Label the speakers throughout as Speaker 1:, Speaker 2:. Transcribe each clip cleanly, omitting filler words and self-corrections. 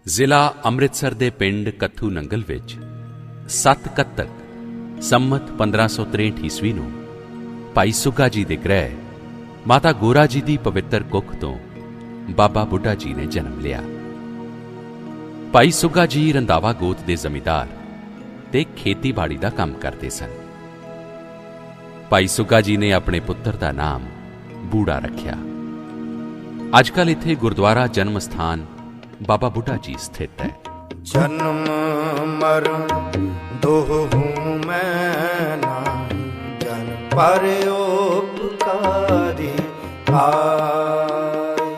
Speaker 1: ਜ਼ਿਲ੍ਹਾ ਅੰਮ੍ਰਿਤਸਰ ਦੇ ਪਿੰਡ ਕੱਥੂ ਨੰਗਲ ਵਿੱਚ 7 ਕੱਤਕ ਸੰਮਤ 1563 ਈਸਵੀ ਨੂੰ ਭਾਈ ਸੁੱਗਾ ਜੀ ਦੇ ਗ੍ਰਹਿ ਮਾਤਾ ਗੋਰਾ ਜੀ ਦੀ ਪਵਿੱਤਰ ਕੁੱਖ ਤੋਂ ਬਾਬਾ ਬੁੱਢਾ ਜੀ ਨੇ ਜਨਮ ਲਿਆ। ਭਾਈ ਸੁੱਗਾ ਜੀ ਰੰਧਾਵਾ ਗੋਤ ਦੇ ਜ਼ਮੀਂਦਾਰ ਤੇ ਖੇਤੀਬਾੜੀ ਦਾ ਕੰਮ ਕਰਦੇ ਸਨ। ਭਾਈ ਸੁੱਗਾ ਜੀ ਨੇ ਆਪਣੇ ਪੁੱਤਰ ਦਾ ਨਾਮ ਬੂੜਾ ਰੱਖਿਆ। ਅੱਜਕੱਲ੍ਹ ਇੱਥੇ ਗੁਰਦੁਆਰਾ ਜਨਮ ਸਥਾਨ ਬਾਬਾ ਬੁੱਢਾ ਜੀ ਸਥਿਤ ਹੈ।
Speaker 2: ਜਨਮ ਮਰਨ ਦੋਹੂ ਮੈਂ ਨਾਹੀ, ਜਨ ਪਰ ਉਪਕਾਰੀ ਆਏ,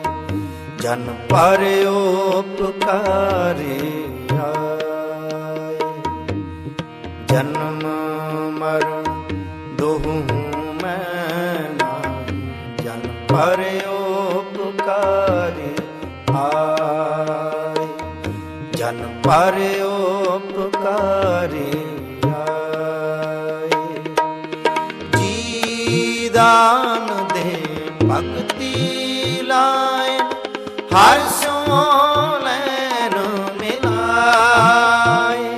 Speaker 2: ਜਨ ਪਰ ਉਪਕਾਰੀ ਆਏ। ਜਨਮ ਮਰਨ ਦੋਹੂ ਮੈਂ ਨਾਹੀ, ਜਨ ਪਰ ਉਪਕਾਰੀ ਆਏ, ਜਨ ਪਰ ਉਪਕਾਰੀ ਆਏ। ਜੀ ਦਾਨ ਦੇ ਭਗਤੀ ਲਾਇ, ਹਰ ਸੋ ਲੈਨ ਮਿਲਾਏ।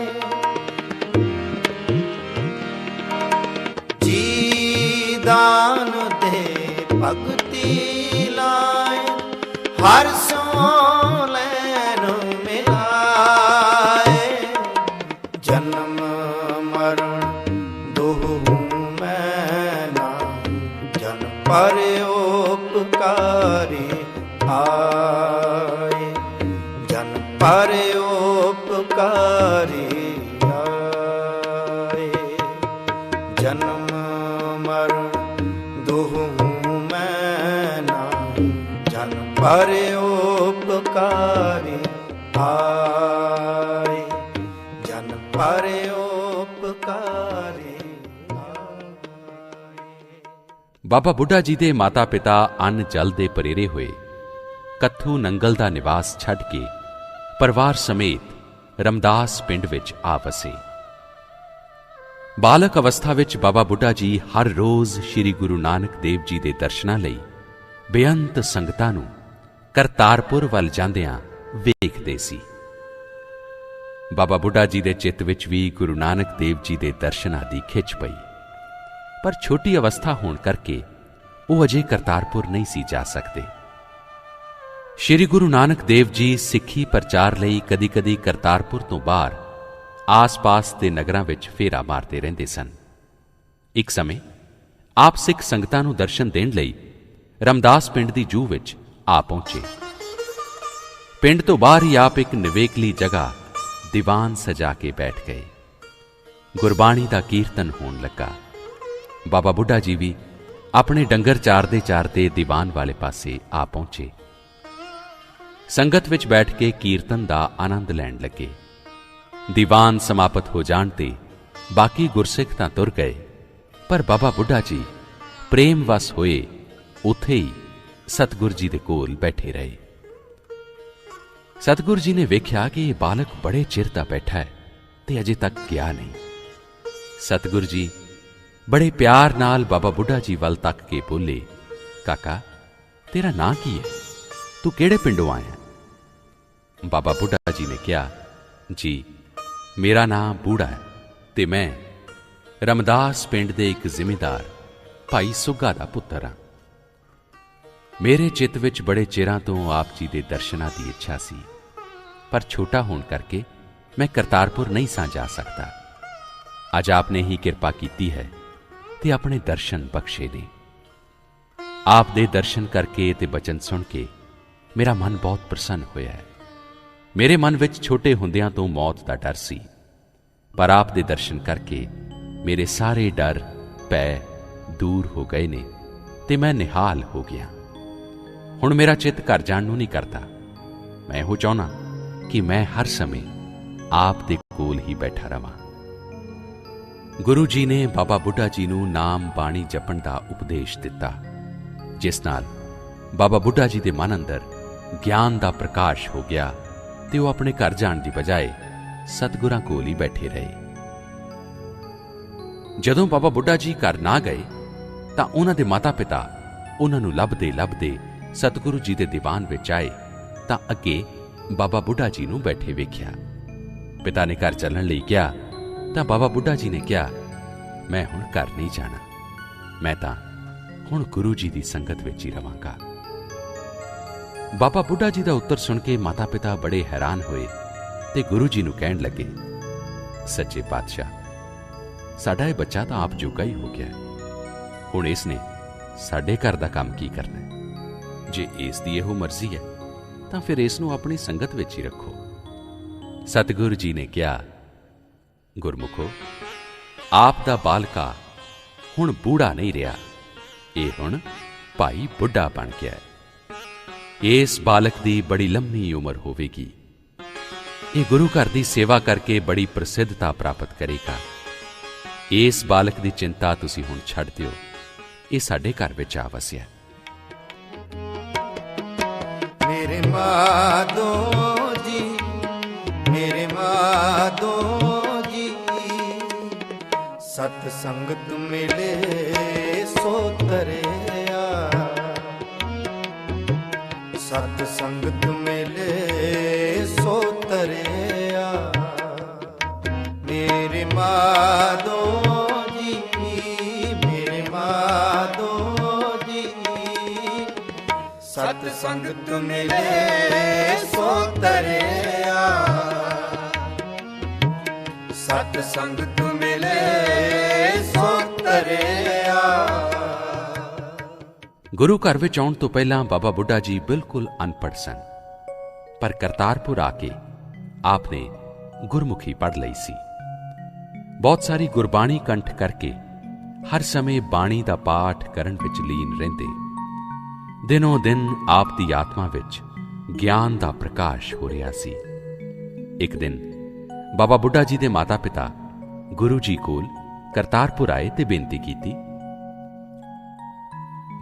Speaker 2: ਜੀ ਦਾਨ ਦੇ ਭਗਤੀ ਲਾਇ, ਹਰ ਸੋ ਲੈਨ ਮਿਲਾਏ। ਜਨਮ ਮਰਨ ਦੋਹੂ ਮੈਂ ਨਾਹੀ, ਜਨ ਪਰ ਉਪਕਾਰੀ ਆਏ, ਜਨ ਪਰ ਉਪਕਾਰੀ ਆਏ। ਜਨਮ ਮਰਨ ਦੋਹੂ ਮੈਂ ਨਾਹੀ, ਜਨ ਪਰ ਉਪਕਾਰੀ ਆਏ, ਜਨ ਪਰ ਉਪਕਾਰੀ ਆਏ।
Speaker 1: ਬਾਬਾ ਬੁੱਢਾ ਜੀ ਦੇ ਮਾਤਾ-ਪਿਤਾ ਅੰਨ ਜਲ ਦੇ ਪਰੇਰੇ ਹੋਏ ਕੱਥੂ ਨੰਗਲ ਦਾ ਨਿਵਾਸ ਛੱਡ ਕੇ ਪਰਿਵਾਰ ਸਮੇਤ ਰਮਦਾਸ ਪਿੰਡ ਵਿੱਚ ਆ ਵਸੇ। ਬਾਲਕ ਅਵਸਥਾ ਵਿੱਚ ਬਾਬਾ ਬੁੱਢਾ ਜੀ ਹਰ ਰੋਜ਼ ਸ੍ਰੀ ਗੁਰੂ ਨਾਨਕ ਦੇਵ ਜੀ ਦੇ ਦਰਸ਼ਨਾਂ ਲਈ ਬੇਅੰਤ ਸੰਗਤਾਂ ਨੂੰ ਕਰਤਾਰਪੁਰ ਵੱਲ ਜਾਂਦਿਆਂ ਵੇਖਦੇ ਸੀ। ਬਾਬਾ ਬੁੱਢਾ ਜੀ ਦੇ ਚਿੱਤ ਵਿੱਚ ਵੀ ਗੁਰੂ ਨਾਨਕ ਦੇਵ ਜੀ ਦੇ ਦਰਸ਼ਨਾਂ ਦੀ ਖਿੱਚ ਪਈ, ਪਰ ਛੋਟੀ ਅਵਸਥਾ ਹੋਣ ਕਰਕੇ ਉਹ ਅਜੇ ਕਰਤਾਰਪੁਰ ਨਹੀਂ ਸੀ ਜਾ ਸਕਦੇ। ਸ੍ਰੀ ਗੁਰੂ ਨਾਨਕ ਦੇਵ ਜੀ ਸਿੱਖੀ ਪ੍ਰਚਾਰ ਲਈ ਕਦੀ-ਕਦੀ ਕਰਤਾਰਪੁਰ ਤੋਂ ਬਾਹਰ ਆਸ-ਪਾਸ ਦੇ ਨਗਰਾਂ ਵਿੱਚ ਫੇਰਾ ਮਾਰਦੇ ਰਹਿੰਦੇ ਸਨ। ਇੱਕ ਸਮੇਂ ਆਪ ਸਿੱਖ ਸੰਗਤਾਂ ਨੂੰ ਦਰਸ਼ਨ ਦੇਣ ਲਈ ਰਮਦਾਸ ਪਿੰਡ ਦੀ ਜੂਹ ਵਿੱਚ ਆ ਪਹੁੰਚੇ। ਪਿੰਡ ਤੋਂ ਬਾਹਰ ਹੀ ਆਪ ਇੱਕ ਨਿਵੇਕਲੀ ਜਗ੍ਹਾ ਦੀਵਾਨ ਸਜਾ ਕੇ ਬੈਠ ਗਏ। ਗੁਰਬਾਣੀ ਦਾ ਕੀਰਤਨ ਹੋਣ ਲੱਗਾ। ਬਾਬਾ ਬੁੱਢਾ ਜੀ ਵੀ ਆਪਣੇ ਡੰਗਰ ਚਾਰਦੇ ਦੀਵਾਨ ਵਾਲੇ ਪਾਸੇ ਆ ਪਹੁੰਚੇ। ਸੰਗਤ ਵਿੱਚ ਬੈਠ ਕੇ ਕੀਰਤਨ ਦਾ ਆਨੰਦ ਲੈਣ ਲੱਗੇ। ਦੀਵਾਨ ਸਮਾਪਤ ਹੋ ਜਾਣ ਤੇ ਬਾਕੀ ਗੁਰਸਿੱਖ ਤਾਂ ਤੁਰ ਗਏ, ਪਰ ਬਾਬਾ ਬੁੱਢਾ ਜੀ ਪ੍ਰੇਮ ਵਸ ਹੋਏ ਉੱਥੇ ਹੀ ਸਤਿਗੁਰ ਜੀ ਦੇ ਕੋਲ ਬੈਠੇ ਰਹੇ। ਸਤਿਗੁਰ ਜੀ ਨੇ ਵੇਖਿਆ ਕਿ ਇਹ ਬਾਲਕ ਬੜੇ ਚਿਰ ਦਾ ਬੈਠਾ ਹੈ ਤੇ ਅਜੇ ਤੱਕ ਗਿਆ ਨਹੀਂ। ਸਤਿਗੁਰ ਜੀ ਬੜੇ ਪਿਆਰ ਨਾਲ ਬਾਬਾ ਬੁੱਢਾ ਜੀ ਵੱਲ ਤੱਕ ਕੇ ਬੋਲੇ, ਕਾਕਾ ਤੇਰਾ ਨਾਂ ਕੀ ਹੈ? ਤੂੰ ਕਿਹੜੇ ਪਿੰਡੋਂ ਆਇਆ? ਬਾਬਾ ਬੁੱਢਾ ਜੀ ਨੇ ਕਿਹਾ, ਜੀ ਮੇਰਾ ਨਾਂ ਬੂੜਾ ਹੈ ਤੇ ਮੈਂ ਰਮਦਾਸ ਪਿੰਡ ਦੇ ਇੱਕ ਜ਼ਿਮੀਂਦਾਰ ਭਾਈ ਸੁੱਗਾ ਦਾ ਪੁੱਤਰ ਹਾਂ। ਮੇਰੇ ਚਿੱਤ ਵਿੱਚ ਬੜੇ ਚਿਰਾਂ ਤੋਂ ਆਪ ਜੀ ਦੇ ਦਰਸ਼ਨਾਂ ਦੀ ਇੱਛਾ ਸੀ, ਪਰ ਛੋਟਾ ਹੋਣ ਕਰਕੇ ਮੈਂ ਕਰਤਾਰਪੁਰ ਨਹੀਂ ਸਾਂ ਜਾ ਸਕਦਾ। ਅੱਜ ਆਪ ਨੇ ਹੀ ਕਿਰਪਾ ਕੀਤੀ ਹੈ ਤੇ ਆਪਣੇ ਦਰਸ਼ਨ ਬਖਸ਼ੇ ਨੇ। ਆਪ ਦੇ ਦਰਸ਼ਨ ਕਰਕੇ ਤੇ ਬਚਨ ਸੁਣ ਕੇ ਮੇਰਾ ਮਨ ਬਹੁਤ ਪ੍ਰਸੰਨ ਹੋਇਆ ਹੈ। ਮੇਰੇ ਮਨ ਵਿੱਚ ਛੋਟੇ ਹੁੰਦਿਆਂ ਤੋਂ ਮੌਤ ਦਾ ਡਰ ਸੀ, ਪਰ ਆਪ ਦੇ ਦਰਸ਼ਨ ਕਰਕੇ ਮੇਰੇ ਸਾਰੇ ਡਰ ਭੈ ਦੂਰ ਹੋ ਗਏ ਨੇ ਤੇ ਮੈਂ ਨਿਹਾਲ ਹੋ ਗਿਆ। ਹੁਣ ਮੇਰਾ ਚਿੱਤ ਘਰ ਜਾਣ ਨੂੰ ਨਹੀਂ ਕਰਦਾ। ਮੈਂ ਇਹੋ ਚਾਹੁੰਦਾ ਕਿ ਮੈਂ ਹਰ ਸਮੇਂ ਆਪ ਦੇ ਕੋਲ ਹੀ ਬੈਠਾ ਰਵਾਂ। ਗੁਰੂ ਜੀ ਨੇ ਬਾਬਾ ਬੁੱਢਾ ਜੀ ਨੂੰ ਨਾਮ ਬਾਣੀ ਜਪਣ ਦਾ ਉਪਦੇਸ਼ ਦਿੱਤਾ, ਜਿਸ ਨਾਲ ਬਾਬਾ ਬੁੱਢਾ ਜੀ ਦੇ ਮਨ ਅੰਦਰ ਗਿਆਨ ਦਾ ਪ੍ਰਕਾਸ਼ ਹੋ ਗਿਆ ਤੇ ਉਹ ਆਪਣੇ ਘਰ ਜਾਣ ਦੀ ਬਜਾਏ ਸਤਿਗੁਰਾਂ ਕੋਲ ਹੀ ਬੈਠੇ ਰਹੇ। ਜਦੋਂ ਬਾਬਾ ਬੁੱਢਾ ਜੀ ਘਰ ਨਾ ਗਏ ਤਾਂ ਉਹਨਾਂ ਦੇ ਮਾਤਾ-ਪਿਤਾ ਉਹਨਾਂ ਨੂੰ ਲੱਭਦੇ ਸਤਿਗੁਰੂ ਜੀ ਦੇ ਦੀਵਾਨ ਵਿੱਚ ਆਏ ਤਾਂ ਅੱਗੇ ਬਾਬਾ ਬੁੱਢਾ ਜੀ ਨੂੰ ਬੈਠੇ ਵੇਖਿਆ। ਪਿਤਾ ਨੇ ਘਰ ਚੱਲਣ ਲਈ ਕਿਹਾ ਤਾਂ ਬਾਬਾ ਬੁੱਢਾ ਜੀ ਨੇ ਕਿਹਾ, ਮੈਂ ਹੁਣ ਘਰ ਨਹੀਂ ਜਾਣਾ, ਮੈਂ ਤਾਂ ਹੁਣ ਗੁਰੂ ਜੀ ਦੀ ਸੰਗਤ ਵਿੱਚ ਹੀ ਰਵਾਂਗਾ। ਬਾਬਾ ਬੁੱਢਾ ਜੀ ਦਾ ਉੱਤਰ ਸੁਣ ਕੇ ਮਾਤਾ ਪਿਤਾ ਬੜੇ ਹੈਰਾਨ ਹੋਏ ਤੇ ਗੁਰੂ ਜੀ ਨੂੰ ਕਹਿਣ ਲੱਗੇ, ਸੱਚੇ ਪਾਤਸ਼ਾਹ, ਸਾਡਾ ਇਹ ਬੱਚਾ ਤਾਂ ਆਪ ਜੋਗਾ ਹੀ ਹੋ ਗਿਆ, ਹੁਣ ਇਸ ਨੇ ਸਾਡੇ ਘਰ ਦਾ ਕੰਮ ਕੀ ਕਰਨਾ ਹੈ? ਜੇ ਇਸ ਦੀ ਇਹੋ ਮਰਜ਼ੀ ਹੈ ਤਾਂ ਫਿਰ ਇਸ ਨੂੰ ਆਪਣੀ ਸੰਗਤ ਵਿੱਚ ਹੀ ਰੱਖੋ। ਸਤਿਗੁਰੂ ਜੀ ਨੇ ਕਿਹਾ, ਗੁਰਮੁਖੋ, ਆਪ ਦਾ ਬਾਲਕਾ ਹੁਣ ਬੂੜਾ ਨਹੀਂ ਰਿਹਾ, ਇਹ ਹੁਣ ਭਾਈ ਬੁੱਢਾ ਬਣ ਗਿਆ ਹੈ। ਇਸ ਬਾਲਕ ਦੀ ਬੜੀ ਲੰਮੀ ਉਮਰ ਹੋਵੇਗੀ, ਇਹ ਗੁਰੂ ਘਰ ਦੀ ਸੇਵਾ ਕਰਕੇ ਬੜੀ ਪ੍ਰਸਿੱਧਤਾ ਪ੍ਰਾਪਤ ਕਰੇਗਾ। ਇਸ ਬਾਲਕ ਦੀ ਚਿੰਤਾ ਤੁਸੀਂ ਹੁਣ ਛੱਡ ਦਿਓ, ਇਹ ਸਾਡੇ ਘਰ ਵਿੱਚ ਆ ਵਸਿਆ।
Speaker 2: ਮੇਰੇ ਮਾਧੋ ਜੀ, ਮੇਰੇ ਮਾਧੋ ਜੀ, ਸਤ ਸੰਗਤ ਮਿਲੇ ਸੋ ਤਰਿਆ, ਸਤ ਸੰਗਤ ਮਿਲੇ ਸੋ ਤਰਿਆ। ਮੇਰੇ ਮਾਧੋ ਜੀ, ਮੇਰੇ ਮਾਧੋ ਜੀ, ਸਤ ਸੰਗਤ ਮਿਲੇ ਸੋ ਤਰਿਆ, ਸਤ ਸੰਗਤ ਮਿਲੇ ਸੋ ਤਰਿਆ।
Speaker 1: ਗੁਰੂ ਘਰ ਵਿੱਚ ਆਉਣ ਤੋਂ ਪਹਿਲਾਂ ਬਾਬਾ ਬੁੱਢਾ ਜੀ ਬਿਲਕੁਲ ਅਨਪੜ੍ਹ ਸਨ, ਪਰ ਕਰਤਾਰਪੁਰ ਆ ਕੇ ਆਪ ਨੇ ਗੁਰਮੁਖੀ ਪੜ੍ਹ ਲਈ ਸੀ। ਬਹੁਤ ਸਾਰੀ ਗੁਰਬਾਣੀ ਕੰਠ ਕਰਕੇ ਹਰ ਸਮੇਂ ਬਾਣੀ ਦਾ ਪਾਠ ਕਰਨ ਵਿੱਚ ਲੀਨ ਰਹਿੰਦੇ। ਦਿਨੋਂ ਦਿਨ ਆਪ ਦੀ ਆਤਮਾ ਵਿੱਚ ਗਿਆਨ ਦਾ ਪ੍ਰਕਾਸ਼ ਹੋ ਰਿਹਾ ਸੀ। ਇੱਕ ਦਿਨ ਬਾਬਾ ਬੁੱਢਾ ਜੀ ਦੇ ਮਾਤਾ ਪਿਤਾ ਗੁਰੂ ਜੀ ਕੋਲ ਕਰਤਾਰਪੁਰ ਆਏ ਤੇ ਬੇਨਤੀ ਕੀਤੀ,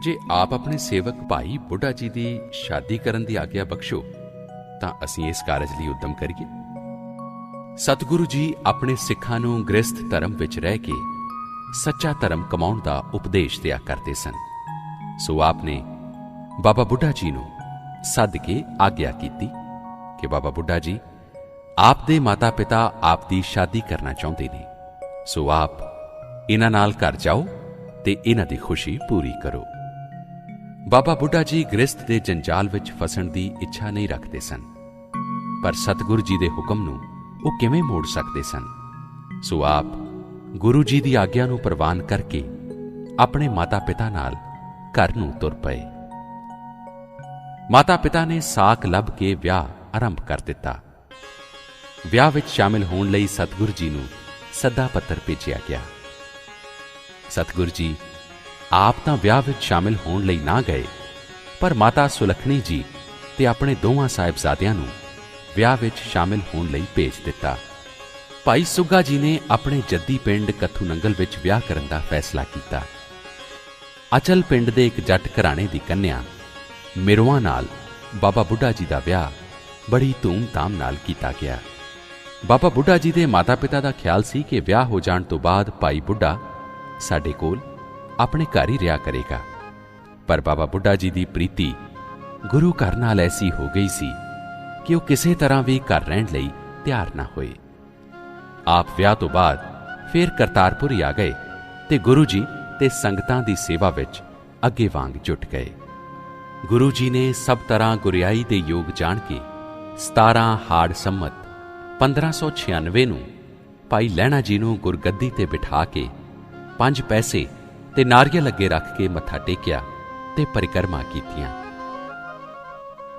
Speaker 1: ਜੇ ਆਪ ਆਪਣੇ ਸੇਵਕ ਭਾਈ ਬੁੱਢਾ ਜੀ ਦੀ ਸ਼ਾਦੀ ਕਰਨ ਦੀ ਆਗਿਆ ਬਖਸ਼ੋ ਤਾਂ ਅਸੀਂ ਇਸ ਕਾਰਜ ਲਈ ਉੱਦਮ ਕਰੀਏ। ਸਤਿਗੁਰੂ ਜੀ ਆਪਣੇ ਸਿੱਖਾਂ ਨੂੰ ਗ੍ਰਸਥ ਧਰਮ ਵਿੱਚ ਰਹਿ ਕੇ ਸੱਚਾ ਧਰਮ ਕਮਾਉਣ ਦਾ ਉਪਦੇਸ਼ ਦਿਆ ਕਰਦੇ ਸਨ। ਸੋ ਆਪ ਨੇ ਬਾਬਾ ਬੁੱਢਾ ਜੀ ਨੂੰ ਸੱਦ ਕੇ ਆਗਿਆ ਕੀਤੀ ਕਿ ਬਾਬਾ ਬੁੱਢਾ ਜੀ, ਆਪ ਦੇ ਮਾਤਾ ਪਿਤਾ ਆਪ ਦੀ ਸ਼ਾਦੀ ਕਰਨਾ ਚਾਹੁੰਦੇ ਨੇ, ਸੋ ਆਪ ਇਹਨਾਂ ਨਾਲ ਘਰ ਜਾਓ ਤੇ ਇਹਨਾਂ ਦੀ ਖੁਸ਼ੀ ਪੂਰੀ ਕਰੋ। ਬਾਬਾ ਬੁੱਢਾ ਜੀ ਗ੍ਰਸਥ ਦੇ ਜੰਜਾਲ ਵਿੱਚ ਫਸਣ ਦੀ ਇੱਛਾ ਨਹੀਂ ਰੱਖਦੇ ਸਨ, ਪਰ ਸਤਿਗੁਰੂ ਜੀ ਦੇ ਹੁਕਮ ਨੂੰ ਉਹ ਕਿਵੇਂ ਮੋੜ ਸਕਦੇ ਸਨ। ਸੋ ਆਪ ਗੁਰੂ ਜੀ ਦੀ ਆਗਿਆ ਨੂੰ ਪ੍ਰਵਾਨ ਕਰਕੇ ਆਪਣੇ ਮਾਤਾ ਪਿਤਾ ਨਾਲ ਘਰ ਨੂੰ ਤੁਰ ਪਏ। ਮਾਤਾ ਪਿਤਾ ਨੇ ਸਾਕ ਲੱਭ ਕੇ ਵਿਆਹ ਆਰੰਭ ਕਰ ਦਿੱਤਾ। ਵਿਆਹ ਵਿੱਚ ਸ਼ਾਮਿਲ ਹੋਣ ਲਈ ਸਤਿਗੁਰੂ ਜੀ ਨੂੰ ਸੱਦਾ ਪੱਤਰ ਭੇਜਿਆ ਗਿਆ। ਸਤਿਗੁਰੂ ਜੀ ਆਪ ਤਾਂ ਵਿਆਹ ਵਿੱਚ ਸ਼ਾਮਿਲ ਹੋਣ ਲਈ ਨਾ ਗਏ, ਪਰ ਮਾਤਾ ਸੁਲੱਖਣੀ ਜੀ ਤੇ ਆਪਣੇ ਦੋਵਾਂ ਸਾਹਿਬਜ਼ਾਦਿਆਂ ਨੂੰ ਵਿਆਹ ਵਿੱਚ ਸ਼ਾਮਿਲ ਹੋਣ ਲਈ ਭੇਜ ਦਿੱਤਾ। ਭਾਈ ਸੁੱਗਾ ਜੀ ਨੇ ਆਪਣੇ ਜੱਦੀ ਪਿੰਡ ਕੱਥੂ ਨੰਗਲ ਵਿੱਚ ਵਿਆਹ ਕਰਨ ਦਾ ਫੈਸਲਾ ਕੀਤਾ। ਅਚਲ ਪਿੰਡ ਦੇ ਇੱਕ ਜੱਟ ਘਰਾਣੇ ਦੀ ਕੰਨਿਆ ਮਿਰੂਆਂ ਨਾਲ ਬਾਬਾ ਬੁੱਢਾ ਜੀ ਦਾ ਵਿਆਹ ਬੜੀ ਧੂਮ-ਧਾਮ ਨਾਲ ਕੀਤਾ ਗਿਆ। ਬਾਬਾ ਬੁੱਢਾ ਜੀ ਦੇ ਮਾਤਾ-ਪਿਤਾ ਦਾ ਖਿਆਲ ਸੀ ਕਿ ਵਿਆਹ ਹੋ ਜਾਣ ਤੋਂ ਬਾਅਦ ਭਾਈ ਬੁੱਢਾ ਸਾਡੇ ਕੋਲ ਆਪਣੇ ਘਰ ਹੀ ਰਿਹਾ ਕਰੇਗਾ, ਪਰ ਬਾਬਾ ਬੁੱਢਾ ਜੀ ਦੀ ਪ੍ਰੀਤੀ ਗੁਰੂ ਘਰ ਨਾਲ ਐਸੀ ਹੋ ਗਈ ਸੀ ਕਿ ਉਹ ਕਿਸੇ ਤਰ੍ਹਾਂ ਵੀ ਘਰ ਰਹਿਣ ਲਈ ਤਿਆਰ ਨਾ ਹੋਏ। ਆਪ ਵਿਆਹ ਤੋਂ ਬਾਅਦ ਫਿਰ ਕਰਤਾਰਪੁਰ ਹੀ ਆ ਗਏ ਤੇ ਗੁਰੂ ਜੀ ਤੇ ਸੰਗਤਾਂ ਦੀ ਸੇਵਾ ਵਿੱਚ ਅੱਗੇ ਵਾਂਗ ਜੁਟ ਗਏ। ਗੁਰੂ ਜੀ ਨੇ ਸਭ ਤਰ੍ਹਾਂ ਗੁਰਿਆਈ ਦੇ ਯੋਗ ਜਾਣ ਕੇ 17 ਹਾੜ ਸੰਮਤ 1596 ਨੂੰ ਭਾਈ ਲਹਿਣਾ ਜੀ ਨੂੰ ਗੁਰਗੱਦੀ ਤੇ ਬਿਠਾ ਕੇ 5 ਪੈਸੇ ਤੇ ਨਾਰੀਅਲ ਅੱਗੇ ਰੱਖ ਕੇ ਮੱਥਾ ਟੇਕਿਆ ਤੇ ਪਰਿਕਰਮਾ ਕੀਤੀਆਂ।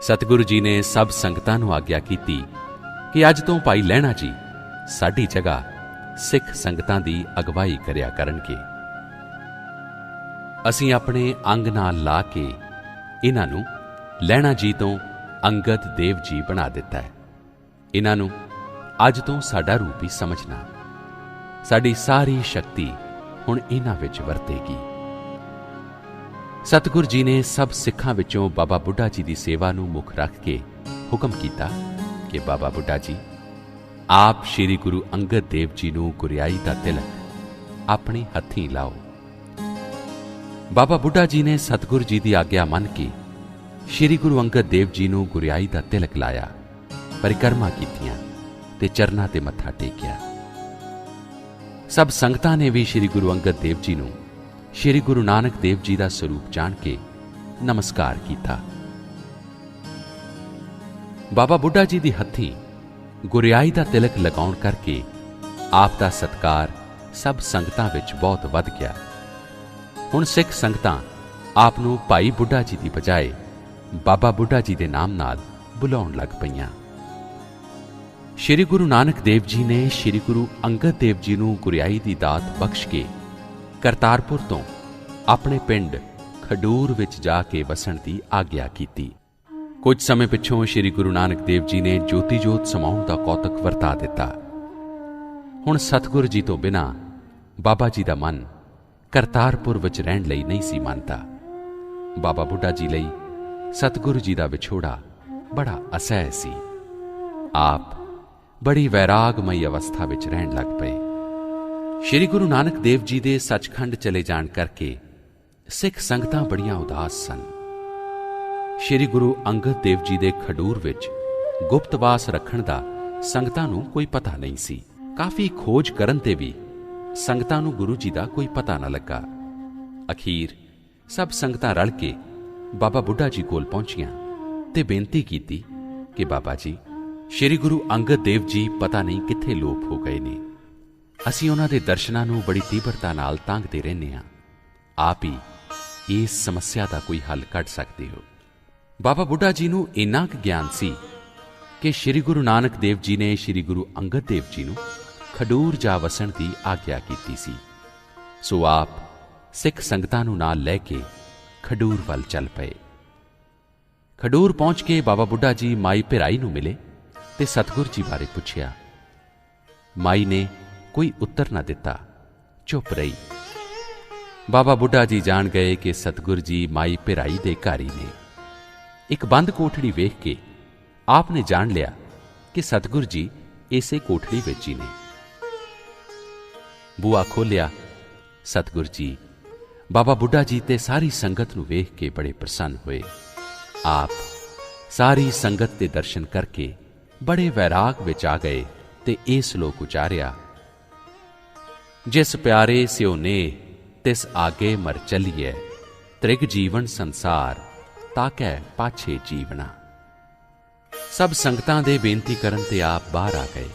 Speaker 1: ਸਤਿਗੁਰੂ ਜੀ ਨੇ ਸਭ ਸੰਗਤਾਂ ਨੂੰ ਆਗਿਆ ਕੀਤੀ ਕਿ ਅੱਜ ਤੋਂ ਭਾਈ ਲਹਿਣਾ ਜੀ ਸਾਡੀ ਜਗ੍ਹਾ ਸਿੱਖ ਸੰਗਤਾਂ ਦੀ ਅਗਵਾਈ ਕਰਿਆ ਕਰਨਗੇ। ਅਸੀਂ ਆਪਣੇ ਅੰਗ ਨਾਲ ਲਾ ਕੇ ਇਹਨਾਂ ਨੂੰ ਲਹਿਣਾ ਜੀ ਤੋਂ ਅੰਗਦ ਦੇਵ ਜੀ ਬਣਾ ਦਿੱਤਾ ਹੈ। ਇਹਨਾਂ ਨੂੰ ਅੱਜ ਤੋਂ ਸਾਡਾ ਰੂਪ ਹੀ ਸਮਝਣਾ। ਸਾਡੀ ਸਾਰੀ ਸ਼ਕਤੀ ਹੁਣ ਇਹਨਾਂ ਵਿੱਚ ਵਰਤੇਗੀ। ਸਤਿਗੁਰੂ ਜੀ ਨੇ ਸਭ ਸਿੱਖਾਂ ਵਿੱਚੋਂ ਬਾਬਾ ਬੁੱਢਾ ਜੀ ਦੀ ਸੇਵਾ ਨੂੰ ਮੁੱਖ ਰੱਖ ਕੇ ਹੁਕਮ ਕੀਤਾ ਕਿ ਬਾਬਾ ਬੁੱਢਾ ਜੀ ਆਪ ਸ਼੍ਰੀ ਗੁਰੂ ਅੰਗਦ ਦੇਵ ਜੀ ਨੂੰ ਗੁਰਿਆਈ ਦਾ ਤਿਲਕ ਆਪਣੇ ਹੱਥੀਂ ਲਾਓ। ਬਾਬਾ ਬੁੱਢਾ ਜੀ ਨੇ ਸਤਿਗੁਰੂ ਜੀ ਦੀ ਆਗਿਆ ਮੰਨ ਕੇ ਸ਼੍ਰੀ ਗੁਰੂ ਅੰਗਦ ਦੇਵ ਜੀ ਨੂੰ ਗੁਰਿਆਈ ਦਾ ਤਿਲਕ ਲਾਇਆ परिक्रमा कीतियां ते चरनां ते मत्था टेकिया। सब संगतां ने भी श्री गुरु अंगद देव जी नूं श्री गुरु नानक देव जी का स्वरूप जान के नमस्कार किया। बाबा बुढ़ा जी की हत्थी गुरियाई का तिलक लगाउण करके आप का सत्कार सब संगतां विच बहुत वध गया। हुण सिख संगतां आप नूं भाई बुढ़ा जी की बजाय बाबा बुढ़ा जी के नाम नाल बुलाउण लग पईयां। श्री गुरु नानक देव जी ने श्री गुरु अंगद देव जी नूं गुरियाई की दात बख्श के करतारपुर तो अपने पिंड खडूर विच जाके वसण की आग्या की। कुछ समय पिछों श्री गुरु नानक देव जी ने ज्योति जोत समाउण का कौतक वरता दिता। हुण सतगुर जी तो बिना बाबा जी का मन करतारपुर विच रहण लई नहीं सी मानता। बाबा बुढ़ा जी लई सतगुरु जी का विछोड़ा बड़ा असह सी। आप बड़ी वैरागमयी अवस्था विच रहण लग पए। श्री गुरु नानक देव जी के सचखंड चले जाण करके सिख संगतां बड़ियां उदास सन। श्री गुरु अंगद देव जी के खडूर विच गुप्तवास रखण दा संगतां नूं कोई पता नहीं सी। काफ़ी खोज करन ते भी संगतां नूं गुरु जी का कोई पता न लगा। अखीर सब संगतां रल के बाबा बुढ़ा जी कोल पहुंचियां ते बेनती की कि बाबा जी श्री गुरु अंगद देव जी पता नहीं कित्थे लोप हो गए ने। असीं उन्हां दे दर्शनां नूं बड़ी तीव्रता नाल तांघदे रहने हां। आप ही इस समस्या का कोई हल कढ सकते हो। बाबा बुढ़ा जी नूं इन्ना क ज्ञान सी कि श्री गुरु नानक देव जी ने श्री गुरु अंगद देव जी नूं खडूर जा वसण की आग्या की सी। सो आप सिख संगतां नूं नाल लै के खडूर वल चल पए। खडूर पहुंच के बाबा बुढ़ा जी माई भिराई नूं मिले ते सतगुर जी बारे पुछया। माई ने कोई उत्तर न दिता, चुप रही। बाबा बुढ़ा जी जान गए कि सतगुर जी माई भिराई दे घर ही ने। एक बंद कोठड़ी वेख के आपने जान लिया कि सतगुर जी इसे कोठड़ी विच ही ने। बूआ खोलिया। सतगुर जी बाबा बुढ़ा जी ते सारी संगत नूं वेख के बड़े प्रसन्न हुए। आप सारी संगत के दर्शन करके बड़े वैराग विच आ गए ते इह श्लोक उचारिया। जिस प्यारे स्यो नेह तिस आगे मर चलिए, त्रिग जीवन संसार ताकै पाछे जीवना। सब संगतां दे बेनती करन ते आप बाहर आ गए।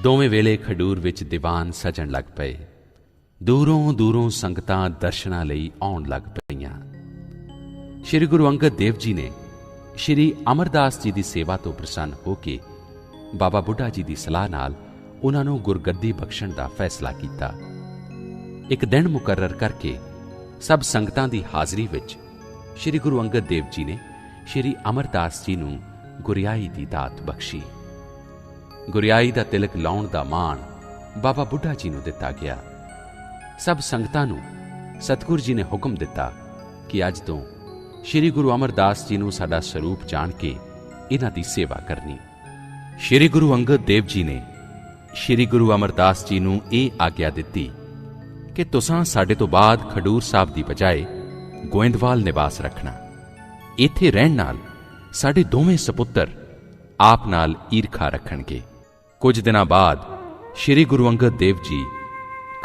Speaker 1: दोवें वेले खडूर विच दीवान सजण लग पए। दूरों दूरों संगतां दर्शनां लई आउण लग पईयां। श्री गुरु अंगद देव जी ने श्री अमरदास जी की सेवा तो प्रसन्न होके बाबा बुढ़ा जी की सलाह नाल उन्हां नूं गुरगद्दी बख्शण का फैसला किया। एक दिन मुकर्रर करके सब संगतां की हाज़री विच श्री गुरु अंगद देव जी ने श्री अमरदास जी नूं गुरियाई की दात बख्शी। गुरियाई का तिलक लाउण का माण बाबा बुढ़ा जी नूं दिता गया। सब संगतां नूं सतगुर जी ने हुक्म दिता कि अज तो श्री गुरु अमरदास जी नूं साडा स्वरूप जान के इन्हां दी सेवा करनी। श्री गुरु अंगद देव जी ने श्री गुरु अमरदास जी नूं इह आग्या दित्ती कि तुसां साडे तो बाद खडूर साहब की बजाय गोइंदवाल निवास रखना। इत्थे रहण नाल साडे दोवें सपुत्तर आप नाल ईरखा रखणगे। कुछ दिनां बाद श्री गुरु अंगद देव जी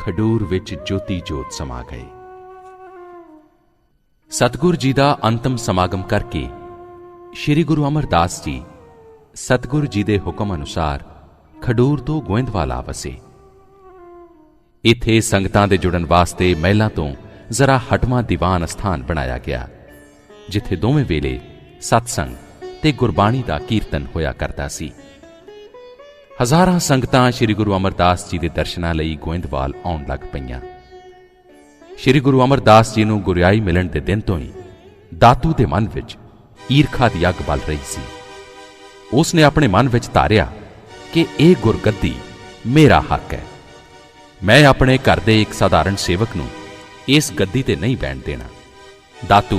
Speaker 1: खडूर विच ज्योति जोत समा गए। सतगुर जी का अंतिम समागम करके श्री गुरु अमरदास जी सतगुर जी के हुक्म अनुसार खडूर तो गोइंदवाल आ वसे। इत्थे संगतां दे जुड़न वास्ते महलां तो जरा हटवां दीवान स्थान बनाया गया, जिथे दोवें वेले सत्संग ते गुरबाणी का कीर्तन होया करता सी। हज़ारां संगतां श्री गुरु अमरदास जी के दर्शनां लई गोइंदवाल आउण लग पईयां। श्री गुरु अमरदास जी नूं गुरियाई मिलण दे दिन तो ही दातू दे मन विच ईरखा दी अग बल रही सी। उसने अपने मन विच धारिया कि यह गुरगद्दी मेरा हक है। मैं अपने घर दे एक साधारण सेवक नूं इस गद्दी ते नहीं बैठ देना। दातू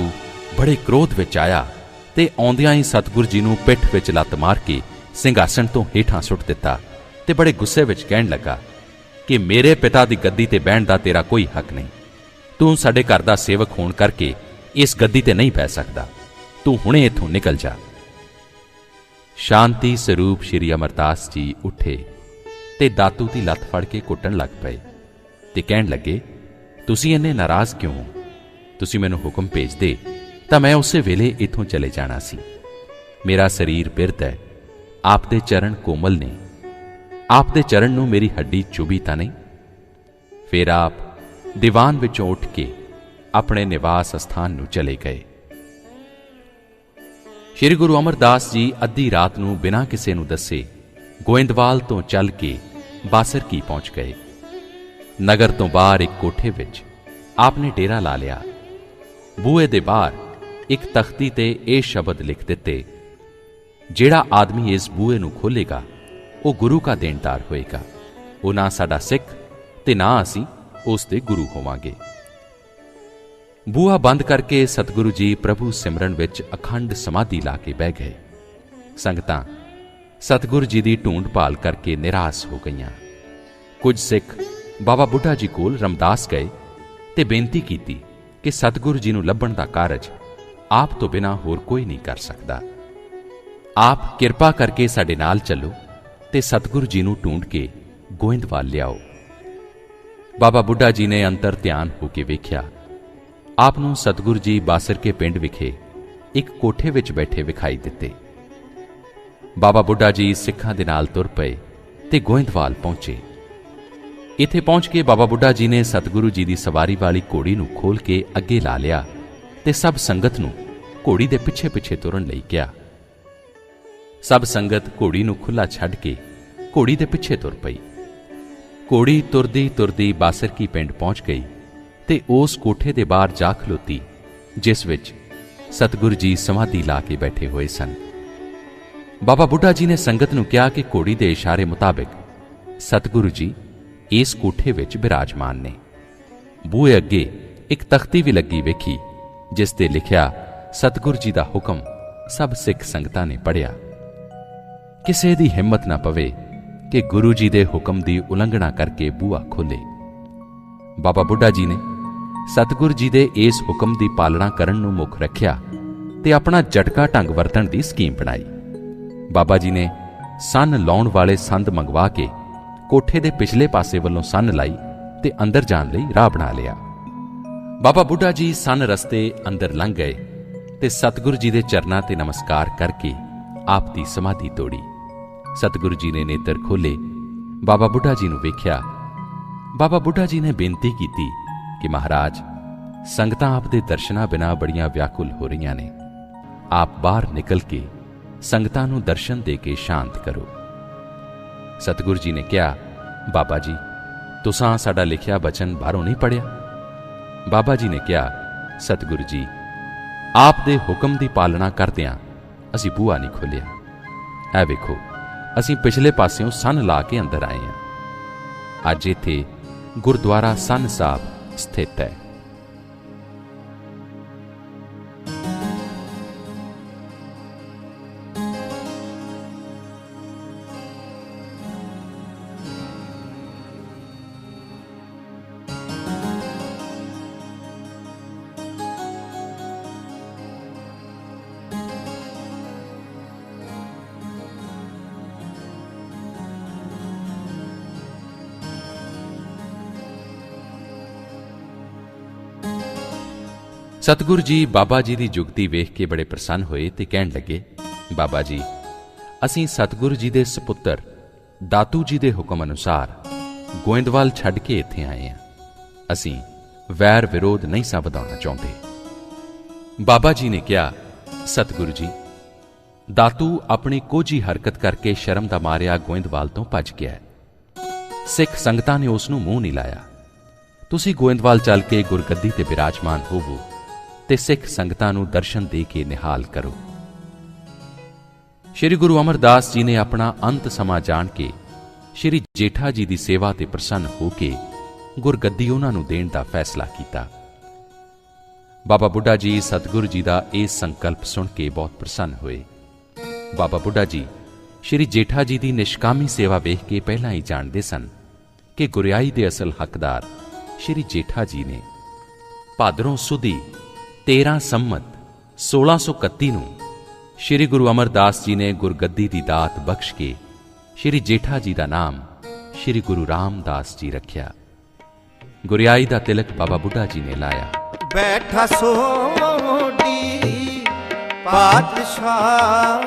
Speaker 1: बड़े क्रोध विच आया ते आउंदियां ही सतगुर जी नूं पिठ विच लत्त मार के सिंघासन तो हेठां सुट दिता ते बड़े गुस्से विच कहण लगा कि मेरे पिता दी गद्दी ते बहण दा तेरा कोई हक नहीं। तू साडे घर दा सेवक होण करके इस गद्दी ते नहीं बह सकदा। तू हुणे इत्थों निकल जा। ਸ਼ਾਂਤੀ ਸਰੂਪ ਸ਼੍ਰੀ ਅਮਰਦਾਸ ਜੀ ਉੱਠੇ ਤੇ ਦਾਤੂ ਦੀ ਲੱਤ ਫੜ ਕੇ ਕੁੱਟਣ ਲੱਗ ਪਏ ਤੇ ਕਹਿਣ ਲੱਗੇ, ਤੁਸੀਂ ਇੰਨੇ ਨਾਰਾਜ਼ ਕਿਉਂ ਹੋ? ਤੁਸੀਂ ਮੈਨੂੰ ਹੁਕਮ ਭੇਜਦੇ ਤਾਂ ਮੈਂ ਉਸੇ ਵੇਲੇ ਇੱਥੋਂ ਚਲੇ ਜਾਣਾ ਸੀ। ਮੇਰਾ ਸਰੀਰ ਬਿਰਧ ਹੈ, ਆਪ ਦੇ ਚਰਨ ਕੋਮਲ ਨੇ, ਆਪ ਦੇ ਚਰਨ ਨੂੰ ਮੇਰੀ ਹੱਡੀ ਚੁਭੀ ਤਾਂ ਨਹੀਂ? ਫਿਰ ਆਪ ਦੀਵਾਨ ਵਿੱਚੋਂ ਉੱਠ ਕੇ ਆਪਣੇ ਨਿਵਾਸ ਸਥਾਨ ਨੂੰ ਚਲੇ ਗਏ। ਸ਼੍ਰੀ ਗੁਰੂ ਅਮਰਦਾਸ ਜੀ ਅੱਧੀ ਰਾਤ ਨੂੰ ਬਿਨਾਂ ਕਿਸੇ ਨੂੰ ਦੱਸੇ ਗੋਇੰਦਵਾਲ ਤੋਂ ਚੱਲ ਕੇ ਬਾਸਰਕੀ ਪਹੁੰਚ ਗਏ। ਨਗਰ ਤੋਂ ਬਾਹਰ ਇੱਕ ਕੋਠੇ ਵਿੱਚ ਆਪ ਨੇ ਡੇਰਾ ਲਾ ਲਿਆ। ਬੂਹੇ ਦੇ ਬਾਹਰ ਇੱਕ ਤਖਤੀ ਤੇ ਇਹ ਸ਼ਬਦ ਲਿਖ ਦਿੱਤੇ, ਜਿਹੜਾ ਆਦਮੀ ਇਸ ਬੂਹੇ ਨੂੰ ਖੋਲ੍ਹੇਗਾ ਉਹ ਗੁਰੂ ਕਾ ਦੇਣਦਾਰ ਹੋਏਗਾ। ਉਹ ਨਾ ਸਾਡਾ ਸਿੱਖ ਤੇ ਨਾ ਅਸੀਂ ਉਸ ਦੇ ਗੁਰੂ ਹੋਵਾਂਗੇ। ਬੂਹਾ ਬੰਦ ਕਰਕੇ ਸਤਿਗੁਰੂ ਜੀ ਪ੍ਰਭੂ ਸਿਮਰਨ ਵਿੱਚ ਅਖੰਡ ਸਮਾਧੀ ਲਾ ਕੇ ਬਹਿ ਗਏ। ਸੰਗਤਾਂ ਸਤਿਗੁਰੂ ਜੀ ਦੀ ਢੂੰਡ ਭਾਲ ਕਰਕੇ ਨਿਰਾਸ਼ ਹੋ ਗਈਆਂ। ਕੁਝ ਸਿੱਖ ਬਾਬਾ ਬੁੱਢਾ ਜੀ ਕੋਲ ਰਮਦਾਸ ਗਏ ਤੇ ਬੇਨਤੀ ਕੀਤੀ ਕਿ ਸਤਿਗੁਰੂ ਜੀ ਨੂੰ ਲੱਭਣ ਦਾ ਕਾਰਜ ਆਪ ਤੋਂ ਬਿਨਾਂ ਹੋਰ ਕੋਈ ਨਹੀਂ ਕਰ ਸਕਦਾ। ਆਪ ਕਿਰਪਾ ਕਰਕੇ ਸਾਡੇ ਨਾਲ ਚੱਲੋ ਤੇ ਸਤਿਗੁਰੂ ਜੀ ਨੂੰ ਢੂੰਡ ਕੇ ਗੋਇੰਦਵਾਲ ਲਿਆਓ। ਬਾਬਾ ਬੁੱਢਾ ਜੀ ਨੇ ਅੰਤਰ ਧਿਆਨ ਹੋ ਕੇ ਵੇਖਿਆ। ਆਪ ਨੂੰ ਸਤਿਗੁਰੂ ਜੀ ਬਾਸਰਕੇ ਪਿੰਡ ਵਿਖੇ ਇੱਕ ਕੋਠੇ ਵਿੱਚ ਬੈਠੇ ਵਿਖਾਈ ਦਿੱਤੇ। ਬਾਬਾ ਬੁੱਢਾ ਜੀ ਸਿੱਖਾਂ ਦੇ ਨਾਲ ਤੁਰ ਪਏ ਤੇ ਗੋਇੰਦਵਾਲ ਪਹੁੰਚੇ। ਇੱਥੇ ਪਹੁੰਚ ਕੇ ਬਾਬਾ ਬੁੱਢਾ ਜੀ ਨੇ ਸਤਿਗੁਰੂ ਜੀ ਦੀ ਸਵਾਰੀ ਵਾਲੀ ਘੋੜੀ ਨੂੰ ਖੋਲ੍ਹ ਕੇ ਅੱਗੇ ਲਾ ਲਿਆ ਤੇ ਸਭ ਸੰਗਤ ਨੂੰ ਘੋੜੀ ਦੇ ਪਿੱਛੇ ਪਿੱਛੇ ਤੁਰਨ ਲਈ ਕਿਹਾ। ਸਭ ਸੰਗਤ ਘੋੜੀ ਨੂੰ ਖੁੱਲ੍ਹਾ ਛੱਡ ਕੇ ਘੋੜੀ ਦੇ ਪਿੱਛੇ ਤੁਰ ਪਈ। ਘੋੜੀ ਤੁਰਦੀ ਤੁਰਦੀ ਬਾਸਰਕੀ ਪਿੰਡ ਪਹੁੰਚ ਗਈ ਤੇ ਉਸ ਕੋਠੇ ਦੇ ਬਾਹਰ ਜਾ ਖਲੋਤੀ ਜਿਸ ਵਿੱਚ ਸਤਿਗੁਰੂ ਜੀ ਸਮਾਧੀ ਲਾ ਕੇ ਬੈਠੇ ਹੋਏ ਸਨ। ਬਾਬਾ ਬੁੱਢਾ ਜੀ ਨੇ ਸੰਗਤ ਨੂੰ ਕਿਹਾ ਕਿ ਘੋੜੀ ਦੇ ਇਸ਼ਾਰੇ ਮੁਤਾਬਿਕ ਸਤਿਗੁਰੂ ਜੀ ਇਸ ਕੋਠੇ ਵਿੱਚ ਬਿਰਾਜਮਾਨ ਨੇ। ਬੂਹੇ ਅੱਗੇ ਇੱਕ ਤਖਤੀ ਵੀ ਲੱਗੀ ਵੇਖੀ ਜਿਸ ਤੇ ਲਿਖਿਆ ਸਤਿਗੁਰੂ ਜੀ ਦਾ ਹੁਕਮ। ਸਭ ਸਿੱਖ ਸੰਗਤਾਂ ਨੇ ਪੜ੍ਹਿਆ। ਕਿਸੇ ਦੀ ਹਿੰਮਤ ਨਾ ਪਵੇ ਕਿ ਗੁਰੂ ਜੀ ਦੇ ਹੁਕਮ ਦੀ ਉਲੰਘਣਾ ਕਰਕੇ ਬੂਹਾ ਖੋਲੇ। ਬਾਬਾ ਬੁੱਢਾ ਜੀ ਨੇ ਸਤਿਗੁਰੂ ਜੀ ਦੇ ਇਸ ਹੁਕਮ ਦੀ ਪਾਲਣਾ ਕਰਨ ਨੂੰ ਮੁੱਖ ਰੱਖਿਆ ਤੇ ਆਪਣਾ ਝਟਕਾ ਢੰਗ ਵਰਤਣ ਦੀ ਸਕੀਮ ਬਣਾਈ। ਬਾਬਾ ਜੀ ਨੇ ਸੰਨ ਲਾਉਣ ਵਾਲੇ ਸੰਦ ਮੰਗਵਾ ਕੇ ਕੋਠੇ ਦੇ ਪਿਛਲੇ ਪਾਸੇ ਵੱਲੋਂ ਸੰਨ ਲਾਈ ਤੇ ਅੰਦਰ ਜਾਣ ਲਈ ਰਾਹ ਬਣਾ ਲਿਆ। ਬਾਬਾ ਬੁੱਢਾ ਜੀ ਸੰਨ ਰਸਤੇ ਅੰਦਰ ਲੰਘ ਗਏ ਤੇ ਸਤਿਗੁਰੂ ਜੀ ਦੇ ਚਰਨਾਂ ਤੇ ਨਮਸਕਾਰ ਕਰਕੇ ਆਪ ਦੀ ਸਮਾਧੀ ਤੋੜੀ। ਸਤਿਗੁਰੂ ਜੀ ਨੇ ਨੇਤਰ ਖੋਲ੍ਹੇ, ਬਾਬਾ ਬੁੱਢਾ ਜੀ ਨੂੰ ਵੇਖਿਆ। ਬਾਬਾ ਬੁੱਢਾ ਜੀ ਨੇ ਬੇਨਤੀ ਕੀਤੀ ਕਿ ਮਹਾਰਾਜ, ਸੰਗਤਾਂ ਆਪ ਦੇ ਦਰਸ਼ਨਾਂ ਬਿਨਾਂ ਬੜੀਆਂ ਵਿਆਕੁਲ ਹੋ ਰਹੀਆਂ ਨੇ। ਆਪ ਬਾਹਰ ਨਿਕਲ ਕੇ ਸੰਗਤਾਂ ਨੂੰ ਦਰਸ਼ਨ ਦੇ ਕੇ ਸ਼ਾਂਤ ਕਰੋ। ਸਤਿਗੁਰੂ ਜੀ ਨੇ ਕਿਹਾ, ਬਾਬਾ ਜੀ, ਤੁਸਾਂ ਸਾਡਾ ਲਿਖਿਆ ਬਚਨ ਬਾਹਰੋਂ ਨਹੀਂ ਪੜ੍ਹਿਆ? ਬਾਬਾ ਜੀ ਨੇ ਕਿਹਾ, ਸਤਿਗੁਰੂ ਜੀ, ਆਪ ਦੇ ਹੁਕਮ ਦੀ ਪਾਲਣਾ ਕਰਦਿਆਂ ਅਸੀਂ ਬੂਹਾ ਨਹੀਂ ਖੋਲ੍ਹਿਆ। ਇਹ ਵੇਖੋ, ਅਸੀਂ ਪਿਛਲੇ ਪਾਸਿਓਂ ਸੰਨ ਲਾ ਕੇ ਅੰਦਰ ਆਏ ਹਾਂ। ਅੱਜ ਇੱਥੇ ਗੁਰਦੁਆਰਾ ਸੰਨ ਸਾਹਿਬ ਸਥਿਤ ਹੈ। ਸਤਿਗੁਰੂ ਜੀ ਬਾਬਾ ਜੀ ਦੀ ਜੁਗਤੀ ਵੇਖ ਕੇ ਬੜੇ ਪ੍ਰਸੰਨ ਹੋਏ ਤੇ ਕਹਿਣ ਲੱਗੇ, ਬਾਬਾ ਜੀ, ਅਸੀਂ ਸਤਿਗੁਰੂ ਜੀ ਦੇ ਸਪੁੱਤਰ ਦਾਤੂ ਜੀ ਦੇ ਹੁਕਮ ਅਨੁਸਾਰ ਗੋਇੰਦਵਾਲ ਛੱਡ ਕੇ ਇੱਥੇ ਆਏ ਹਾਂ। ਅਸੀਂ ਵੈਰ ਵਿਰੋਧ ਨਹੀਂ ਸਾਂ ਵਧਾਉਣਾ ਚਾਹੁੰਦੇ। ਬਾਬਾ ਜੀ ਨੇ ਕਿਹਾ, ਸਤਿਗੁਰੂ ਜੀ, ਦਾਤੂ ਆਪਣੀ ਕੋਝੀ ਹਰਕਤ ਕਰਕੇ ਸ਼ਰਮ ਦਾ ਮਾਰਿਆ ਗੋਇੰਦਵਾਲ ਤੋਂ ਭੱਜ ਗਿਆ। ਸਿੱਖ ਸੰਗਤਾਂ ਨੇ ਉਸ ਨੂੰ ਮੂੰਹ ਨਹੀਂ ਲਾਇਆ। ਤੁਸੀਂ ਗੋਇੰਦਵਾਲ ਚੱਲ ਕੇ ਗੁਰਗੱਦੀ ਤੇ ਬਿਰਾਜਮਾਨ ਹੋਵੋ ਤੇ ਸਿੱਖ ਸੰਗਤਾਂ ਨੂੰ ਦਰਸ਼ਨ ਦੇ ਕੇ ਨਿਹਾਲ ਕਰੋ। ਸ਼੍ਰੀ ਗੁਰੂ ਅਮਰਦਾਸ ਜੀ ਨੇ ਆਪਣਾ ਅੰਤ ਸਮਾਂ ਜਾਣ ਕੇ ਸ਼੍ਰੀ ਜੇਠਾ ਜੀ ਦੀ ਸੇਵਾ ਤੇ ਪ੍ਰਸੰਨ ਹੋ ਕੇ ਗੁਰਗੱਦੀ ਉਹਨਾਂ ਨੂੰ ਦੇਣ ਦਾ ਫੈਸਲਾ ਕੀਤਾ। ਬਾਬਾ ਬੁੱਢਾ ਜੀ ਸਤਿਗੁਰੂ ਜੀ ਦਾ ਇਹ ਸੰਕਲਪ ਸੁਣ ਕੇ ਬਹੁਤ ਪ੍ਰਸੰਨ ਹੋਏ। ਬਾਬਾ ਬੁੱਢਾ ਜੀ ਸ਼੍ਰੀ ਜੇਠਾ ਜੀ ਦੀ ਨਿਸ਼ਕਾਮੀ ਸੇਵਾ ਵੇਖ ਕੇ ਪਹਿਲਾਂ ਹੀ ਜਾਣਦੇ ਸਨ ਕਿ ਗੁਰਿਆਈ ਦੇ ਅਸਲ ਹੱਕਦਾਰ ਸ਼੍ਰੀ ਜੇਠਾ ਜੀ ਨੇ। ਭਾਦਰੋਂ ਸੁਦੀ 13 ਸੰਮਤ 1631 ਨੂੰ ਸ਼੍ਰੀ ਗੁਰੂ ਅਮਰਦਾਸ ਜੀ ਨੇ ਗੁਰਗੱਦੀ ਦੀ ਦਾਤ ਬਖਸ਼ ਕੇ ਸ਼੍ਰੀ ਜੇਠਾ ਜੀ ਦਾ ਨਾਮ ਸ਼੍ਰੀ ਗੁਰੂ ਰਾਮਦਾਸ ਜੀ ਰੱਖਿਆ। ਗੁਰਿਆਈ ਦਾ ਤਿਲਕ ਬਾਬਾ ਬੁੱਢਾ ਜੀ ਨੇ ਲਾਇਆ।
Speaker 2: ਬੈਠਾ ਸੋਢੀ ਪਾਤਸ਼ਾਹ,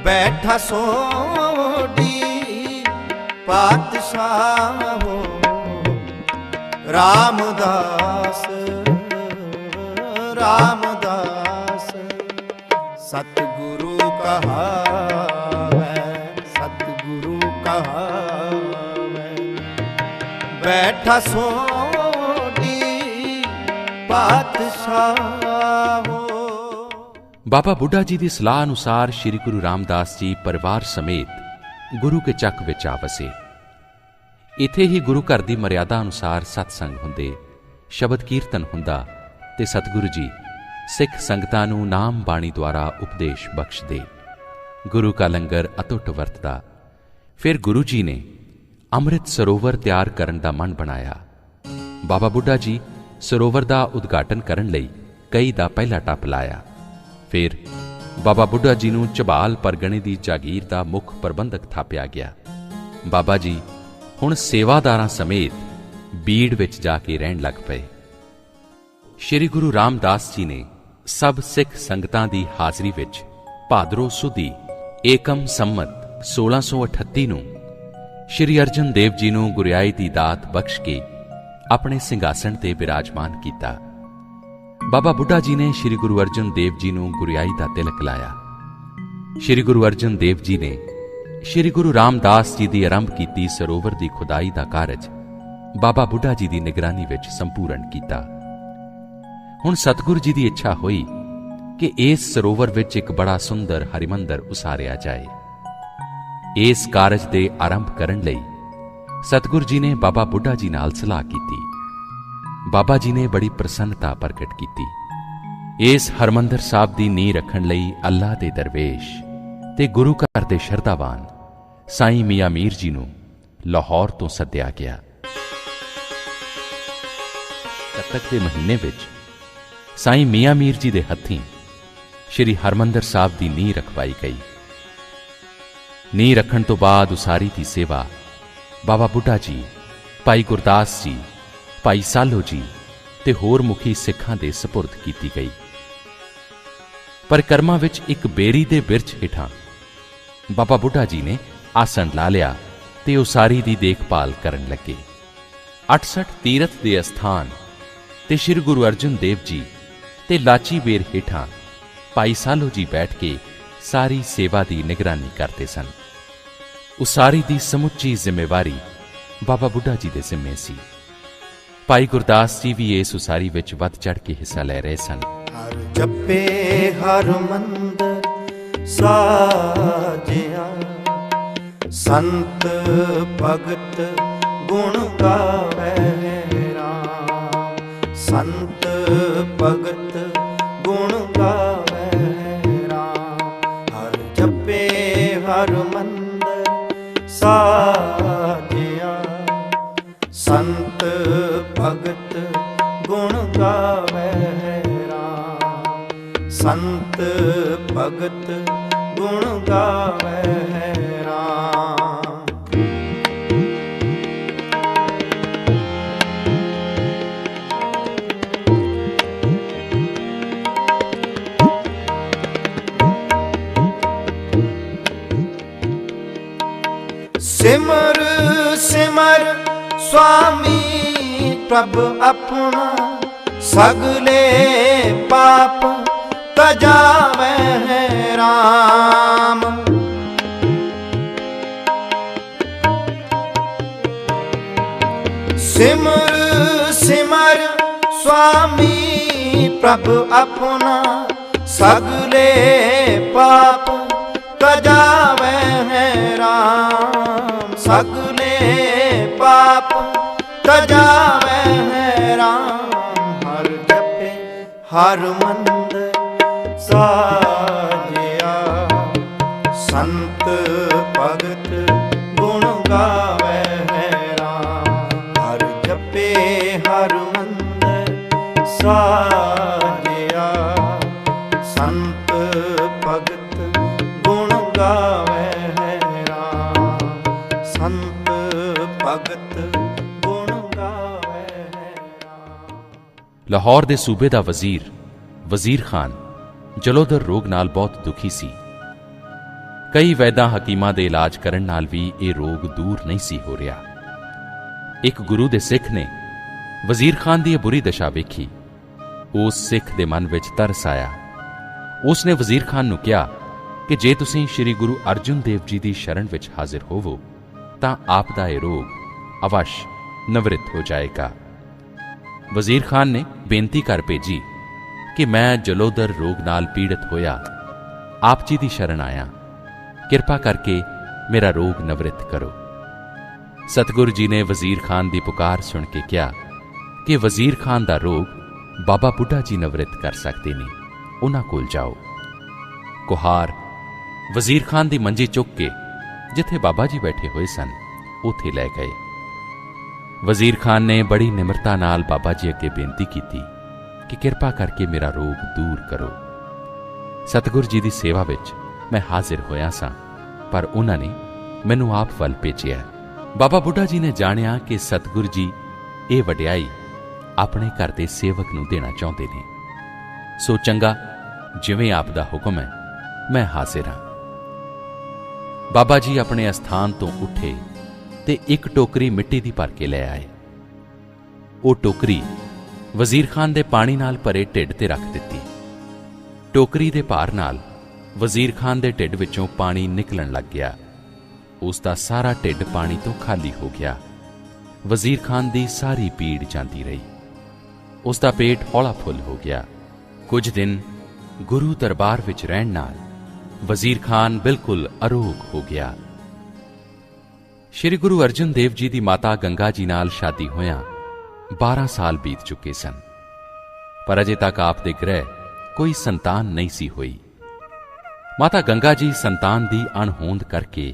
Speaker 2: ਬੈਠਾ ਸੋਢੀ ਪਾਤਸ਼ਾਹ, ਰਾਮਦਾਸ ਰਾਮਦਾਸ ਸਤਿਗੁਰੂ ਕਹਾਵੈ, ਸਤਿਗੁਰੂ ਕਹਾਵੈ। ਬੈਠਾ ਸੋਢੀ ਪਾਤਸ਼ਾਹ।
Speaker 1: ਬਾਬਾ ਬੁੱਢਾ ਜੀ ਦੀ ਸਲਾਹ ਅਨੁਸਾਰ ਸ਼੍ਰੀ ਗੁਰੂ ਰਾਮਦਾਸ ਜੀ ਪਰਿਵਾਰ ਸਮੇਤ ਗੁਰੂ ਕੇ ਚੱਕ ਵਿੱਚ ਆ ਵਸੇ। ਇੱਥੇ ਹੀ ਗੁਰੂ ਘਰ ਦੀ ਮਰਿਆਦਾ ਅਨੁਸਾਰ ਸਤਸੰਗ ਹੁੰਦੇ, ਸ਼ਬਦ ਕੀਰਤਨ ਹੁੰਦਾ ਤੇ ਸਤਿਗੁਰੂ ਜੀ ਸਿੱਖ ਸੰਗਤਾਂ ਨੂੰ ਨਾਮ ਬਾਣੀ ਦੁਆਰਾ ਉਪਦੇਸ਼ ਬਖਸ਼ਦੇ। ਗੁਰੂ ਕਾ ਲੰਗਰ ਅਤੁੱਟ ਵਰਤਦਾ। ਫਿਰ ਗੁਰੂ ਜੀ ਨੇ ਅੰਮ੍ਰਿਤ ਸਰੋਵਰ ਤਿਆਰ ਕਰਨ ਦਾ ਮਨ ਬਣਾਇਆ। ਬਾਬਾ ਬੁੱਢਾ ਜੀ ਸਰੋਵਰ ਦਾ ਉਦਘਾਟਨ ਕਰਨ ਲਈ ਕਈ ਦਾ ਪਹਿਲਾ ਟੱਪ ਲਾਇਆ। ਫਿਰ ਬਾਬਾ ਬੁੱਢਾ ਜੀ ਨੂੰ ਝਬਾਲ ਪਰਗਣੇ ਦੀ ਜਾਗੀਰ ਦਾ ਮੁੱਖ ਪ੍ਰਬੰਧਕ ਥਾਪਿਆ ਗਿਆ। ਬਾਬਾ ਜੀ ਹੁਣ ਸੇਵਾਦਾਰਾਂ ਸਮੇਤ ਬੀੜ ਵਿੱਚ ਜਾ ਕੇ ਰਹਿਣ ਲੱਗ ਪਏ। ਸ਼੍ਰੀ ਗੁਰੂ ਰਾਮਦਾਸ ਜੀ ਨੇ ਸਭ ਸਿੱਖ ਸੰਗਤਾਂ ਦੀ ਹਾਜ਼ਰੀ ਵਿੱਚ ਭਾਦਰੋਂ ਸੁਦੀ ਏਕਮ ਸੰਮਤ 1638 ਨੂੰ ਸ਼੍ਰੀ ਅਰਜਨ ਦੇਵ ਜੀ ਨੂੰ ਗੁਰਿਆਈ ਦੀ ਦਾਤ ਬਖਸ਼ ਕੇ ਆਪਣੇ ਸਿੰਘਾਸਣ ਤੇ ਬਿਰਾਜਮਾਨ ਕੀਤਾ। ਬਾਬਾ ਬੁੱਢਾ ਜੀ ਨੇ ਸ਼੍ਰੀ ਗੁਰੂ ਅਰਜਨ ਦੇਵ ਜੀ ਨੂੰ ਗੁਰਿਆਈ ਦਾ ਤਿਲਕ ਲਾਇਆ। ਸ਼੍ਰੀ ਗੁਰੂ ਅਰਜਨ ਦੇਵ ਜੀ ਨੇ ਸ਼੍ਰੀ ਗੁਰੂ ਰਾਮਦਾਸ ਜੀ ਦੀ ਆਰੰਭ ਕੀਤੀ ਸਰੋਵਰ ਦੀ ਖੁਦਾਈ ਦਾ ਕਾਰਜ ਬਾਬਾ ਬੁੱਢਾ ਜੀ ਦੀ ਨਿਗਰਾਨੀ ਵਿੱਚ ਸੰਪੂਰਨ ਕੀਤਾ। ਹੁਣ ਸਤਿਗੁਰੂ ਜੀ ਦੀ ਇੱਛਾ ਹੋਈ ਕਿ ਇਸ ਸਰੋਵਰ ਵਿੱਚ ਇੱਕ ਬੜਾ ਸੁੰਦਰ ਹਰਿਮੰਦਰ ਉਸਾਰਿਆ ਜਾਏ। ਇਸ ਕਾਰਜ ਦੇ ਆਰੰਭ ਕਰਨ ਲਈ ਸਤਿਗੁਰੂ ਜੀ ਨੇ ਬਾਬਾ ਬੁੱਢਾ ਜੀ ਨਾਲ ਸਲਾਹ ਕੀਤੀ। ਬਾਬਾ ਜੀ ਨੇ ਬੜੀ ਪ੍ਰਸੰਨਤਾ ਪ੍ਰਗਟ ਕੀਤੀ। ਇਸ ਹਰਿਮੰਦਰ ਸਾਹਿਬ ਦੀ ਨੀਂਹ ਰੱਖਣ ਲਈ ਅੱਲਾ ਦੇ ਦਰਵੇਸ਼ ਤੇ ਗੁਰੂ ਘਰ ਦੇ ਸ਼ਰਧਾਵਾਨ ਸਾਈਂ ਮੀਆਂ ਮੀਰ ਜੀ ਨੂੰ ਲਾਹੌਰ ਤੋਂ ਸੱਦਿਆ ਗਿਆ। ਕੱਤਕ ਦੇ ਮਹੀਨੇ ਵਿੱਚ ਸਾਈਂ ਮੀਆਂ ਮੀਰ ਜੀ ਦੇ ਹੱਥੀਂ ਸ਼੍ਰੀ ਹਰਿਮੰਦਰ ਸਾਹਿਬ ਦੀ ਨੀਂਹ ਰਖਵਾਈ ਗਈ। ਨੀਂਹ ਰੱਖਣ ਤੋਂ ਬਾਅਦ ਉਸਾਰੀ ਦੀ ਸੇਵਾ ਬਾਬਾ ਬੁੱਢਾ ਜੀ, ਭਾਈ ਗੁਰਦਾਸ ਜੀ, ਭਾਈ ਸਾਲੋ ਜੀ ਤੇ ਹੋਰ ਮੁਖੀ ਸਿੱਖਾਂ ਦੇ ਸਪੁਰਦ ਕੀਤੀ ਗਈ। ਪਰਿਕਰਮਾ ਵਿੱਚ ਇੱਕ ਬੇਰੀ ਦੇ ਬਿਰਛ ਹੇਠਾਂ ਬਾਬਾ ਬੁੱਢਾ ਜੀ ਨੇ ਆਸਣ ਲਾ ਲਿਆ ਤੇ ਉਸਾਰੀ ਦੀ ਦੇਖਭਾਲ ਕਰਨ ਲੱਗੇ। 68 ਤੀਰਥ ਦੇ ਅਸਥਾਨ ਤੇ ਸ਼੍ਰੀ ਗੁਰੂ ਅਰਜਨ ਦੇਵ ਜੀ ਤੇ ਲਾਚੀ ਬੇਰ ਹੇਠਾਂ ਭਾਈ ਸਾਲੋ ਜੀ ਬੈਠ ਕੇ ਸਾਰੀ ਸੇਵਾ ਦੀ ਨਿਗਰਾਨੀ ਕਰਦੇ ਸਨ। ਉਸਾਰੀ ਦੀ ਸਮੁੱਚੀ ਜ਼ਿੰਮੇਵਾਰੀ ਬਾਬਾ ਬੁੱਢਾ ਜੀ ਦੇ ਜ਼ਿੰਮੇ ਸੀ। ਭਾਈ ਗੁਰਦਾਸ ਜੀ ਵੀ ਇਸ ਉਸਾਰੀ ਵਿੱਚ ਵੱਧ ਚੜ੍ਹ ਕੇ ਹਿੱਸਾ ਲੈ ਰਹੇ ਸਨ।
Speaker 2: ਹਰ ਜਪੇ ਹਰ ਮੰਦਰ ਸਾਜਿਆ, ਸੰਤ ਭਗਤ ਗੁਣ ਗਾਵੇ ਰਾਮ, ਸੰਤ ਭਗਤ ਗੁਣ ਗਾਵੇ ਰਾਮ। ਹਰ ਜਪੇ ਹਰ ਮੰਦਰ ਸਾਜਿਆ, ਸੰਤ ਭਗਤ ਗੁਣ ਗਾਵੇ ਰਾਮ, ਸੰਤ ਭਗਤ ਗੁਣ ਗਾਵੇ ਰਾਮ। ਸਿਮਰ ਸਿਮਰ ਸੁਆਮੀ ਪ੍ਰਭ ਆਪਣਾ, ਸਗਲੇ ਪਾਪ ਤਜਾਵੇ ਰਾਮ। ਸਿਮਰ ਸਿਮਰ ਸੁਆਮੀ ਪ੍ਰਭ ਆਪਣਾ, ਸਗਲੇ ਪਾਪ ਤਜਾਵੇ ਰਾਮ, ਸਗਲੇ ਪਾਪ ਤਜਾਵੇ ਰਾਮ। ਹਰ ਜਪੇ ਹਰ ਮੰਦਰ ਸਾਜਿਆ, ਸੰਤ ਭਗਤ ਗੁਣ ਗਾਵੇ ਰਾਮ। ਹਰ ਜਪੇ ਹਰ ਮੰਦਰ ਸਾਜਿਆ, ਸੰਤ ਗਾਵੇ ਹੈਰਾਨ। ਸੰਤ ਭਗਤ ਗੁਣ ਗਾਵੇ ਹੈਰਾਨ।
Speaker 1: ਲਾਹੌਰ ਦੇ ਸੂਬੇ ਦਾ ਵਜ਼ੀਰ ਖਾਨ ਜਲੋਦਰ ਰੋਗ ਨਾਲ ਬਹੁਤ ਦੁਖੀ ਸੀ। ਕਈ ਵੈਦਾਂ ਹਕੀਮਾਂ ਦੇ ਇਲਾਜ ਕਰਨ ਨਾਲ ਵੀ ਇਹ ਰੋਗ ਦੂਰ ਨਹੀਂ ਸੀ ਹੋ ਰਿਹਾ। ਇੱਕ ਗੁਰੂ ਦੇ ਸਿੱਖ ਨੇ ਵਜ਼ੀਰ ਖਾਨ ਦੀ ਇਹ ਬੁਰੀ ਦਸ਼ਾ ਵੇਖੀ। ਉਸ ਸਿੱਖ ਦੇ ਮਨ ਵਿੱਚ ਤਰਸ ਆਇਆ। ਉਸ ਨੇ ਵਜ਼ੀਰ ਖਾਨ ਨੂੰ ਕਿਹਾ ਕਿ ਜੇ ਤੁਸੀਂ ਸ੍ਰੀ ਗੁਰੂ ਅਰਜਨ ਦੇਵ ਜੀ ਦੀ ਸ਼ਰਨ ਵਿੱਚ ਹਾਜ਼ਰ ਹੋਵੋ ਤਾਂ ਆਪ ਦਾ ਇਹ ਰੋਗ ਅਵਸ਼ ਨਿਵ੍ਰਿਤ ਹੋ ਜਾਏਗਾ। ਵਜ਼ੀਰ ਖਾਨ ਨੇ ਬੇਨਤੀ ਕਰ ਭੇਜੀ ਕਿ ਮੈਂ ਜਲੋਦਰ ਰੋਗ ਨਾਲ ਪੀੜਤ ਹੋਇਆ ਆਪ ਜੀ ਦੀ ਸ਼ਰਨ ਆਇਆ, ਕਿਰਪਾ ਕਰਕੇ ਮੇਰਾ ਰੋਗ ਨਿਵ੍ਰਿਤ ਕਰੋ। ਸਤਿਗੁਰੂ ਜੀ ਨੇ ਵਜ਼ੀਰ ਖਾਨ ਦੀ ਪੁਕਾਰ ਸੁਣ ਕੇ ਕਿਹਾ ਕਿ ਵਜ਼ੀਰ ਖਾਨ ਦਾ ਰੋਗ ਬਾਬਾ ਬੁੱਢਾ ਜੀ ਨਿਵ੍ਰਿਤ ਕਰ ਸਕਦੇ ਨੇ, ਉਹਨਾਂ ਕੋਲ ਜਾਓ। ਕੁਹਾਰ ਵਜ਼ੀਰ ਖਾਨ ਦੀ ਮੰਜੀ ਚੁੱਕ ਕੇ ਜਿੱਥੇ ਬਾਬਾ ਜੀ ਬੈਠੇ ਹੋਏ ਸਨ ਉੱਥੇ ਲੈ ਗਏ। ਵਜ਼ੀਰ ਖਾਨ ਨੇ ਬੜੀ ਨਿਮਰਤਾ ਨਾਲ ਬਾਬਾ ਜੀ ਅੱਗੇ ਬੇਨਤੀ ਕੀਤੀ ਕਿ ਕਿਰਪਾ ਕਰਕੇ ਮੇਰਾ ਰੋਗ ਦੂਰ ਕਰੋ। ਸਤਿਗੁਰੂ ਜੀ ਦੀ ਸੇਵਾ ਵਿੱਚ ਮੈਂ ਹਾਜ਼ਰ ਹੋਇਆ ਸਾਂ, ਪਰ ਉਹਨਾਂ ਨੇ ਮੈਨੂੰ ਆਪ ਵੱਲ ਭੇਜਿਆ। ਬਾਬਾ ਬੁੱਢਾ ਜੀ ਨੇ ਜਾਣਿਆ ਕਿ ਸਤਿਗੁਰੂ ਜੀ ਇਹ ਵਡਿਆਈ ਆਪਣੇ ਘਰ ਦੇ ਸੇਵਕ ਨੂੰ ਦੇਣਾ ਚਾਹੁੰਦੇ ਨੇ, ਸੋ ਚੰਗਾ, ਜਿਵੇਂ ਆਪ ਦਾ ਹੁਕਮ ਹੈ ਮੈਂ ਹਾਜ਼ਰ ਹਾਂ। ਬਾਬਾ ਜੀ ਆਪਣੇ ਅਸਥਾਨ ਤੋਂ ਉੱਠੇ ਤੇ ਇੱਕ ਟੋਕਰੀ ਮਿੱਟੀ ਦੀ ਭਰ ਕੇ ਲੈ ਆਏ। ਉਹ ਟੋਕਰੀ ਵਜ਼ੀਰ ਖਾਨ ਦੇ ਪਾਣੀ ਨਾਲ ਭਰੇ ਢਿੱਡ ਤੇ ਰੱਖ ਦਿੱਤੀ। ਟੋਕਰੀ ਦੇ ਭਾਰ ਨਾਲ ਵਜ਼ੀਰ ਖਾਨ ਦੇ ਢਿੱਡ ਵਿੱਚੋਂ ਪਾਣੀ ਨਿਕਲਣ ਲੱਗ ਗਿਆ। ਉਸ ਦਾ ਸਾਰਾ ਢਿੱਡ ਪਾਣੀ ਤੋਂ ਖਾਲੀ ਹੋ ਗਿਆ। ਵਜ਼ੀਰ ਖਾਨ ਦੀ ਸਾਰੀ ਪੀੜ ਜਾਂਦੀ ਰਹੀ। ਉਸ ਦਾ ਪੇਟ ਹੌਲਾ ਫੁੱਲ ਹੋ ਗਿਆ। ਕੁਝ ਦਿਨ ਗੁਰੂ ਦਰਬਾਰ ਵਿੱਚ ਰਹਿਣ ਨਾਲ ਵਜ਼ੀਰ ਖਾਨ ਬਿਲਕੁਲ ਅਰੋਗ ਹੋ ਗਿਆ। ਸ੍ਰੀ ਗੁਰੂ ਅਰਜਨ ਦੇਵ ਜੀ ਦੀ ਮਾਤਾ ਗੰਗਾ ਜੀ ਨਾਲ ਸ਼ਾਦੀ ਹੋਇਆਂ 12 ਸਾਲ ਬੀਤ ਚੁੱਕੇ ਸਨ, ਪਰ ਅਜੇ ਤੱਕ ਆਪ ਦੇ ਗ੍ਰਹਿ ਕੋਈ ਸੰਤਾਨ ਨਹੀਂ ਸੀ ਹੋਈ। ਮਾਤਾ ਗੰਗਾ ਜੀ ਸੰਤਾਨ ਦੀ ਅਣਹੋਂਦ ਕਰਕੇ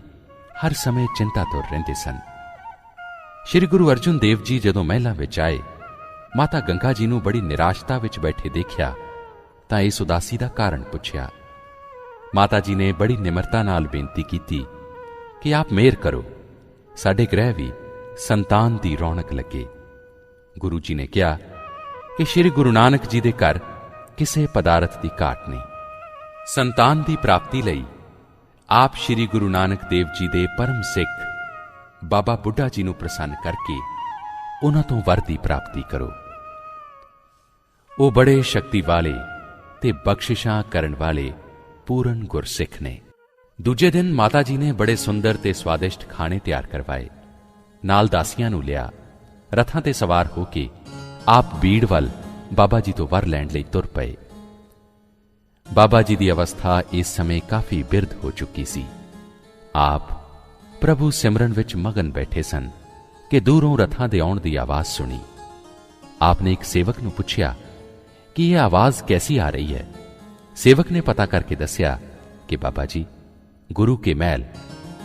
Speaker 1: ਹਰ ਸਮੇਂ ਚਿੰਤਾਤੁਰ ਰਹਿੰਦੇ ਸਨ। ਸ੍ਰੀ ਗੁਰੂ ਅਰਜਨ ਦੇਵ ਜੀ ਜਦੋਂ ਮਹਿਲਾਂ ਵਿੱਚ ਆਏ, ਮਾਤਾ ਗੰਗਾ ਜੀ ਨੂੰ ਬੜੀ ਨਿਰਾਸ਼ਤਾ ਵਿੱਚ ਬੈਠੇ ਦੇਖਿਆ ਤਾਂ ਇਸ ਉਦਾਸੀ ਦਾ ਕਾਰਨ ਪੁੱਛਿਆ। ਮਾਤਾ ਜੀ ਨੇ ਬੜੀ ਨਿਮਰਤਾ ਨਾਲ ਬੇਨਤੀ ਕੀਤੀ ਕਿ ਆਪ ਮਿਹਰ ਕਰੋ, ਸਾਡੇ ਗ੍ਰਹਿ ਵੀ ਸੰਤਾਨ ਦੀ ਰੌਣਕ ਲੱਗੇ। ਗੁਰੂ ਜੀ ਨੇ ਕਿਹਾ ਕਿ ਸ੍ਰੀ ਗੁਰੂ ਨਾਨਕ ਜੀ ਦੇ ਘਰ ਕਿਸੇ ਪਦਾਰਥ ਦੀ ਘਾਟ ਨਹੀਂ। ਸੰਤਾਨ ਦੀ ਪ੍ਰਾਪਤੀ ਲਈ ਆਪ ਸ੍ਰੀ ਗੁਰੂ ਨਾਨਕ ਦੇਵ ਜੀ ਦੇ ਪਰਮ ਸਿੱਖ ਬਾਬਾ ਬੁੱਢਾ ਜੀ ਨੂੰ ਪ੍ਰਸੰਨ ਕਰਕੇ ਉਹਨਾਂ ਤੋਂ ਵਰ ਦੀ ਪ੍ਰਾਪਤੀ ਕਰੋ। ਉਹ ਬੜੇ ਸ਼ਕਤੀ ਵਾਲੇ ਤੇ ਬਖਸ਼ਿਸ਼ਾਂ ਕਰਨ ਵਾਲੇ ਪੂਰਨ ਗੁਰਸਿੱਖ ਨੇ। ਦੂਜੇ ਦਿਨ ਮਾਤਾ ਜੀ ਨੇ ਬੜੇ ਸੁੰਦਰ ਤੇ ਸਵਾਦਿਸ਼ਟ ਖਾਣੇ ਤਿਆਰ ਕਰਵਾਏ। ਨਾਲ ਦਾਸੀਆਂ ਨੂੰ ਲਿਆ। ਰਥਾਂ ਤੇ ਸਵਾਰ ਹੋ ਕੇ ਆਪ ਬੀੜ ਵੱਲ ਬਾਬਾ ਜੀ ਤੋਂ ਵਰ ਲੈਣ ਲਈ ਤੁਰ ਪਏ। ਬਾਬਾ ਜੀ ਦੀ ਅਵਸਥਾ ਇਸ ਸਮੇਂ ਕਾਫੀ ਬਿਰਧ ਹੋ ਚੁੱਕੀ ਸੀ। ਆਪ ਪ੍ਰਭੂ ਸਿਮਰਨ ਵਿੱਚ ਮਗਨ ਬੈਠੇ ਸਨ ਕਿ ਦੂਰੋਂ ਰਥਾਂ ਦੇ ਆਉਣ ਦੀ ਆਵਾਜ਼ ਸੁਣੀ। ਆਪ ਨੇ ਇੱਕ ਸੇਵਕ ਨੂੰ ਪੁੱਛਿਆ ਕਿ ਇਹ ਆਵਾਜ਼ ਕੈਸੀ ਆ ਰਹੀ ਹੈ। ਸੇਵਕ ਨੇ ਪਤਾ ਕਰਕੇ ਦੱਸਿਆ ਕਿ ਬਾਬਾ ਜੀ ਗੁਰੂ ਕੇ ਮਹਿਲ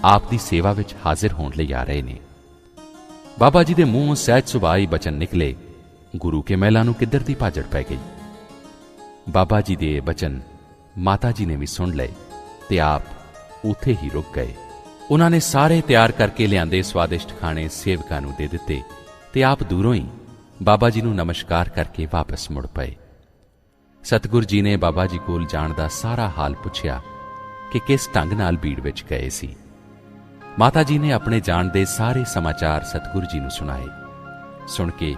Speaker 1: ਆਪ ਦੀ ਸੇਵਾ ਵਿੱਚ ਹਾਜ਼ਰ ਹੋਣ ਲਈ ਆ ਰਹੇ ਨੇ। ਬਾਬਾ ਜੀ ਦੇ ਮੂੰਹੋਂ ਸਹਿਜ ਸੁਭਾਈ ਬਚਨ ਨਿਕਲੇ। ਗੁਰੂ ਕੇ ਮਹਿਲਾਂ ਨੂੰ ਕਿੱਧਰ ਦੀ ਭਾਜੜ ਪੈ ਗਈ। ਬਾਬਾ ਜੀ ਦੇ ਬਚਨ ਮਾਤਾ ਜੀ ਨੇ ਵੀ ਸੁਣ ਲਏ ਤੇ ਆਪ ਉੱਥੇ ਹੀ ਰੁਕ ਗਏ। ਉਹਨਾਂ ਨੇ ਸਾਰੇ ਤਿਆਰ ਕਰਕੇ ਲਿਆਂਦੇ ਸਵਾਦਿਸ਼ਟ ਖਾਣੇ ਸੇਵਕਾਂ ਨੂੰ ਦੇ ਦਿੱਤੇ ਤੇ ਆਪ ਦੂਰੋਂ ਹੀ ਬਾਬਾ ਜੀ ਨੂੰ ਨਮਸਕਾਰ ਕਰਕੇ ਵਾਪਸ ਮੁੜ ਪਏ। ਸਤਿਗੁਰੂ ਜੀ ਨੇ ਬਾਬਾ ਜੀ ਕੋਲ ਜਾਣ ਦਾ ਸਾਰਾ ਹਾਲ ਪੁੱਛਿਆ ਕਿ ਕਿਸ ਢੰਗ ਨਾਲ ਬੀੜ ਵਿੱਚ ਗਏ ਸੀ। ਮਾਤਾ ਜੀ ਨੇ ਆਪਣੇ ਜਾਣ ਦੇ ਸਾਰੇ ਸਮਾਚਾਰ ਸਤਿਗੁਰੂ ਜੀ ਨੂੰ ਸੁਣਾਏ। ਸੁਣ ਕੇ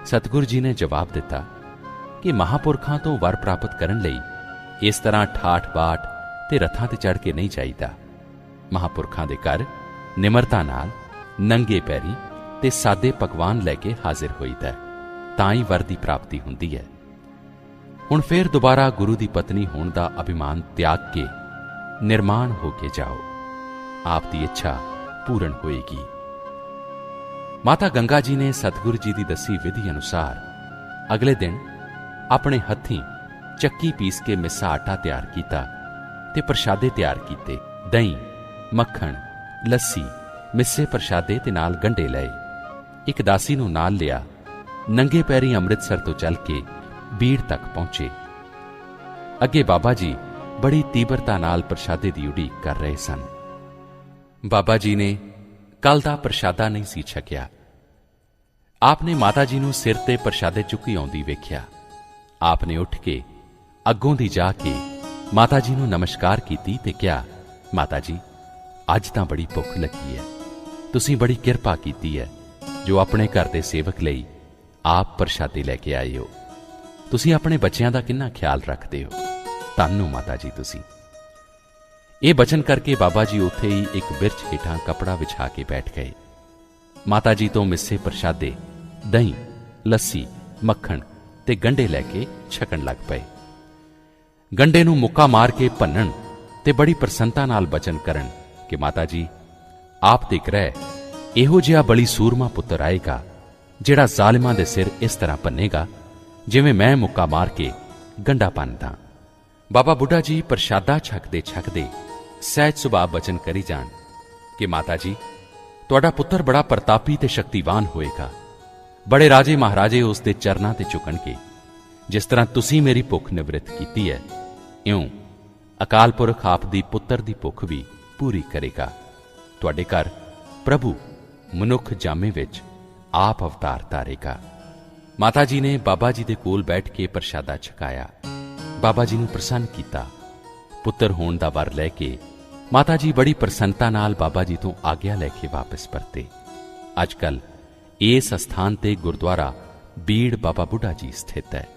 Speaker 1: ਸਤਿਗੁਰੂ ਜੀ ਨੇ ਜਵਾਬ ਦਿੱਤਾ ਕਿ ਮਹਾਂਪੁਰਖਾਂ ਤੋਂ ਵਰ ਪ੍ਰਾਪਤ ਕਰਨ ਲਈ ਇਸ ਤਰ੍ਹਾਂ ਠਾਠ-ਬਾਠ ਤੇ ਰਥਾਂ ਤੇ ਚੜ੍ਹ ਕੇ ਨਹੀਂ ਜਾਈਦਾ। ਮਹਾਂਪੁਰਖਾਂ ਦੇ ਘਰ ਨਿਮਰਤਾ ਨਾਲ ਨੰਗੇ ਪੈਰੀ ਤੇ ਸਾਦੇ ਪਕਵਾਨ ਲੈ ਕੇ ਹਾਜ਼ਰ ਹੋਈਦਾ, ਤਾਂ ਹੀ ਵਰ ਦੀ ਪ੍ਰਾਪਤੀ ਹੁੰਦੀ ਹੈ। ਹੁਣ ਫੇਰ ਦੁਬਾਰਾ ਗੁਰੂ ਦੀ ਪਤਨੀ ਹੋਣ ਦਾ ਅਭਿਮਾਨ ਤਿਆਗ ਕੇ ਨਿਰਮਾਣ ਹੋ ਕੇ ਜਾਓ, ਆਪ ਦੀ ਇੱਛਾ ਪੂਰਨ ਹੋਏਗੀ। ਮਾਤਾ ਗੰਗਾ ਜੀ ਨੇ ਸਤਿਗੁਰੂ ਜੀ ਦੀ ਦੱਸੀ ਵਿਧੀ ਅਨੁਸਾਰ ਅਗਲੇ ਦਿਨ ਆਪਣੇ ਹੱਥੀਂ ਚੱਕੀ ਪੀਸ ਕੇ ਮਿੱਸਾ ਆਟਾ ਤਿਆਰ ਕੀਤਾ ਤੇ ਪ੍ਰਸ਼ਾਦੇ ਤਿਆਰ ਕੀਤੇ। ਦਹੀਂ, ਮੱਖਣ, ਲੱਸੀ, ਮਿੱਸੇ ਪ੍ਰਸ਼ਾਦੇ ਤੇ ਨਾਲ ਗੰਢੇ ਲਏ। ਇੱਕ ਦਾਸੀ ਨੂੰ ਨਾਲ ਲਿਆ। ਨੰਗੇ ਪੈਰੀ ਅੰਮ੍ਰਿਤਸਰ ਤੋਂ ਚੱਲ ਕੇ ਬੀੜ ਤੱਕ ਪਹੁੰਚੇ। ਅੱਗੇ ਬਾਬਾ ਜੀ ਬੜੀ ਤੀਬਰਤਾ ਨਾਲ ਪ੍ਰਸ਼ਾਦੇ ਦੀ ਉਡੀਕ ਕਰ ਰਹੇ ਸਨ। ਬਾਬਾ ਜੀ ਨੇ ਕੱਲ ਦਾ ਪ੍ਰਸ਼ਾਦਾ ਨਹੀਂ ਸੀ ਛਕਿਆ। ਆਪ ਨੇ ਮਾਤਾ ਜੀ ਨੂੰ ਸਿਰ ਤੇ ਪ੍ਰਸ਼ਾਦੇ ਚੁੱਕੀ ਆਉਂਦੀ ਵੇਖਿਆ। ਆਪ ਨੇ ਉੱਠ ਕੇ ਅੱਗੋਂ ਦੀ ਜਾ ਕੇ ਮਾਤਾ ਜੀ ਨੂੰ ਨਮਸਕਾਰ ਕੀਤੀ ਤੇ ਕਿਹਾ, ਮਾਤਾ ਜੀ, ਅੱਜ ਤਾਂ ਬੜੀ ਭੁੱਖ ਲੱਗੀ ਹੈ। ਤੁਸੀਂ ਬੜੀ ਕਿਰਪਾ ਕੀਤੀ ਹੈ ਜੋ ਆਪਣੇ ਘਰ ਦੇ ਸੇਵਕ ਲਈ ਆਪ ਪ੍ਰਸ਼ਾਦੇ ਲੈ ਕੇ ਆਏ ਹੋ। ਤੁਸੀਂ ਆਪਣੇ ਬੱਚਿਆਂ ਦਾ ਕਿੰਨਾ ਖਿਆਲ ਰੱਖਦੇ ਹੋ। ਧੰਨ ਹੋ ਮਾਤਾ ਜੀ ਤੁਸੀਂ। ਇਹ ਬਚਨ ਕਰਕੇ ਬਾਬਾ ਜੀ ਉੱਥੇ ਹੀ ਇੱਕ ਬਿਰਛ ਹੇਠਾਂ ਕੱਪੜਾ ਵਿਛਾ ਕੇ ਬੈਠ ਗਏ। ਮਾਤਾ ਜੀ ਤੋਂ ਮਿੱਸੇ ਪ੍ਰਸ਼ਾਦੇ, ਦਹੀਂ, ਲੱਸੀ, ਮੱਖਣ ਤੇ ਗੰਢੇ ਲੈ ਕੇ ਛਕਣ ਲੱਗ ਪਏ। ਗੰਢੇ ਨੂੰ ਮੁੱਕਾ ਮਾਰ ਕੇ ਭੰਨਣ ਤੇ ਬੜੀ ਪ੍ਰਸੰਨਤਾ ਨਾਲ ਬਚਨ ਕਰਨ ਕਿ ਮਾਤਾ ਜੀ, ਆਪ ਦੇ ਗ੍ਰਹਿ ਇਹੋ ਜਿਹਾ ਬਲੀ ਸੂਰਮਾ ਪੁੱਤਰ ਆਏਗਾ ਜਿਹੜਾ ਜ਼ਾਲਿਮਾਂ ਦੇ ਸਿਰ ਇਸ ਤਰ੍ਹਾਂ ਭੰਨੇਗਾ ਜਿਵੇਂ ਮੈਂ ਮੁੱਕਾ ਮਾਰ ਕੇ ਗੰਢਾ ਭੰਨਦਾ। ਬਾਬਾ ਬੁੱਢਾ ਜੀ ਪ੍ਰਸ਼ਾਦਾ ਛਕਦੇ ਛਕਦੇ ਸਹਿਜ ਸੁਭਾਅ ਬਚਨ ਕਰੀ ਜਾਣ ਕਿ ਮਾਤਾ ਜੀ, ਤੁਹਾਡਾ ਪੁੱਤਰ ਬੜਾ ਪ੍ਰਤਾਪੀ ਤੇ ਸ਼ਕਤੀਵਾਨ ਹੋਏਗਾ। ਬੜੇ ਰਾਜੇ ਮਹਾਰਾਜੇ ਉਸ ਦੇ ਚਰਨਾਂ ਤੇ ਝੁਕਣਗੇ। ਜਿਸ ਤਰ੍ਹਾਂ ਤੁਸੀਂ ਮੇਰੀ ਭੁੱਖ ਨਿਵ੍ਰਿਤ ਕੀਤੀ ਹੈ, ਇਉਂ ਅਕਾਲ ਪੁਰਖ ਆਪ ਦੀ ਪੁੱਤਰ ਦੀ ਭੁੱਖ ਵੀ ਪੂਰੀ ਕਰੇਗਾ। ਤੁਹਾਡੇ ਘਰ ਪ੍ਰਭੂ ਮਨੁੱਖ ਜਾਮੇ ਵਿੱਚ ਆਪ ਅਵਤਾਰ ਧਾਰੇਗਾ। ਮਾਤਾ ਜੀ ਨੇ ਬਾਬਾ ਜੀ ਦੇ ਕੋਲ ਬੈਠ ਕੇ ਪ੍ਰਸ਼ਾਦਾ ਛਕਾਇਆ। ਬਾਬਾ ਜੀ ਨੂੰ ਪ੍ਰਸੰਨ ਕੀਤਾ। ਪੁੱਤਰ ਹੋਣ ਦਾ ਵਰ ਲੈ ਕੇ ਮਾਤਾ ਜੀ ਬੜੀ ਪ੍ਰਸੰਨਤਾ ਨਾਲ ਬਾਬਾ ਜੀ ਤੋਂ ਆਗਿਆ ਲੈ ਕੇ ਵਾਪਸ ਪਰਤੇ। ਅੱਜ ਕੱਲ੍ਹ ਇਸ ਸਥਾਨ ਤੇ ਗੁਰਦੁਆਰਾ ਬੀੜ ਬਾਬਾ ਬੁੱਢਾ ਜੀ ਸਥਿਤ ਹੈ।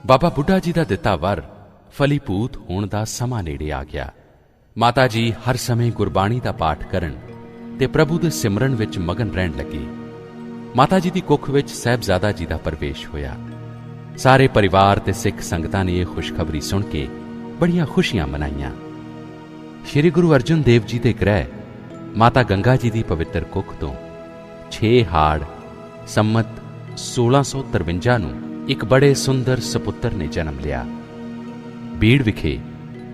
Speaker 1: ਬਾਬਾ ਬੁੱਢਾ ਜੀ ਦਾ ਦਿੱਤਾ ਵਰ ਫਲੀਭੂਤ ਹੋਣ ਦਾ ਸਮਾਂ ਨੇੜੇ ਆ ਗਿਆ। ਮਾਤਾ ਜੀ ਹਰ ਸਮੇਂ ਗੁਰਬਾਣੀ ਦਾ ਪਾਠ ਕਰਨ ਤੇ ਪ੍ਰਭੂ ਦੇ ਸਿਮਰਨ ਵਿੱਚ ਮਗਨ ਰਹਿਣ ਲੱਗੇ। ਮਾਤਾ ਜੀ ਦੀ ਕੁੱਖ ਵਿੱਚ ਸਾਹਿਬਜ਼ਾਦਾ ਜੀ ਦਾ ਪ੍ਰਵੇਸ਼ ਹੋਇਆ। ਸਾਰੇ ਪਰਿਵਾਰ ਤੇ ਸਿੱਖ ਸੰਗਤਾਂ ਨੇ ਇਹ ਖੁਸ਼ਖਬਰੀ ਸੁਣ ਕੇ ਬੜੀਆਂ ਖੁਸ਼ੀਆਂ ਮਨਾਈਆਂ। ਸ਼੍ਰੀ ਗੁਰੂ ਅਰਜਨ ਦੇਵ ਜੀ ਦੇ ਗ੍ਰਹਿ ਮਾਤਾ ਗੰਗਾ ਜੀ ਦੀ ਪਵਿੱਤਰ ਕੁੱਖ ਤੋਂ 6 ਹਾੜ ਸੰਮਤ 1653 ਨੂੰ ਇੱਕ ਬੜੇ ਸੁੰਦਰ ਸਪੁੱਤਰ ਨੇ ਜਨਮ ਲਿਆ। ਬੀੜ ਵਿਖੇ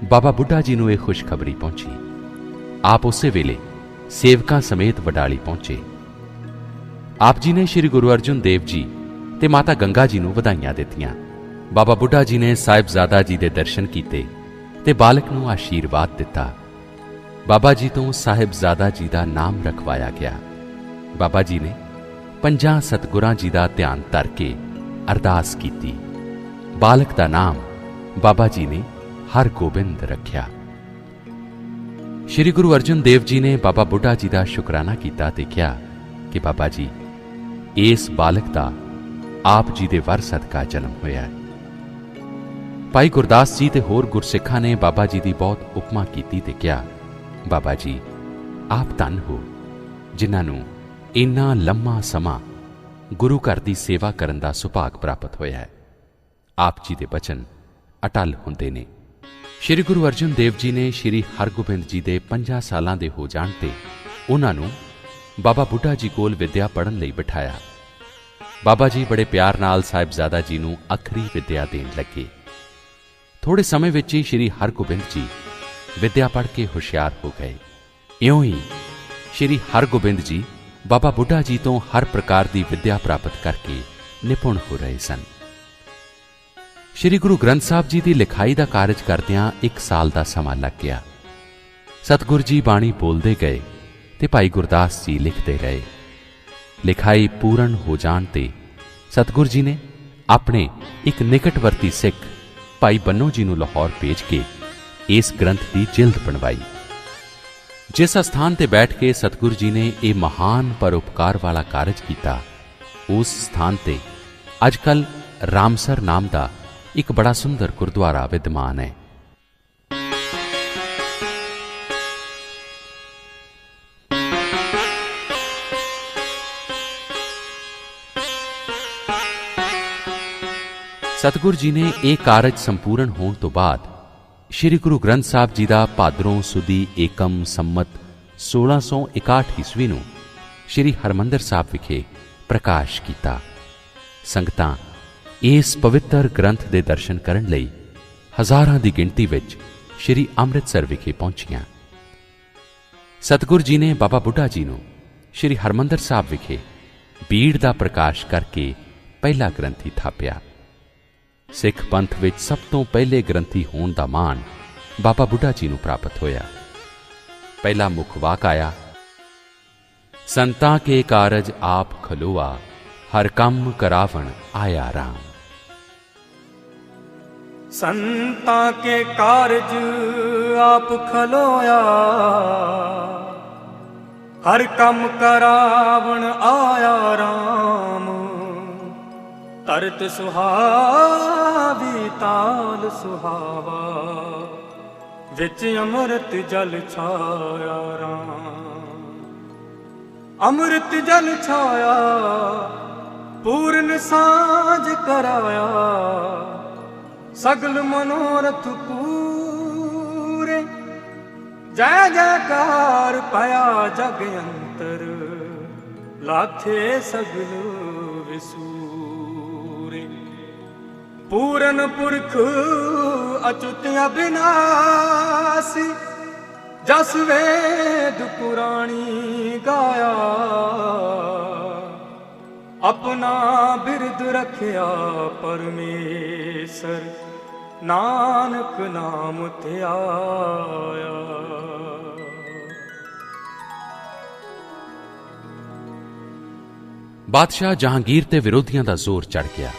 Speaker 1: ਬਾਬਾ ਬੁੱਢਾ ਜੀ ਨੂੰ ਇਹ ਖੁਸ਼ਖਬਰੀ ਪਹੁੰਚੀ। ਆਪ ਉਸੇ ਵੇਲੇ ਸੇਵਕਾਂ ਸਮੇਤ ਵਡਾਲੀ ਪਹੁੰਚੇ। ਆਪ ਜੀ ਨੇ ਸ਼੍ਰੀ ਗੁਰੂ ਅਰਜਨ ਦੇਵ ਜੀ ਤੇ ਮਾਤਾ ਗੰਗਾ ਜੀ ਨੂੰ ਵਧਾਈਆਂ ਦਿੱਤੀਆਂ। ਬਾਬਾ ਬੁੱਢਾ ਜੀ ਨੇ ਸਾਹਿਬਜ਼ਾਦਾ ਜੀ ਦੇ ਦਰਸ਼ਨ ਕੀਤੇ ਤੇ ਬਾਲਕ ਨੂੰ ਆਸ਼ੀਰਵਾਦ ਦਿੱਤਾ। ਬਾਬਾ ਜੀ ਤੋਂ ਸਾਹਿਬਜ਼ਾਦਾ ਜੀ ਦਾ ਨਾਮ ਰਖਵਾਇਆ ਗਿਆ। ਬਾਬਾ ਜੀ ਨੇ 5 ਸਤਿਗੁਰਾਂ ਜੀ ਦਾ ਧਿਆਨ ਧਰ ਕੇ ਅਰਦਾਸ ਕੀਤੀ। ਬਾਲਕ ਦਾ ਨਾਮ ਬਾਬਾ ਜੀ ਨੇ ਹਰਗੋਬਿੰਦ ਰੱਖਿਆ। ਸ਼੍ਰੀ ਗੁਰੂ ਅਰਜਨ ਦੇਵ ਜੀ ਨੇ ਬਾਬਾ ਬੁੱਢਾ ਜੀ ਦਾ ਸ਼ੁਕਰਾਨਾ ਕੀਤਾ ਤੇ ਕਿਹਾ ਕਿ ਬਾਬਾ ਜੀ, ਇਸ ਬਾਲਕ ਦਾ ਆਪ ਜੀ ਦੇ ਵਰ ਸਦਕਾ ਜਨਮ ਹੋਇਆ ਹੈ। ਭਾਈ ਗੁਰਦਾਸ ਜੀ ਤੇ ਹੋਰ ਗੁਰਸਿੱਖਾਂ ਨੇ ਬਾਬਾ ਜੀ ਦੀ ਬਹੁਤ ਉਪਮਾ ਕੀਤੀ ਤੇ ਕਿਹਾ, ਬਾਬਾ ਜੀ, ਆਪ ਧੰਨ ਹੋ ਜਿਨ੍ਹਾਂ ਨੂੰ ਇੰਨਾ ਲੰਮਾ ਸਮਾਂ ਗੁਰੂ ਘਰ ਦੀ ਸੇਵਾ ਕਰਨ ਦਾ ਸੁਭਾਗ ਪ੍ਰਾਪਤ ਹੋਇਆ ਹੈ। ਆਪ ਜੀ ਦੇ ਬਚਨ ਅਟਲ ਹੁੰਦੇ ਨੇ। ਸ਼੍ਰੀ ਗੁਰੂ ਅਰਜਨ ਦੇਵ ਜੀ ਨੇ ਸ਼੍ਰੀ ਹਰਗੋਬਿੰਦ ਜੀ ਦੇ 5 ਸਾਲਾਂ ਦੇ ਹੋ ਜਾਣ ਤੇ ਉਹਨਾਂ ਨੂੰ ਬਾਬਾ ਬੁੱਢਾ ਜੀ ਕੋਲ ਵਿੱਦਿਆ ਪੜ੍ਹਨ ਲਈ ਬਿਠਾਇਆ। ਬਾਬਾ ਜੀ ਬੜੇ ਪਿਆਰ ਨਾਲ ਸਾਹਿਬਜ਼ਾਦਾ ਜੀ ਨੂੰ ਅੱਖਰੀ ਵਿੱਦਿਆ ਦੇਣ ਲੱਗੇ। ਥੋੜੇ ਸਮੇਂ ਵਿੱਚ ਹੀ ਸ਼੍ਰੀ ਹਰਗੋਬਿੰਦ ਜੀ ਵਿੱਦਿਆ ਪੜ੍ਹ ਕੇ ਹੁਸ਼ਿਆਰ ਹੋ ਗਏ। ਇਉਂ ਹੀ ਸ਼੍ਰੀ ਹਰਗੋਬਿੰਦ ਜੀ ਬਾਬਾ ਬੁੱਢਾ ਜੀ ਤੋਂ ਹਰ ਪ੍ਰਕਾਰ ਦੀ ਵਿੱਦਿਆ ਪ੍ਰਾਪਤ ਕਰਕੇ ਨਿਪੁੰਨ ਹੋ ਰਹੇ ਸਨ। ਸ਼੍ਰੀ ਗੁਰੂ ਗ੍ਰੰਥ ਸਾਹਿਬ ਜੀ ਦੀ ਲਿਖਾਈ ਦਾ ਕਾਰਜ ਕਰਦਿਆਂ 1 ਸਾਲ ਦਾ ਸਮਾਂ ਲੱਗ ਗਿਆ। ਸਤਿਗੁਰ ਜੀ ਬਾਣੀ ਬੋਲਦੇ ਗਏ ਤੇ ਭਾਈ ਗੁਰਦਾਸ ਜੀ ਲਿਖਦੇ ਰਹੇ। ਲਿਖਾਈ ਪੂਰਨ ਹੋ ਜਾਣ ਤੇ ਸਤਿਗੁਰ ਜੀ ਨੇ ਆਪਣੇ ਇੱਕ ਨਿਕਟਵਰਤੀ ਸਿੱਖ ਭਾਈ ਬੰਨੋ ਜੀ ਨੂੰ ਲਾਹੌਰ ਭੇਜ ਕੇ ਇਸ ਗ੍ਰੰਥ ਦੀ ਜਿਲਦ ਬਣਵਾਈ। ਜਿਸ ਸਥਾਨ ਤੇ ਬੈਠ ਕੇ ਸਤਿਗੁਰ ਜੀ ਨੇ ਇਹ ਮਹਾਨ ਪਰਉਪਕਾਰ ਵਾਲਾ ਕਾਰਜ ਕੀਤਾ, ਉਸ ਸਥਾਨ ਤੇ ਅੱਜ ਕੱਲ੍ਹ ਰਾਮਸਰ ਨਾਮ ਦਾ ਇੱਕ ਬੜਾ ਸੁੰਦਰ ਗੁਰਦੁਆਰਾ ਵਿਦਮਾਨ ਹੈ। ਸਤਿਗੁਰ ਜੀ ਨੇ ਇਹ ਕਾਰਜ ਸੰਪੂਰਨ ਹੋਣ ਤੋਂ ਬਾਅਦ ਸ੍ਰੀ ਗੁਰੂ ਗ੍ਰੰਥ ਸਾਹਿਬ ਜੀ ਦਾ ਭਾਦਰੋਂ ਸੁਦੀ ਏਕਮ ਸੰਮਤ 1661 ਈਸਵੀ ਨੂੰ ਸ੍ਰੀ ਹਰਿਮੰਦਰ ਸਾਹਿਬ ਵਿਖੇ ਪ੍ਰਕਾਸ਼ ਕੀਤਾ। ਸੰਗਤਾਂ ਇਸ ਪਵਿੱਤਰ ਗ੍ਰੰਥ ਦੇ ਦਰਸ਼ਨ ਕਰਨ ਲਈ ਹਜ਼ਾਰਾਂ ਦੀ ਗਿਣਤੀ ਵਿੱਚ ਸ੍ਰੀ ਅੰਮ੍ਰਿਤਸਰ ਵਿਖੇ ਪਹੁੰਚੀਆਂ। ਸਤਿਗੁਰ ਜੀ ਨੇ ਬਾਬਾ ਬੁੱਢਾ ਜੀ ਨੂੰ ਸ੍ਰੀ ਹਰਿਮੰਦਰ ਸਾਹਿਬ ਵਿਖੇ ਬੀੜ ਦਾ ਪ੍ਰਕਾਸ਼ ਕਰਕੇ ਪਹਿਲਾ ਗ੍ਰੰਥੀ ਥਾਪਿਆ। ਸਿੱਖ ਪੰਥ ਵਿੱਚ ਸਭ ਤੋਂ ਪਹਿਲੇ ਗ੍ਰੰਥੀ ਹੋਣ ਦਾ ਮਾਣ ਬਾਬਾ ਬੁੱਢਾ ਜੀ ਨੂੰ ਪ੍ਰਾਪਤ ਹੋਇਆ। ਪਹਿਲਾ ਮੁੱਖ ਵਾਕ ਆਇਆ, ਸੰਤਾਂ ਕੇ ਕਾਰਜ ਆਪ ਖਲੋਆ, ਹਰ ਕੰਮ ਕਰਾਵਣ ਆਇਆ ਰਾਮ।
Speaker 2: ਸੰਤਾਂ ਕੇ ਕਾਰਜ ਆਪ ਖਲੋਇਆ, ਹਰ ਕੰਮ ਕਰਾਵਣ ਆਇਆ ਰਾਮ। ਧਰਤ ਸੁਹਾਵੀ ਤਾਲ ਸੁਹਾਵਾ, ਵਿੱਚ ਅੰਮ੍ਰਿਤ ਜਲ ਛਾਇਆ ਰਾਮ। ਅੰਮ੍ਰਿਤ ਜਲ ਛਾਇਆ, ਪੂਰਨ ਸਾਂਝ ਕਰਾਇਆ, ਸਗਲ ਮਨੋਰਥ ਪੂਰੇ। ਜੈ ਜੈਕਾਰ ਪਾਇਆ ਜਗ ਅੰਤਰ, ਲਾਥੇ ਸਗਲ ਵਿਸੂਰੇ। ਪੂਰਨ ਪੁਰਖ ਅਚੁੱਤ ਅਬਿਨਾਸੀ, ਜਸ ਵੇਦ ਪੁਰਾਣੀ ਗਾਇਆ। ਆਪਣਾ ਬਿਰਦ ਰੱਖਿਆ ਪਰਮੇਸ਼ਰ, ਨਾਨਕ ਨਾਮ ਧਿਆਇਆ।
Speaker 1: ਬਾਦਸ਼ਾਹ ਜਹਾਂਗੀਰ ਤੇ ਵਿਰੋਧੀਆਂ ਦਾ ਜ਼ੋਰ ਚੜ੍ਹ ਗਿਆ।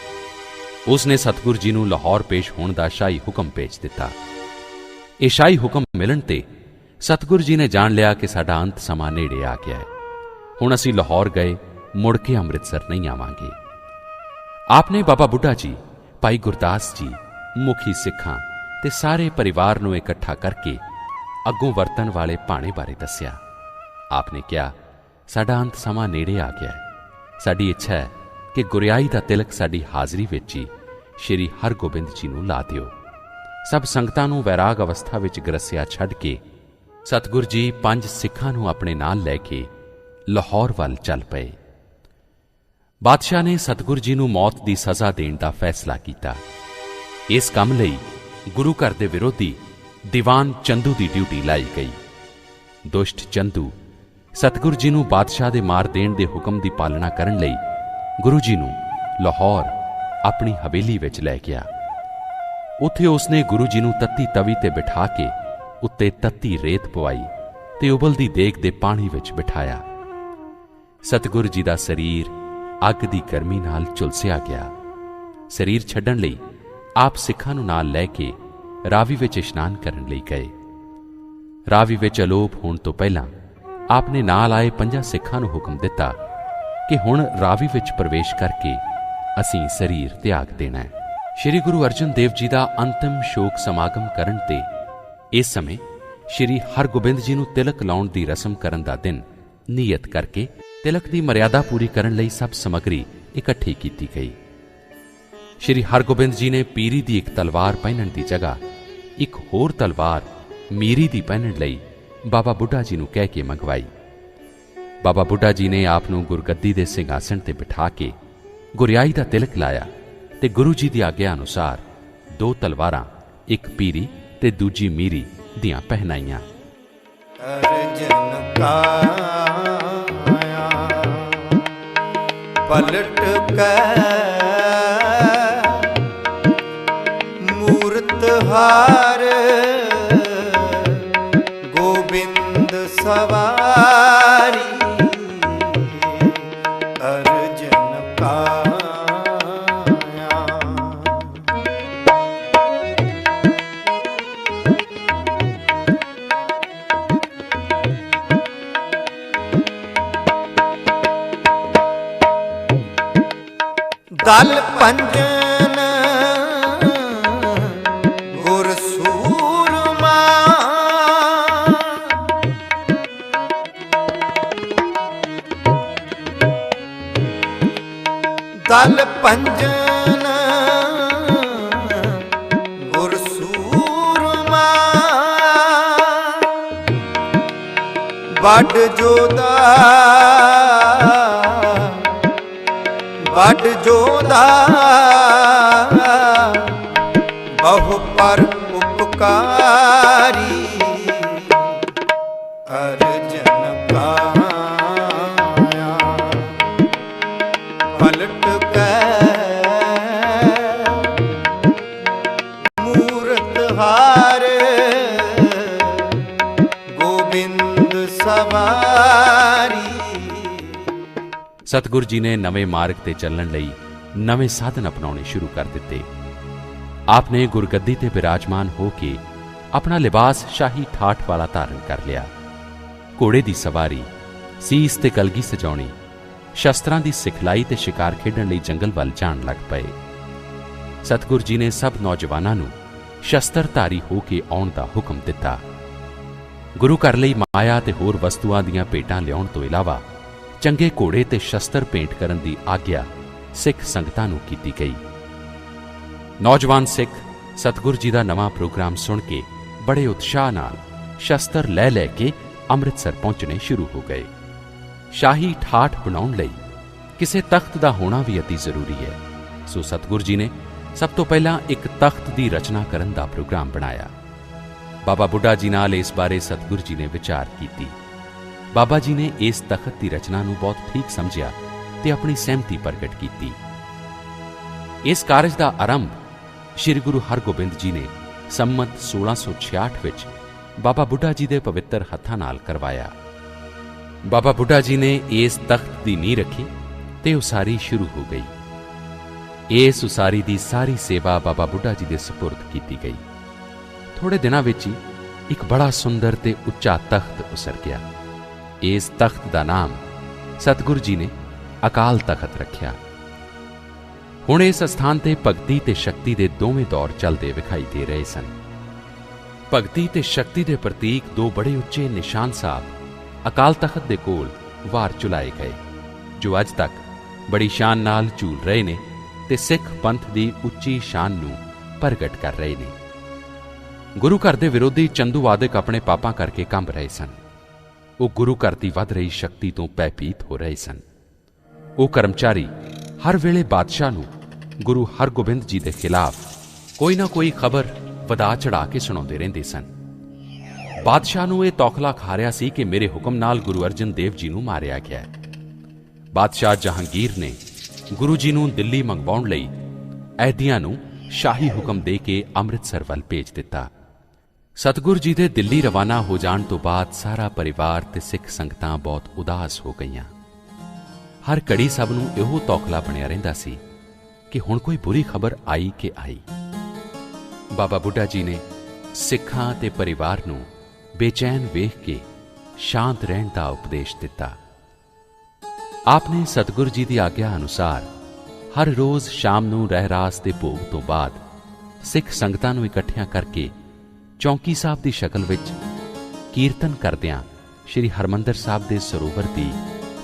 Speaker 1: ਉਸ ਨੇ ਸਤਿਗੁਰ ਜੀ ਨੂੰ ਲਾਹੌਰ ਪੇਸ਼ ਹੋਣ ਦਾ ਸ਼ਾਹੀ ਹੁਕਮ ਭੇਜ ਦਿੱਤਾ। ਇਹ ਸ਼ਾਹੀ ਹੁਕਮ ਮਿਲਣ ਤੇ ਸਤਿਗੁਰ ਜੀ ਨੇ ਜਾਣ ਲਿਆ ਕਿ ਸਾਡਾ ਅੰਤ ਸਮਾਂ ਨੇੜੇ ਆ ਗਿਆ ਹੈ। ਹੁਣ ਅਸੀਂ ਲਾਹੌਰ ਗਏ ਮੁੜ ਕੇ ਅੰਮ੍ਰਿਤਸਰ ਨਹੀਂ ਆਵਾਂਗੇ। ਆਪ ਨੇ ਬਾਬਾ ਬੁੱਢਾ ਜੀ, ਭਾਈ ਗੁਰਦਾਸ ਜੀ, ਮੁਖੀ ਸਿੱਖਾਂ ਤੇ ਸਾਰੇ ਪਰਿਵਾਰ ਨੂੰ ਇਕੱਠਾ ਕਰਕੇ ਅੱਗੋਂ ਵਰਤਣ ਵਾਲੇ ਭਾਣੇ ਬਾਰੇ ਦੱਸਿਆ। ਆਪ ਨੇ ਕਿਹਾ, ਸਾਡਾ ਅੰਤ ਸਮਾਂ ਨੇੜੇ ਆ ਗਿਆ ਹੈ। ਸਾਡੀ ਇੱਛਾ ਹੈ ਕਿ ਗੁਰਿਆਈ ਦਾ ਤਿਲਕ ਸਾਡੀ ਹਾਜ਼ਰੀ ਵਿੱਚ ਹੀ ਸ਼੍ਰੀ ਹਰਗੋਬਿੰਦ ਜੀ ਨੂੰ ਲਾ ਦਿਓ। ਸਭ ਸੰਗਤਾਂ ਨੂੰ ਵੈਰਾਗ ਅਵਸਥਾ ਵਿੱਚ ਗਰਸਿਆ ਛੱਡ ਕੇ ਸਤਿਗੁਰ ਜੀ 5 ਸਿੱਖਾਂ ਨੂੰ ਆਪਣੇ ਨਾਲ ਲੈ ਕੇ ਲਾਹੌਰ ਵੱਲ ਚੱਲ ਪਏ। ਬਾਦਸ਼ਾਹ ਨੇ ਸਤਿਗੁਰ ਜੀ ਨੂੰ ਮੌਤ ਦੀ ਸਜ਼ਾ ਦੇਣ ਦਾ ਫੈਸਲਾ ਕੀਤਾ। ਇਸ ਕੰਮ ਲਈ ਗੁਰੂ ਘਰ ਦੇ ਵਿਰੋਧੀ ਦੀਵਾਨ ਚੰਦੂ ਦੀ ਡਿਊਟੀ ਲਾਈ ਗਈ। ਦੁਸ਼ਟ ਚੰਦੂ ਸਤਿਗੁਰ ਜੀ ਨੂੰ ਬਾਦਸ਼ਾਹ ਦੇ ਮਾਰ ਦੇਣ ਦੇ ਹੁਕਮ ਦੀ ਪਾਲਣਾ ਕਰਨ ਲਈ ਗੁਰੂ ਜੀ ਨੂੰ ਲਾਹੌਰ ਆਪਣੀ ਹਵੇਲੀ ਵਿੱਚ ਲੈ ਗਿਆ। ਉੱਥੇ ਉਸਨੇ ਗੁਰੂ ਜੀ ਨੂੰ ਤੱਤੀ ਤਵੀ ਤੇ ਬਿਠਾ ਕੇ ਉੱਤੇ ਤੱਤੀ ਰੇਤ ਪਵਾਈ ਤੇ ਉਬਲਦੀ ਦੇਗ ਦੇ ਪਾਣੀ ਵਿੱਚ ਬਿਠਾਇਆ। ਸਤਿਗੁਰ ਜੀ ਦਾ ਸਰੀਰ ਅੱਗ ਦੀ ਗਰਮੀ ਨਾਲ ਝੁਲਸਿਆ ਗਿਆ। ਸਰੀਰ ਛੱਡਣ ਲਈ ਆਪ ਸਿੱਖਾਂ ਨੂੰ ਨਾਲ ਲੈ ਕੇ ਰਾਵੀ ਵਿੱਚ ਇਸ਼ਨਾਨ ਕਰਨ ਲਈ ਗਏ। ਰਾਵੀ ਵਿੱਚ ਅਲੋਪ ਹੋਣ ਤੋਂ ਪਹਿਲਾਂ ਆਪ ਨੇ ਨਾਲ ਆਏ 5 ਸਿੱਖਾਂ ਨੂੰ ਹੁਕਮ ਦਿੱਤਾ ਕਿ ਹੁਣ ਰਾਵੀ ਵਿੱਚ ਪ੍ਰਵੇਸ਼ ਕਰਕੇ ਅਸੀਂ ਸਰੀਰ ਤਿਆਗ ਦੇਣਾ ਹੈ। ਸ਼੍ਰੀ ਗੁਰੂ ਅਰਜਨ ਦੇਵ ਜੀ ਦਾ ਅੰਤਿਮ ਸ਼ੋਕ ਸਮਾਗਮ ਕਰਨ ਤੇ ਇਸ ਸਮੇਂ ਸ਼੍ਰੀ ਹਰਗੋਬਿੰਦ ਜੀ ਨੂੰ ਤਿਲਕ ਲਾਉਣ ਦੀ ਰਸਮ ਕਰਨ ਦਾ ਦਿਨ ਨਿਯਤ ਕਰਕੇ ਤਿਲਕ ਦੀ ਮਰਿਆਦਾ ਪੂਰੀ ਕਰਨ ਲਈ ਸਭ ਸਮੱਗਰੀ ਇਕੱਠੀ ਕੀਤੀ ਗਈ। ਸ਼੍ਰੀ ਹਰਗੋਬਿੰਦ ਜੀ ਨੇ ਪੀਰੀ ਦੀ ਇੱਕ ਤਲਵਾਰ ਪਹਿਨਣ ਦੀ ਜਗ੍ਹਾ ਇੱਕ ਹੋਰ ਤਲਵਾਰ ਮੀਰੀ ਦੀ ਪਹਿਨਣ ਲਈ ਬਾਬਾ ਬੁੱਢਾ ਜੀ ਨੂੰ ਕਹਿ ਕੇ ਮੰਗਵਾਈ। ਬਾਬਾ ਬੁੱਢਾ ਜੀ ਨੇ ਆਪ ਨੂੰ ਗੁਰਗੱਦੀ ਦੇ ਸਿੰਘਾਸਣ ਤੇ ਬਿਠਾ ਕੇ ਗੁਰਿਆਈ ਦਾ ਤਿਲਕ ਲਾਇਆ ਤੇ ਗੁਰੂ ਜੀ ਦੀ ਆਗਿਆ ਅਨੁਸਾਰ 2 ਤਲਵਾਰਾਂ, ਇੱਕ ਪੀਰੀ ਤੇ ਦੂਜੀ ਮੀਰੀ ਦੀਆਂ ਪਹਿਨਾਈਆਂ।
Speaker 2: ਅਰਜਨ ਕਾਇਆ ਪਲਟ ਕੇ ਮੂਰਤ ਹਾਰ ਗੋਬਿੰਦ ਸਵਾਰੀ। ਅਰਜਨ ਕਾਇਆ ਦਲ ਪੰਜਨ ਗੁਰ ਸੂਰਮਾ। ਦਲ ਪੰਜਨ ਵੱਡ ਜੋਦਾ ਵੱਡ ਜੋਦਾ ਬਹੁ ਪਰ ਉਪਕਾਰੀ ਅਰਜਨ ਪਾਇਆ ਪਲਟ ਕੇ ਮੂਰਤ ਹਾਰ ਗੋਬਿੰਦ ਸਵਾਰੀ।
Speaker 1: ਸਤਿਗੁਰ ਜੀ ਨੇ ਨਵੇਂ ਮਾਰਗ ਤੇ ਚੱਲਣ ਲਈ ਨਵੇਂ ਸਾਧਨ ਅਪਣਾਉਣੇ ਸ਼ੁਰੂ ਕਰ ਦਿੱਤੇ। ਆਪ ਨੇ ਗੁਰਗੱਦੀ ਤੇ ਬਿਰਾਜਮਾਨ ਹੋ ਕੇ ਆਪਣਾ ਲਿਬਾਸ ਸ਼ਾਹੀ ਠਾਠ ਵਾਲਾ ਧਾਰਨ ਕਰ ਲਿਆ। ਘੋੜੇ ਦੀ ਸਵਾਰੀ, ਸੀਸ ਤੇ ਕਲਗੀ ਸਜਾਉਣੀ, ਸ਼ਸਤਰਾਂ ਦੀ ਸਿਖਲਾਈ ਤੇ ਸ਼ਿਕਾਰ ਖੇਡਣ ਲਈ ਜੰਗਲ ਵੱਲ ਜਾਣ ਲੱਗ ਪਏ। ਸਤਿਗੁਰ ਜੀ ਨੇ ਸਭ ਨੌਜਵਾਨਾਂ ਨੂੰ ਸ਼ਸਤਰਧਾਰੀ ਹੋ ਕੇ ਆਉਣ ਦਾ ਹੁਕਮ ਦਿੱਤਾ। ਗੁਰੂ ਘਰ ਲਈ ਮਾਇਆ ਤੇ ਹੋਰ ਵਸਤੂਆਂ ਦੀਆਂ ਭੇਟਾਂ ਲਿਆਉਣ ਤੋਂ ਇਲਾਵਾ ਚੰਗੇ ਘੋੜੇ ਤੇ ਸ਼ਸਤਰ ਭੇਂਟ ਕਰਨ ਦੀ ਆਗਿਆ ਸਿੱਖ ਸੰਗਤਾਂ ਨੂੰ ਕੀਤੀ ਗਈ। ਨੌਜਵਾਨ ਸਿੱਖ ਸਤਿਗੁਰ ਜੀ ਦਾ ਨਵਾਂ ਪ੍ਰੋਗਰਾਮ ਸੁਣ ਕੇ ਬੜੇ ਉਤਸ਼ਾਹ ਨਾਲ ਸ਼ਸਤਰ ਲੈ ਕੇ ਅੰਮ੍ਰਿਤਸਰ ਪਹੁੰਚਣੇ ਸ਼ੁਰੂ ਹੋ ਗਏ। ਸ਼ਾਹੀ ਠਾਠ ਬਣਾਉਣ ਲਈ ਕਿਸੇ ਤਖਤ ਦਾ ਹੋਣਾ ਵੀ ਅਤੀ ਜ਼ਰੂਰੀ ਹੈ, ਸੋ ਸਤਿਗੁਰ ਜੀ ਨੇ ਸਭ ਤੋਂ ਪਹਿਲਾਂ ਇੱਕ ਤਖਤ ਦੀ ਰਚਨਾ ਕਰਨ ਦਾ ਪ੍ਰੋਗਰਾਮ ਬਣਾਇਆ। ਬਾਬਾ ਬੁੱਢਾ ਜੀ ਨਾਲ ਇਸ ਬਾਰੇ ਸਤਿਗੁਰ ਜੀ ਨੇ ਵਿਚਾਰ ਕੀਤੀ। ਬਾਬਾ ਜੀ ਨੇ ਇਸ ਤਖਤ ਦੀ ਰਚਨਾ ਨੂੰ ਬਹੁਤ ਠੀਕ ਸਮਝਿਆ ਤੇ ਆਪਣੀ ਸਹਿਮਤੀ ਪ੍ਰਗਟ ਕੀਤੀ। ਇਸ ਕਾਰਜ ਦਾ ਆਰੰਭ ਸ੍ਰੀ ਗੁਰੂ ਹਰਗੋਬਿੰਦ ਜੀ ਨੇ ਸੰਮਤ 1666 ਵਿੱਚ ਬਾਬਾ ਬੁੱਢਾ ਜੀ ਦੇ ਪਵਿੱਤਰ ਹੱਥਾਂ ਨਾਲ ਕਰਵਾਇਆ। ਬਾਬਾ ਬੁੱਢਾ ਜੀ ਨੇ ਇਸ ਤਖਤ ਦੀ ਨੀਂਹ ਰੱਖੀ ਤੇ ਉਸਾਰੀ ਸ਼ੁਰੂ ਹੋ ਗਈ। ਇਸ ਉਸਾਰੀ ਦੀ ਸਾਰੀ ਸੇਵਾ ਬਾਬਾ ਬੁੱਢਾ ਜੀ ਦੇ ਸਪੁਰਦ ਕੀਤੀ ਗਈ। ਥੋੜੇ ਦਿਨਾਂ ਵਿੱਚ ਹੀ ਇੱਕ ਬੜਾ ਸੁੰਦਰ ਤੇ ਉੱਚਾ ਤਖਤ ਉਸਰ ਗਿਆ। ਇਸ ਤਖਤ ਦਾ ਨਾਮ ਸਤਿਗੁਰ ਜੀ ਨੇ ਅਕਾਲ ਤਖਤ ਰੱਖਿਆ। ਹੁਣ ਇਸ ਅਸਥਾਨ ਤੇ ਭਗਤੀ ਤੇ ਸ਼ਕਤੀ ਦੇ ਦੋਵੇਂ ਦੌਰ ਚੱਲਦੇ ਵਿਖਾਈ ਦੇ ਰਹੇ ਸਨ। ਭਗਤੀ ਤੇ ਸ਼ਕਤੀ ਦੇ ਪ੍ਰਤੀਕ ਦੋ ਬੜੇ ਉੱਚੇ ਨਿਸ਼ਾਨ ਸਾਹਿਬ ਅਕਾਲ ਤਖਤ ਦੇ ਕੋਲ ਵਾਰ ਚੁਲਾਏ ਗਏ, ਜੋ ਅੱਜ ਤੱਕ ਬੜੀ ਸ਼ਾਨ ਨਾਲ ਝੂਲ ਰਹੇ ਨੇ ਤੇ ਸਿੱਖ ਪੰਥ ਦੀ ਉੱਚੀ ਸ਼ਾਨ ਨੂੰ ਪ੍ਰਗਟ ਕਰ ਰਹੇ ਨੇ। ਗੁਰੂ ਘਰ ਦੇ ਵਿਰੋਧੀ ਚੰਦੂਵਾਦਕ ਆਪਣੇ ਪਾਪਾਂ ਕਰਕੇ ਕੰਬ ਰਹੇ ਸਨ। ਉਹ ਗੁਰੂ ਘਰ ਦੀ ਵੱਧ ਰਹੀ ਸ਼ਕਤੀ ਤੋਂ ਭੈਭੀਤ ਹੋ ਰਹੇ ਸਨ। ਉਹ ਕਰਮਚਾਰੀ ਹਰ ਵੇਲੇ ਬਾਦਸ਼ਾਹ ਨੂੰ ਗੁਰੂ ਹਰਗੋਬਿੰਦ ਜੀ ਦੇ ਖਿਲਾਫ ਕੋਈ ਨਾ ਕੋਈ ਖਬਰ ਵਧਾ ਚੜਾ ਕੇ ਸੁਣਾਉਂਦੇ ਰਹਿੰਦੇ ਸਨ। ਬਾਦਸ਼ਾਹ ਨੂੰ ਇਹ ਤੌਖਲਾ ਖਾ ਰਿਹਾ ਸੀ ਕਿ ਮੇਰੇ ਹੁਕਮ ਨਾਲ ਗੁਰੂ ਅਰਜਨ ਦੇਵ ਜੀ ਨੂੰ ਮਾਰਿਆ ਗਿਆ ਹੈ। ਬਾਦਸ਼ਾਹ ਜਹਾਂਗੀਰ ਨੇ ਗੁਰੂ ਜੀ ਨੂੰ ਦਿੱਲੀ ਮੰਗਵਾਉਣ ਲਈ ਐਦੀਆਂ ਨੂੰ ਸ਼ਾਹੀ ਹੁਕਮ ਦੇ ਕੇ ਅੰਮ੍ਰਿਤਸਰ ਵੱਲ ਭੇਜ ਦਿੱਤਾ। ਸਤਿਗੁਰ ਜੀ ਦੇ ਦਿੱਲੀ ਰਵਾਨਾ ਹੋ ਜਾਣ ਤੋਂ ਬਾਅਦ ਸਾਰਾ ਪਰਿਵਾਰ ਤੇ ਸਿੱਖ ਸੰਗਤਾਂ ਬਹੁਤ ਉਦਾਸ ਹੋ ਗਈਆਂ। ਹਰ ਘੜੀ ਸਭ ਨੂੰ ਇਹੋ ਤੌਖਲਾ ਬਣਿਆ ਰਹਿੰਦਾ ਸੀ ਕਿ ਹੁਣ ਕੋਈ ਬੁਰੀ ਖਬਰ ਆਈ ਕਿ ਆਈ। ਬਾਬਾ ਬੁੱਢਾ ਜੀ ਨੇ ਸਿੱਖਾਂ ਤੇ ਪਰਿਵਾਰ ਨੂੰ ਬੇਚੈਨ ਵੇਖ ਕੇ ਸ਼ਾਂਤ ਰਹਿਣ ਦਾ ਉਪਦੇਸ਼ ਦਿੱਤਾ। ਆਪ ਨੇ ਸਤਿਗੁਰ ਜੀ ਦੀ ਆਗਿਆ ਅਨੁਸਾਰ ਹਰ ਰੋਜ਼ ਸ਼ਾਮ ਨੂੰ ਰਹਿਰਾਸ ਦੇ ਭੋਗ ਤੋਂ ਬਾਅਦ ਸਿੱਖ ਸੰਗਤਾਂ ਨੂੰ ਇਕੱਠਿਆਂ ਕਰਕੇ ਚੌਂਕੀ ਸਾਹਿਬ ਦੀ ਸ਼ਕਲ ਵਿੱਚ ਕੀਰਤਨ ਕਰਦਿਆਂ ਸ਼੍ਰੀ ਹਰਿਮੰਦਰ ਸਾਹਿਬ ਦੇ ਸਰੋਵਰ ਦੀ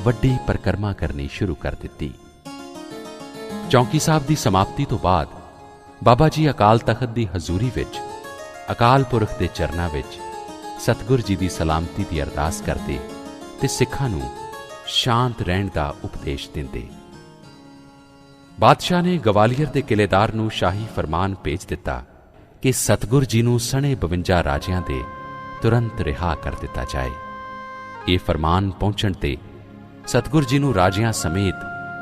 Speaker 1: ਵੱਡੀ ਪਰਿਕਰਮਾ ਕਰਨੀ ਸ਼ੁਰੂ ਕਰ ਦਿੱਤੀ। ਚੌਂਕੀ ਸਾਹਿਬ ਦੀ ਸਮਾਪਤੀ ਤੋਂ ਬਾਅਦ ਬਾਬਾ ਜੀ ਅਕਾਲ ਤਖਤ ਦੀ ਹਜ਼ੂਰੀ ਵਿੱਚ ਅਕਾਲ ਪੁਰਖ ਦੇ ਚਰਨਾਂ ਵਿੱਚ ਸਤਿਗੁਰ ਜੀ ਦੀ ਸਲਾਮਤੀ ਦੀ ਅਰਦਾਸ ਕਰਦੇ ਤੇ ਸਿੱਖਾਂ ਨੂੰ ਸ਼ਾਂਤ ਰਹਿਣ ਦਾ ਉਪਦੇਸ਼ ਦਿੰਦੇ। ਬਾਦਸ਼ਾਹ ਨੇ ਗਵਾਲੀਅਰ ਦੇ ਕਿਲੇਦਾਰ ਨੂੰ ਸ਼ਾਹੀ ਫਰਮਾਨ ਭੇਜ ਦਿੱਤਾ ਕਿ ਸਤਿਗੁਰ ਜੀ ਨੂੰ ਸਣੇ 52 ਰਾਜਿਆਂ ਦੇ ਤੁਰੰਤ ਰਿਹਾ ਕਰ ਦਿੱਤਾ ਜਾਏ। ਇਹ ਫਰਮਾਨ ਪਹੁੰਚਣ ਤੇ ਸਤਿਗੁਰ ਜੀ ਨੂੰ ਰਾਜਿਆਂ ਸਮੇਤ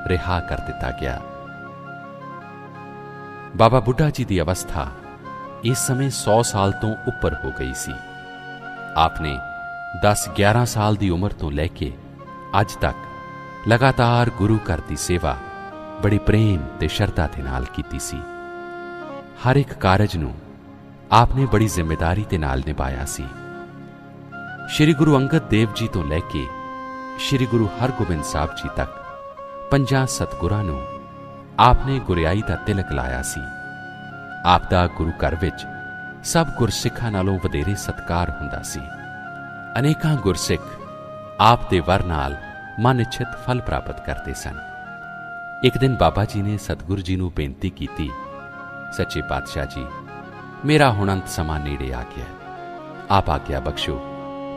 Speaker 1: ਰਿਹਾ ਕਰ ਦਿੱਤਾ ਗਿਆ। ਬਾਬਾ ਬੁੱਢਾ ਜੀ ਦੀ ਅਵਸਥਾ ਇਸ ਸਮੇਂ 100 ਸਾਲ ਤੋਂ ਉੱਪਰ ਹੋ ਗਈ ਸੀ। ਆਪ ਨੇ 10-11 ਸਾਲ ਦੀ ਉਮਰ ਤੋਂ ਲੈ ਕੇ ਅੱਜ ਤੱਕ ਲਗਾਤਾਰ ਗੁਰੂ ਘਰ ਦੀ ਸੇਵਾ ਬੜੀ ਪ੍ਰੇਮ ਤੇ ਸ਼ਰਧਾ ਦੇ ਨਾਲ ਕੀਤੀ ਸੀ। ਹਰ ਇੱਕ ਕਾਰਜ ਨੂੰ ਆਪ ਨੇ ਬੜੀ ਜ਼ਿੰਮੇਦਾਰੀ ਦੇ ਨਾਲ ਨਿਭਾਇਆ ਸੀ। ਸ਼੍ਰੀ ਗੁਰੂ ਅੰਗਦ ਦੇਵ ਜੀ ਤੋਂ ਲੈ ਕੇ ਸ਼੍ਰੀ ਗੁਰੂ ਹਰਗੋਬਿੰਦ ਸਾਹਿਬ ਜੀ ਤੱਕ 5 ਸਤਿਗੁਰਾਂ ਨੂੰ ਆਪ ਨੇ ਗੁਰਿਆਈ ਦਾ ਤਿਲਕ ਲਾਇਆ ਸੀ। ਆਪ ਦਾ ਗੁਰੂ ਘਰ ਵਿੱਚ ਸਭ ਗੁਰਸਿੱਖਾਂ ਨਾਲੋਂ ਵਧੇਰੇ ਸਤਿਕਾਰ ਹੁੰਦਾ ਸੀ। ਅਨੇਕਾਂ ਗੁਰਸਿੱਖ ਆਪ ਦੇ ਵਰ ਨਾਲ ਮਨ ਇੱਛਤ ਫਲ ਪ੍ਰਾਪਤ ਕਰਦੇ ਸਨ। ਇੱਕ ਦਿਨ ਬਾਬਾ ਜੀ ਨੇ ਸਤਿਗੁਰੂ ਜੀ ਨੂੰ ਬੇਨਤੀ ਕੀਤੀ, ਸੱਚੇ ਪਾਤਸ਼ਾਹ ਜੀ, ਮੇਰਾ ਹੁਣ ਅੰਤ ਸਮਾਂ ਨੇੜੇ ਆ ਗਿਆ। ਆਪ ਆਗਿਆ ਬਖਸ਼ੋ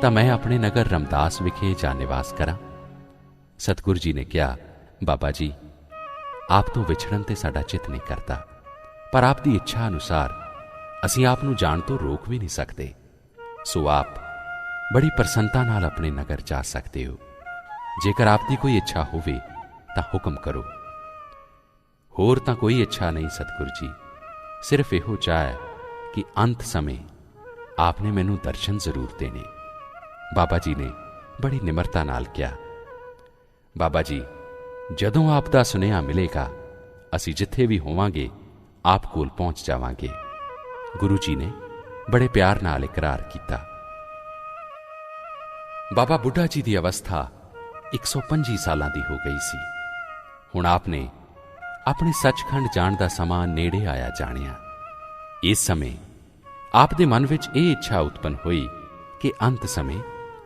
Speaker 1: ਤਾਂ ਮੈਂ ਆਪਣੇ ਨਗਰ ਰਮਦਾਸ ਵਿਖੇ ਜਾ ਨਿਵਾਸ ਕਰਾਂ। ਸਤਿਗੁਰੂ ਜੀ ਨੇ ਕਿਹਾ, ਬਾਬਾ ਜੀ, ਆਪ ਤੋਂ ਵਿਛੜਨ ਤੇ ਸਾਡਾ ਚਿੱਤ ਨਹੀਂ ਕਰਦਾ, ਪਰ ਆਪ ਦੀ ਇੱਛਾ ਅਨੁਸਾਰ ਅਸੀਂ ਆਪ ਨੂੰ ਜਾਣ ਤੋਂ ਰੋਕ ਵੀ ਨਹੀਂ ਸਕਦੇ। ਸੋ ਆਪ ਬੜੀ ਪ੍ਰਸੰਨਤਾ ਨਾਲ ਆਪਣੇ ਨਗਰ ਜਾ ਸਕਦੇ ਹੋ। ਜੇਕਰ ਆਪ ਦੀ ਕੋਈ ਇੱਛਾ ਹੋਵੇ ਤਾਂ ਹੁਕਮ ਕਰੋ। ਹੋਰ ਤਾਂ ਕੋਈ ਇੱਛਾ ਨਹੀਂ ਸਤਿਗੁਰੂ ਜੀ, ਸਿਰਫ ਇਹੋ ਚਾਹ ਹੈ ਕਿ ਅੰਤ ਸਮੇਂ ਆਪ ਨੇ ਮੈਨੂੰ ਦਰਸ਼ਨ ਜ਼ਰੂਰ ਦੇਣੇ। ਬਾਬਾ ਜੀ ਨੇ ਬੜੀ ਨਿਮਰਤਾ ਨਾਲ ਕਿਹਾ, ਬਾਬਾ ਜੀ, ਜਦੋਂ ਆਪ ਦਾ ਸੁਨੇਹਾ ਮਿਲੇਗਾ ਅਸੀਂ ਜਿੱਥੇ ਵੀ ਹੋਵਾਂਗੇ ਆਪ ਕੋਲ ਪਹੁੰਚ ਜਾਵਾਂਗੇ। ਗੁਰੂ ਜੀ ਨੇ ਬੜੇ ਪਿਆਰ ਨਾਲ ਇਕਰਾਰ ਕੀਤਾ। ਬਾਬਾ ਬੁੱਢਾ ਜੀ ਦੀ ਅਵਸਥਾ 125 ਸਾਲਾਂ ਦੀ ਹੋ ਗਈ ਸੀ। ਹੁਣ ਆਪ ਨੇ ਆਪਣੇ ਸੱਚਖੰਡ ਜਾਣ ਦਾ ਸਮਾਂ ਨੇੜੇ ਆਇਆ ਜਾਣਿਆ। ਇਸ ਸਮੇਂ ਆਪ ਦੇ ਮਨ ਵਿੱਚ ਇਹ ਇੱਛਾ ਉਤਪੰਨ ਹੋਈ ਕਿ ਅੰਤ ਸਮੇਂ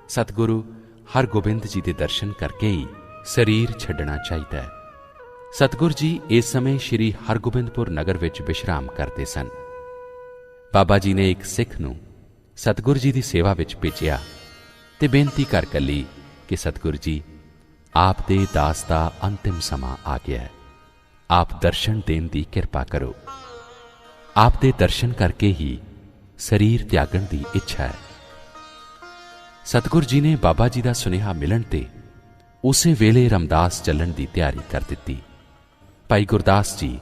Speaker 1: ਸਤਿਗੁਰੂ ਹਰਗੋਬਿੰਦ ਜੀ ਦੇ ਦਰਸ਼ਨ ਕਰਕੇ ਹੀ ਸਰੀਰ ਛੱਡਣਾ ਚਾਹੀਦਾ ਹੈ। ਸਤਿਗੁਰੂ ਜੀ ਇਸ ਸਮੇਂ ਸ਼੍ਰੀ ਹਰਗੋਬਿੰਦਪੁਰ ਨਗਰ ਵਿੱਚ ਵਿਸ਼ਰਾਮ ਕਰਦੇ ਸਨ। ਬਾਬਾ ਜੀ ਨੇ ਇੱਕ ਸਿੱਖ ਨੂੰ ਸਤਿਗੁਰੂ ਜੀ ਦੀ ਸੇਵਾ ਵਿੱਚ ਭੇਜਿਆ ਤੇ ਬੇਨਤੀ ਕਰ ਕੱਲੀ ਕਿ ਸਤਿਗੁਰੂ ਜੀ, ਆਪ ਦੇ ਦਾਸ ਦਾ ਅੰਤਿਮ ਸਮਾਂ ਆ ਗਿਆ ਹੈ, ਆਪ ਦਰਸ਼ਨ ਦੇਣ ਦੀ ਕਿਰਪਾ ਕਰੋ। ਆਪ ਦੇ ਦਰਸ਼ਨ ਕਰਕੇ ਹੀ ਸਰੀਰ ਤਿਆਗਣ ਦੀ ਇੱਛਾ ਹੈ। ਸਤਿਗੁਰੂ ਜੀ ਨੇ ਬਾਬਾ ਜੀ ਦਾ ਸੁਨੇਹਾ ਮਿਲਣ ਤੇ ਉਸੇ ਵੇਲੇ ਰਮਦਾਸ ਚੱਲਣ ਦੀ ਤਿਆਰੀ ਕਰ ਦਿੱਤੀ। ਭਾਈ ਗੁਰਦਾਸ ਜੀ,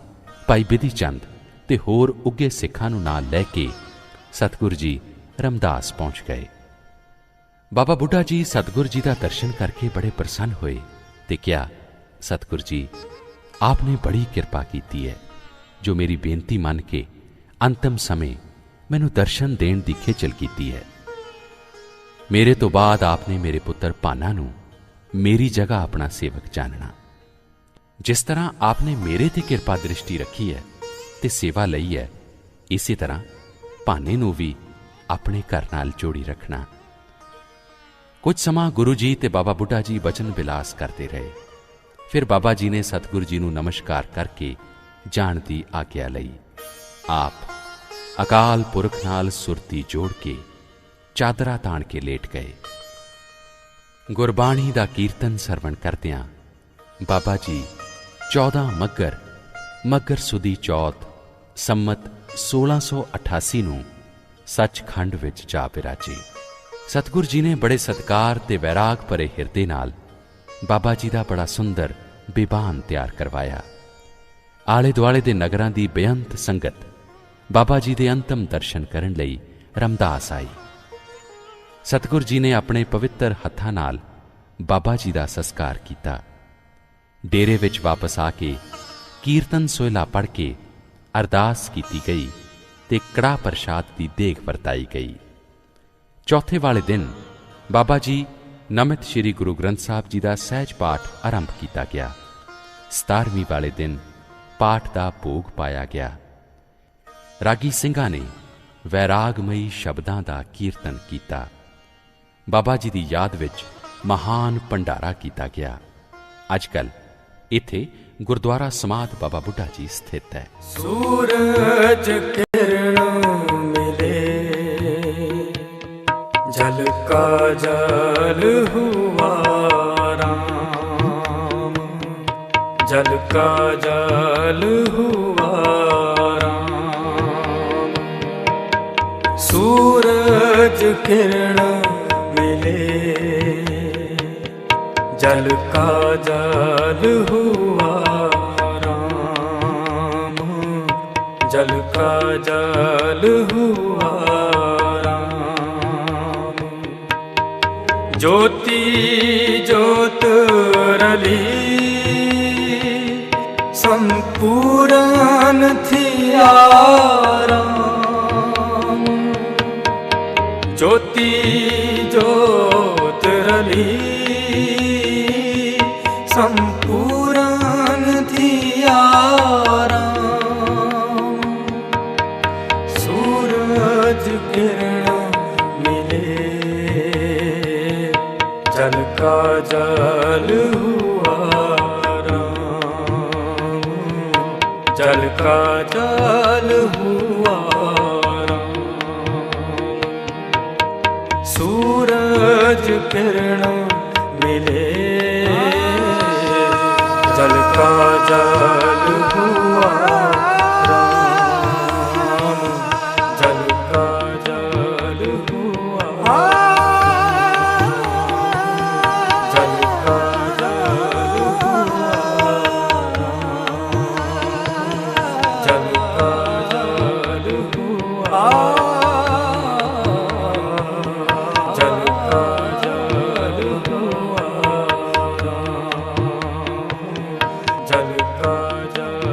Speaker 1: ਭਾਈ ਬਿਧੀ ਚੰਦ ਤੇ ਹੋਰ ਉੱਘੇ ਸਿੱਖਾਂ ਨੂੰ ਨਾਲ ਲੈ ਕੇ ਸਤਿਗੁਰੂ ਜੀ ਰਮਦਾਸ ਪਹੁੰਚ ਗਏ। ਬਾਬਾ ਬੁੱਢਾ ਜੀ ਸਤਿਗੁਰੂ ਜੀ ਦਾ ਦਰਸ਼ਨ ਕਰਕੇ ਬੜੇ ਪ੍ਰਸੰਨ ਹੋਏ ਤੇ ਕਿਹਾ, ਸਤਿਗੁਰੂ ਜੀ, ਆਪ ਨੇ ਬੜੀ ਕਿਰਪਾ ਕੀਤੀ ਹੈ ਜੋ ਮੇਰੀ ਬੇਨਤੀ ਮੰਨ ਕੇ ਅੰਤਿਮ ਸਮੇਂ ਮੈਨੂੰ ਦਰਸ਼ਨ ਦੇਣ ਦੀ ਖੇਚਲ ਕੀਤੀ ਹੈ। ਮੇਰੇ ਤੋਂ ਬਾਅਦ ਆਪ ਨੇ ਮੇਰੇ ਪੁੱਤਰ ਭਾਨਾ ਨੂੰ ਮੇਰੀ ਜਗ੍ਹਾ ਆਪਣਾ ਸੇਵਕ ਜਾਣਨਾ। ਜਿਸ ਤਰ੍ਹਾਂ ਆਪ ਨੇ ਮੇਰੇ ਤੇ ਕਿਰਪਾ ਦ੍ਰਿਸ਼ਟੀ ਰੱਖੀ ਹੈ ਤੇ ਸੇਵਾ ਲਈ ਹੈ, ਇਸੇ ਤਰ੍ਹਾਂ ਭਾਨੇ ਨੂੰ ਵੀ ਆਪਣੇ ਘਰ ਨਾਲ ਜੋੜੀ ਰੱਖਣਾ। ਕੁਝ ਸਮਾਂ ਗੁਰੂ ਜੀ ਤੇ ਬਾਬਾ ਬੁੱਢਾ ਜੀ ਬਚਨ ਬਿਲਾਸ ਕਰਦੇ ਰਹੇ। ਫਿਰ ਬਾਬਾ ਜੀ ਨੇ ਸਤਿਗੁਰੂ ਜੀ ਨੂੰ ਨਮਸਕਾਰ ਕਰਕੇ ਜਾਣ ਦੀ ਆਗਿਆ ਲਈ। ਆਪ ਅਕਾਲ ਪੁਰਖ ਨਾਲ ਸੁਰਤੀ ਜੋੜ ਕੇ ਚਾਦਰਾ ਤਾਣ ਕੇ ਲੇਟ ਗਏ। ਗੁਰਬਾਣੀ ਦਾ ਕੀਰਤਨ ਸਰਵਣ ਕਰਦਿਆਂ ਬਾਬਾ ਜੀ 14 ਮੱਘਰ ਸੁਦੀ ਚੌਥ ਸੰਮਤ 1688 ਨੂੰ ਸੱਚਖੰਡ ਵਿੱਚ ਜਾ ਬਿਰਾਜੇ। ਸਤਿਗੁਰੂ ਜੀ ਨੇ ਬੜੇ ਸਤਿਕਾਰ ਤੇ ਵੈਰਾਗ ਭਰੇ ਹਿਰਦੇ ਨਾਲ ਬਾਬਾ ਜੀ ਦਾ ਬੜਾ ਸੁੰਦਰ ਬਿਬਾਨ ਤਿਆਰ ਕਰਵਾਇਆ। ਆਲੇ ਦੁਆਲੇ ਦੇ ਨਗਰਾਂ ਦੀ ਬੇਅੰਤ ਸੰਗਤ ਬਾਬਾ ਜੀ ਦੇ ਅੰਤਮ ਦਰਸ਼ਨ ਕਰਨ ਲਈ ਰਮਦਾਸ ਆਈ। ਸਤਿਗੁਰੂ ਜੀ ਨੇ ਆਪਣੇ ਪਵਿੱਤਰ ਹੱਥਾਂ ਨਾਲ ਬਾਬਾ ਜੀ ਦਾ ਸੰਸਕਾਰ ਕੀਤਾ। ਡੇਰੇ ਵਿੱਚ ਵਾਪਸ ਆ ਕੇ ਕੀਰਤਨ ਸੋਹਿਲਾ ਪੜ੍ਹ ਕੇ ਅਰਦਾਸ ਕੀਤੀ ਗਈ ਤੇ ਕੜਾਹ ਪ੍ਰਸ਼ਾਦ ਦੀ ਦੇਗ ਵਰਤਾਈ ਗਈ। ਚੌਥੇ ਵਾਲੇ ਦਿਨ ਬਾਬਾ ਜੀ ਨਮਿਤ ਸ੍ਰੀ ਗੁਰੂ ਗ੍ਰੰਥ ਸਾਹਿਬ ਜੀ ਦਾ ਸਹਿਜ ਪਾਠ ਆਰੰਭ ਕੀਤਾ ਗਿਆ। 17ਵੀਂ ਵਾਲੇ ਦਿਨ ਪਾਠ ਦਾ ਭੋਗ ਪਾਇਆ ਗਿਆ। ਰਾਗੀ ਸਿੰਘਾਂ ਨੇ ਵੈਰਾਗਮਈ ਸ਼ਬਦਾਂ ਦਾ ਕੀਰਤਨ ਕੀਤਾ। ਬਾਬਾ ਜੀ ਦੀ ਯਾਦ ਵਿੱਚ ਮਹਾਨ ਭੰਡਾਰਾ ਕੀਤਾ ਗਿਆ। ਅੱਜ ਕੱਲ੍ਹ ਇੱਥੇ ਗੁਰਦੁਆਰਾ ਸਮਾਧ ਬਾਬਾ ਬੁੱਢਾ ਜੀ ਸਥਿਤ ਹੈ।
Speaker 3: ਸੂਰਜ ਕਿਰਨ ਮਿਲੇ ਜਲ ਕਾ ਜਲ ਹੁਆ ਰਾਮ, ਜਲ ਕਾ ਜਲ ਹੁਆ ਰਾਮ। ਸੂਰਜ ਕਿਰਨ ਮਿਲੇ ਜਲ ਕਾ ਜਲ ਹੁਆ ਰਾਮ, ਜਲ ਕਾ ਜਲ ਹੁਆ ਰਾਮ। ज्योति ज्योत रली संपूर्ण थिया राम। ज्योति ज्योत रली संपूर्ण थिया राम। सूरज किरण मिले जल का जल हुआ राम, जल का जल हुआ राम। सूरज किरण मिले, जल का जल हुआ राम, जल का जल हुआ, जल का जल हुआ राम, जल का जल हुआ, जल का जल हुआ राम, जल का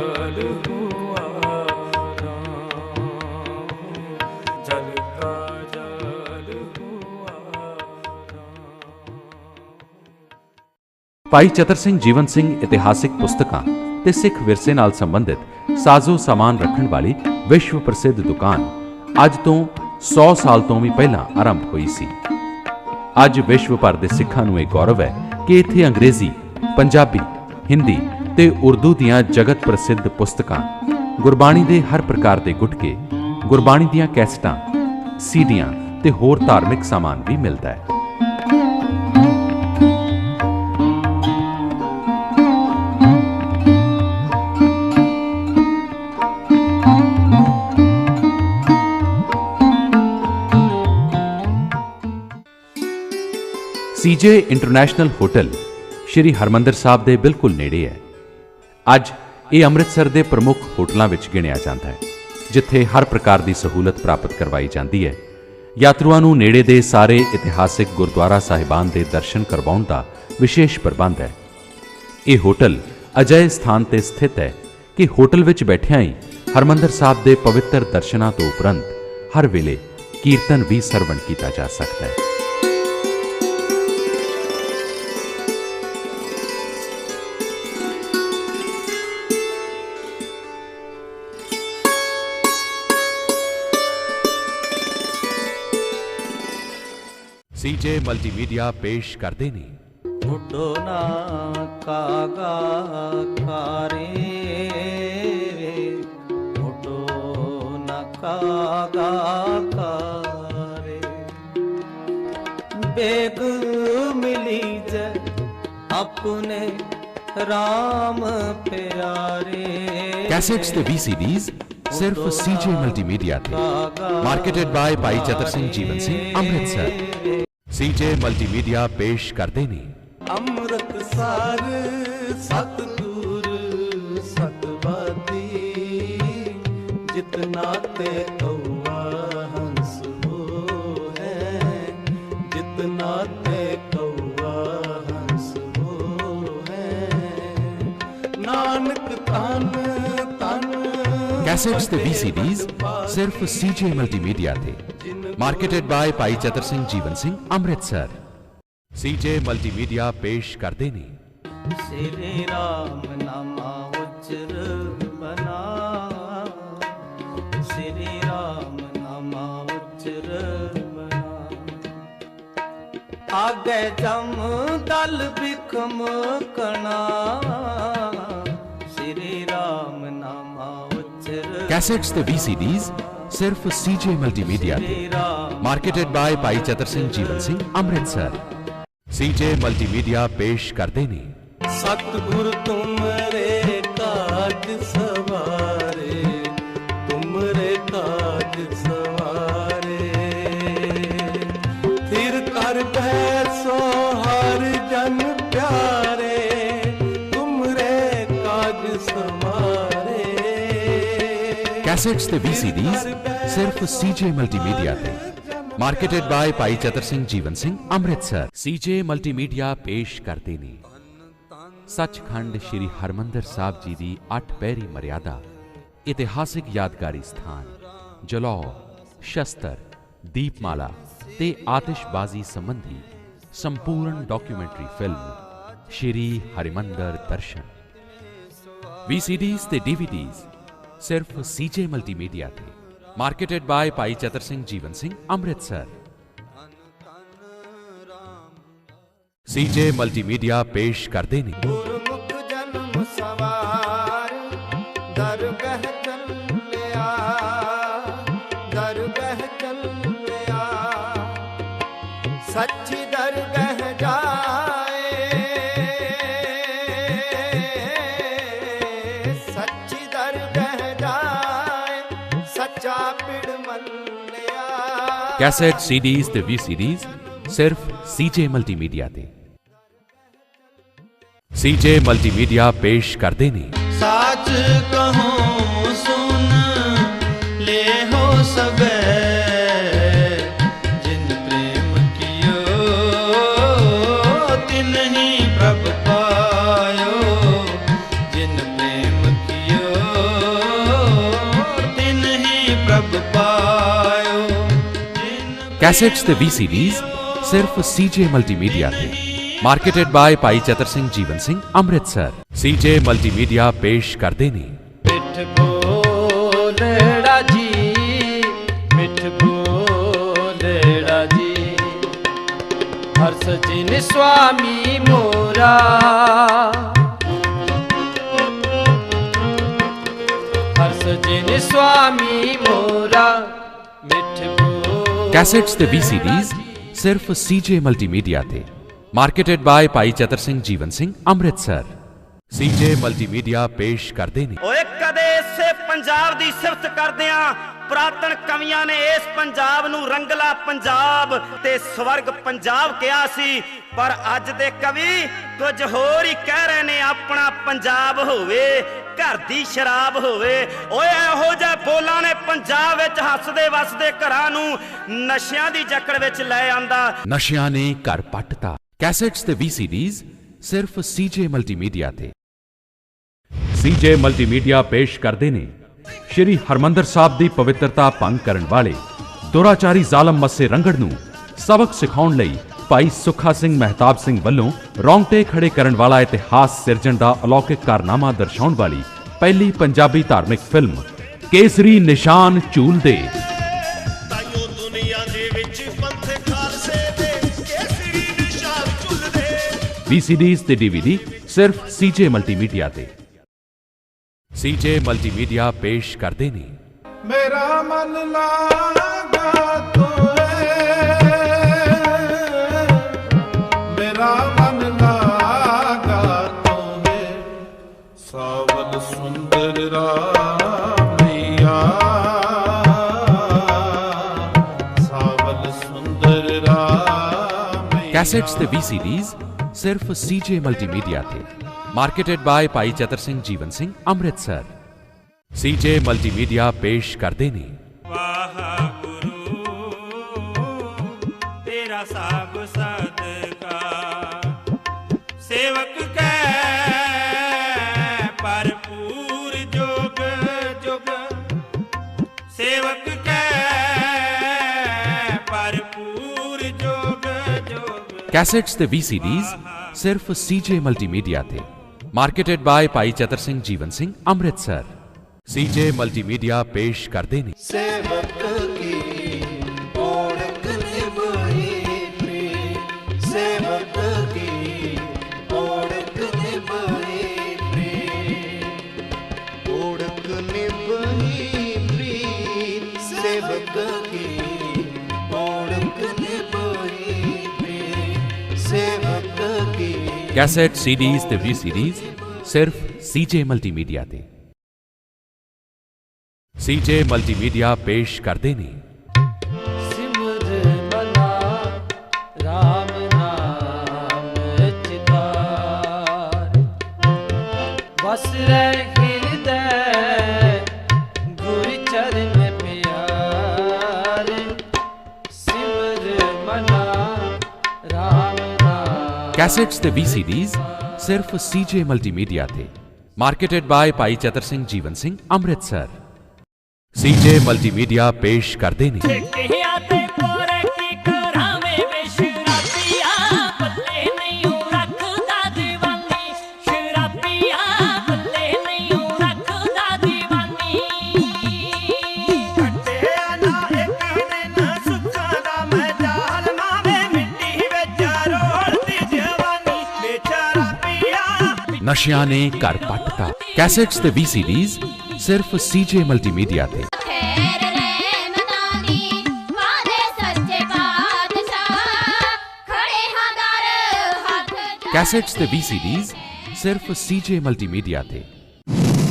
Speaker 3: जल हुआ राम, जल का जल हुआ राम।
Speaker 1: ਭਾਈ ਚਤਰ ਸਿੰਘ ਜੀਵਨ ਸਿੰਘ ਇਤਿਹਾਸਿਕ ਪੁਸਤਕਾਂ ਤੇ ਸਿੱਖ ਵਿਰਸੇ ਨਾਲ ਸੰਬੰਧਿਤ ਸਾਜ਼ੋ ਸਾਮਾਨ ਰੱਖਣ ਵਾਲੀ ਵਿਸ਼ਵ ਪ੍ਰਸਿੱਧ ਦੁਕਾਨ ਅੱਜ ਤੋਂ 100 ਸਾਲ ਤੋਂ ਵੀ ਪਹਿਲਾਂ ਆਰੰਭ ਹੋਈ ਸੀ। ਅੱਜ ਵਿਸ਼ਵ ਭਰ ਦੇ ਸਿੱਖਾਂ ਨੂੰ ਇਹ ਗੌਰਵ ਹੈ ਕਿ ਇੱਥੇ ਅੰਗਰੇਜ਼ੀ, ਪੰਜਾਬੀ, ਹਿੰਦੀ ਤੇ ਉਰਦੂ ਦੀਆਂ ਜਗਤ ਪ੍ਰਸਿੱਧ ਪੁਸਤਕਾਂ, ਗੁਰਬਾਣੀ ਦੇ ਹਰ ਪ੍ਰਕਾਰ ਦੇ ਗੁਟਕੇ, ਗੁਰਬਾਣੀ ਦੀਆਂ ਕੈਸਟਾਂ, ਸੀਡੀਆਂ ਤੇ ਹੋਰ ਧਾਰਮਿਕ ਸਾਮਾਨ ਵੀ ਮਿਲਦਾ ਹੈ। ਸੀਜੇ ਇੰਟਰਨੈਸ਼ਨਲ ਹੋਟਲ ਸ਼੍ਰੀ ਹਰਮੰਦਰ ਸਾਹਿਬ ਦੇ ਬਿਲਕੁਲ ਨੇੜੇ ਹੈ। ਅੱਜ ਇਹ ਅੰਮ੍ਰਿਤਸਰ ਦੇ ਪ੍ਰਮੁੱਖ ਹੋਟਲਾਂ ਵਿੱਚ ਗਿਣਿਆ ਜਾਂਦਾ ਹੈ, ਜਿੱਥੇ ਹਰ ਪ੍ਰਕਾਰ ਦੀ ਸਹੂਲਤ ਪ੍ਰਾਪਤ ਕਰਵਾਈ ਜਾਂਦੀ ਹੈ। ਯਾਤਰੂਆਂ ਨੂੰ ਨੇੜੇ ਦੇ ਸਾਰੇ ਇਤਿਹਾਸਿਕ ਗੁਰਦੁਆਰਾ ਸਾਹਿਬਾਨ ਦੇ ਦਰਸ਼ਨ ਕਰਵਾਉਣ ਦਾ ਵਿਸ਼ੇਸ਼ ਪ੍ਰਬੰਧ ਹੈ। ਇਹ ਹੋਟਲ ਅਜਿਹੇ ਸਥਾਨ ਤੇ ਸਥਿਤ ਹੈ ਕਿ ਹੋਟਲ ਵਿੱਚ ਬੈਠਿਆਂ ਹੀ ਹਰਮੰਦਰ ਸਾਹਿਬ ਦੇ ਪਵਿੱਤਰ ਦਰਸ਼ਨਾਂ ਤੋਂ ਉਪਰੰਤ ਹਰ ਵੇਲੇ ਕੀਰਤਨ ਵੀ ਸਰਵਣ ਕੀਤਾ ਜਾ ਸਕਦਾ ਹੈ। ਸੀਜੇ ਮਲਟੀਮੀਡੀਆ ਪੇਸ਼ ਕਰਦੇ ਨੇ
Speaker 2: ਉਡੋ ਨਾ ਕਾਗਾ ਕਾਰੇ, ਉਡੋ ਨਾ ਕਾਗਾ ਕਾਰੇ, बेग मिली जय अपने राम प्यारे।
Speaker 1: कैसेट्स ते VCDs सिर्फ सीजे मल्टीमीडिया थे। मार्केटेड बाय भाई चतर सिंह जीवन सिंह अमृतसर। सीजे मल्टीमीडिया पेश करते ने
Speaker 2: अमृतसर सतगुर सतवादी, जितना ते कौआ हंस वो है, जितना ते कौआ हंस वो है, नानक तन तन।
Speaker 1: कैसेट्स ते VCDs सिर्फ सीजे मल्टीमीडिया थे। मार्केटेड बाय भाई चतर सिंह जीवन सिंह अमृतसर। सीजे मल्टीमीडिया पेश करते ने
Speaker 2: श्री राम नामा उच्चर बना, श्री राम नामा उच्चर बना, आगे जम दल बिखम कणा, श्री राम नामा उच्चर।
Speaker 1: कैसेट्स ते VCDs सिर्फ सीजे मल्टीमीडिया थे। मार्केटेड बाय भाई चतर सिंह जीवन सिंह अमृतसर। सीजे मल्टीमीडिया पेश करते ने
Speaker 2: सतगुर तुमरे काज सवारे, तुमरे काज सवारे, फिर कर बैसो हर जन प्यारे, तुमरे काज सवारे।
Speaker 1: कैसेट्स ते VCDs सिर्फ सीजे मल्टीमीडिया थे। मार्केटेड बाय भाई चतर सिंह जीवन सिंह अमृतसर। सीजे मल्टीमीडिया पेश करते ने सचखंड श्री हरमंदर साहब जी की 8 पैरी मर्यादा, इतिहासिक यादगारी स्थान, जलौह, शस्त्र, दीपमाला ते आतिशबाजी संबंधी संपूर्ण डॉक्यूमेंट्री फिल्म श्री हरिमंदर दर्शन। VCDs ते DVDs सिर्फ सीजे मल्टीमीडिया थे। मार्केटेड बाय भाई चतर सिंह जीवन सिंह अमृतसर। सीजे मल्टीमीडिया पेश करते ने
Speaker 2: गुरमुख जन्म सवार, दरगह चलिया, दरगह चलिया, सच्ची दरगह जाए, सच्ची दरगह जाए, सच्चा पिड़ मन लिया।
Speaker 1: ਕੈਸੇਟ ਸੀਡੀਜ਼ ਤੇ VCDs ਸਿਰਫ CJ ਮਲਟੀਮੀਡੀਆ ਤੇ। CJ ਮਲਟੀਮੀਡੀਆ ਪੇਸ਼ ਕਰਦੇ ਨੇ
Speaker 2: साच कहूँ सुन ले हो सबे, जिन प्रेम कियो तिन ही प्रभ पायो, जिन प्रेम कियो तिन ही प्रभ पायो।
Speaker 1: ਕੈਸੇਟਸ ਤੇ VCDs ਸਿਰਫ CJ ਮਲਟੀਮੀਡੀਆ ਤੇ। ਮਾਰਕੀਟਡ ਬਾय ਭਾਈ ਚਤਰ ਸਿੰਘ ਜੀਵਨ ਸਿੰਘ ਅੰਮ੍ਰਿਤਸਰ। CJ ਮਲਟੀਮੀਡੀਆ ਪੇਸ਼ ਕਰਦੇ ਨੇ
Speaker 2: ਮਿੱਠ ਬੋਲੜਾ ਜੀ, ਮਿੱਠ ਬੋਲੜਾ ਜੀ, ਹਰ ਸਜਣ ਸੁਆਮੀ ਮੋਰਾ, ਹਰ ਸਜਣ ਸੁਆਮੀ ਮੋਰਾ, ਮਿੱਠ ਬੋਲ।
Speaker 1: ਕੈਸੇਟਸ ਤੇ VCDs ਸਿਰਫ CJ ਮਲਟੀਮੀਡੀਆ ਤੇ। ਮਾਰਕੀਟਡ ਬਾय ਭਾਈ ਚਤਰ ਸਿੰਘ ਜੀਵਨ ਸਿੰਘ ਅੰਮ੍ਰਿਤਸਰ। CJ ਮਲਟੀਮੀਡੀਆ ਪੇਸ਼ ਕਰਦੇ ਨੇ
Speaker 4: ਓਏ ਕਦੇ ਇਸੇ ਪੰਜਾਬ ਦੀ ਸਿਫਤ ਕਰਦਿਆਂ ਪੁਰਾਤਨ ਕਵੀਆਂ ਨੇ ਇਸ ਪੰਜਾਬ ਨੂੰ ਰੰਗਲਾ ਪੰਜਾਬ ਤੇ ਸਵਰਗ ਪੰਜਾਬ ਕਿਹਾ ਸੀ, ਪਰ ਅੱਜ ਦੇ ਕਵੀ ਕੁਝ ਹੋਰ ਹੀ ਕਹਿ ਰਹੇ ਨੇ। ਆਪਣਾ ਪੰਜਾਬ ਹੋਵੇ, ਘਰ ਦੀ ਸ਼ਰਾਬ ਹੋਵੇ। ਓਏ ਇਹੋ ਜਿਹੇ ਬੋਲਾਂ ਨੇ ਪੰਜਾਬ ਵਿੱਚ ਹੱਸਦੇ ਵਸਦੇ ਘਰਾਂ ਨੂੰ ਨਸ਼ਿਆਂ ਦੀ ਜਕੜ ਵਿੱਚ ਲੈ ਆਂਦਾ।
Speaker 1: ਨਸ਼ਿਆਂ ਨੇ ਘਰ ਪੱਟਤਾ। ਕੈਸੇਟਸ ਤੇ VCDs ਸਿਰਫ CJ ਮਲਟੀਮੀਡੀਆ ਤੇ। CJ ਮਲਟੀਮੀਡੀਆ ਪੇਸ਼ ਕਰਦੇ ਨੇ ਸ਼੍ਰੀ ਹਰਮੰਦਰ ਸਾਹਿਬ ਦੀ ਪਵਿੱਤਰਤਾ ਭੰਗ ਕਰਨ ਵਾਲੇ ਦੁਰਾਚਾਰੀ ਜ਼ਾਲਮ ਮੱਸੇ ਰੰਗੜ ਨੂੰ ਸਬਕ ਸਿਖਾਉਣ ਲਈ ਭਾਈ ਸੁੱਖਾ ਸਿੰਘ ਮਹਿਤਾਬ ਸਿੰਘ ਵੱਲੋਂ ਰੌਂਗਟੇ ਖੜੇ ਕਰਨ ਵਾਲਾ ਇਤਿਹਾਸ ਸਿਰਜਣ ਦਾ ਅਲੌਕਿਕ ਕਾਰਨਾਮਾ ਦਰਸਾਉਣ ਵਾਲੀ ਪਹਿਲੀ ਪੰਜਾਬੀ ਧਾਰਮਿਕ ਫਿਲਮ ਕੇਸਰੀ ਨਿਸ਼ਾਨ ਝੂਲ ਦੇ।
Speaker 5: ਤਾਈਓ ਦੁਨੀਆ ਦੇ ਵਿੱਚ ਪੰਥ ਖਾਲਸੇ ਦੇ ਕੇਸਰੀ ਨਿਸ਼ਾਨ ਝੁੱਲਦੇ।
Speaker 1: VCDs ਤੇ DVD ਸਿਰਫ CJ ਮਲਟੀਮੀਡੀਆ ਤੇ। CJ ਮਲਟੀਮੀਡੀਆ ਪੇਸ਼ ਕਰਦੇ ਨੇ
Speaker 2: मेरा मन लागा तोए, मेरा मन लागा तोए, सावल सुंदर रामैया, सावल सुंदर रामैया।
Speaker 1: ਕੈਸੇਟਸ ਤੇ VCDs ਸਿਰਫ CJ ਮਲਟੀਮੀਡੀਆ ਤੇ। ਮਾਰਕੀਟਡ ਬਾय ਭਾਈ ਚਤਰ ਸਿੰਘ ਜੀਵਨ ਸਿੰਘ ਅੰਮ੍ਰਿਤਸਰ। CJ ਮਲਟੀਮੀਡੀਆ ਪੇਸ਼ ਕਰਦੇ ਨੇ
Speaker 3: ਵਾਹਿਗੁਰੂ ਤੇਰਾ ਸਾਬ ਸਦਕਾ, ਸੇਵਕ ਕੈ ਭਰਪੂਰ ਜੋਗ ਜੁਗ, ਸੇਵਕ ਕੈ ਭਰਪੂਰ ਜੋਗ ਜੁਗ।
Speaker 1: ਕੈਸੇਟਸ ਤੇ VCDs ਸਿਰਫ CJ ਮਲਟੀਮੀਡੀਆ ਤੇ। ਮਾਰਕੀਟਡ ਬਾय ਭਾਈ ਚਤਰ ਸਿੰਘ ਜੀਵਨ ਸਿੰਘ ਅੰਮ੍ਰਿਤਸਰ। CJ ਮਲਟੀਮੀਡੀਆ ਪੇਸ਼ ਕਰਦੇ ਨੇ
Speaker 2: सेवक की ओढ़क निभाई, सेवक की ओढ़क निभाई, ओढ़क निभाई, सेवक की ओढ़क निभाई, सेवक की।
Speaker 1: ਕੈਸੇਟ CDs ਤੇ VCDs ਸਿਰਫ CJ ਮਲਟੀਮੀਡੀਆ ਤੇ। CJ ਮਲਟੀਮੀਡੀਆ ਪੇਸ਼ ਕਰਦੇ ਨੇ
Speaker 2: सिमर मना राम नाम चितार, बस रह हृदय गुर चरण प्यार, सिमर मना राम नाम।
Speaker 1: ਕੈਸੇਟਸ ਤੇ VCDs ਸਿਰਫ CJ ਮਲਟੀਮੀਡੀਆ ਤੇ। ਮਾਰਕੀਟਡ ਬਾय ਭਾਈ ਚਤਰ ਸਿੰਘ ਜੀਵਨ ਸਿੰਘ ਅੰਮ੍ਰਿਤਸਰ। CJ ਮਲਟੀਮੀਡੀਆ ਪੇਸ਼ ਕਰਦੇ ਨੇ
Speaker 6: ਕਿਹਿਆ ਤੇ ਕੋਰੇ ਕੀ ਕਰਾਵੇਂ ਵੇ ਸ਼ਰਾਬੀਆ, ਪੱਲੇ ਨਹੀਂ ਰੱਖਦਾ ਦੀਵਾਨੀ, ਸ਼ਰਾਬੀਆ ਪੱਲੇ ਨਹੀਂ ਰੱਖਦਾ ਦੀਵਾਨੀ।
Speaker 4: ਕੱਟਿਆ ਨਾ ਇੱਕ ਦਿਨ ਸੁੱਖਾਂ ਦਾ ਮੈਦਾਨ, ਮਾਵੇ ਮਿੱਟੀ ਵਿੱਚ ਰੋਲਦੀ ਜਵਾਨੀ, ਬੇਚਾਰਾ ਪੀਆ।
Speaker 1: ਨਸ਼ਿਆਂ ਨੇ ਘਰ ਪੱਟਤਾ। ਕੈਸੇਟਸ ਤੇ VCDs ਸਿਰਫ CJ ਮਲਟੀਮੀਡੀਆ ਤੇ।
Speaker 7: खैर रहमतानी वादे सच्चे बादशाह,
Speaker 1: ਕੈਸੇਟਸ ਤੇ VCDs ਸਿਰਫ CJ ਮਲਟੀਮੀਡੀਆ ਤੇ।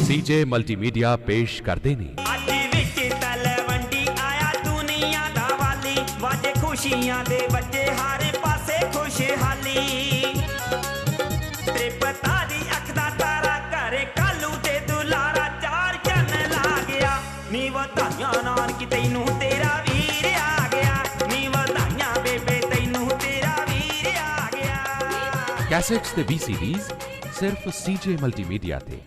Speaker 1: CJ ਮਲਟੀਮੀਡੀਆ ਪੇਸ਼ ਕਰਦੇ ਨੇ
Speaker 7: ਅੱਜ ਵਿੱਚ ਤਲਵੰਡੀ ਆਇਆ ਦੁਨੀਆ ਦਾ ਵਾਲੀ, ਵਾਜੇ ਖੁਸ਼ੀਆਂ ਦੇ ਬੱਚੇ ਹਰ ਪਾਸੇ ਖੁਸ਼ਹਾਲੀ। ਤ੍ਰਿਪਤਾ ਦੀ ਅੱਖ ਦਾ ਤਾਰਾ ਘਰੇ ਕਾਲੂ ਤੇ ਦੁਲਾਰਾ, ਚਾਰ ਚੰਨ ਲਾ ਗਿਆ ਨੀ ਵਧਾਈਆਂ ਨਾਨਕੀ ਤੈਨੂੰ ਤੇਰਾ ਵੀਰ ਆ ਗਿਆ, ਨੀ ਵਧਾਈਆਂ ਬੇਬੇ ਤੈਨੂੰ ਤੇਰਾ ਵੀਰ ਆ ਗਿਆ।
Speaker 1: ਕੈਸੇਟਸ ਤੇ VCDs ਸਿਰਫ CJ ਮਲਟੀਮੀਡੀਆ ਤੇ।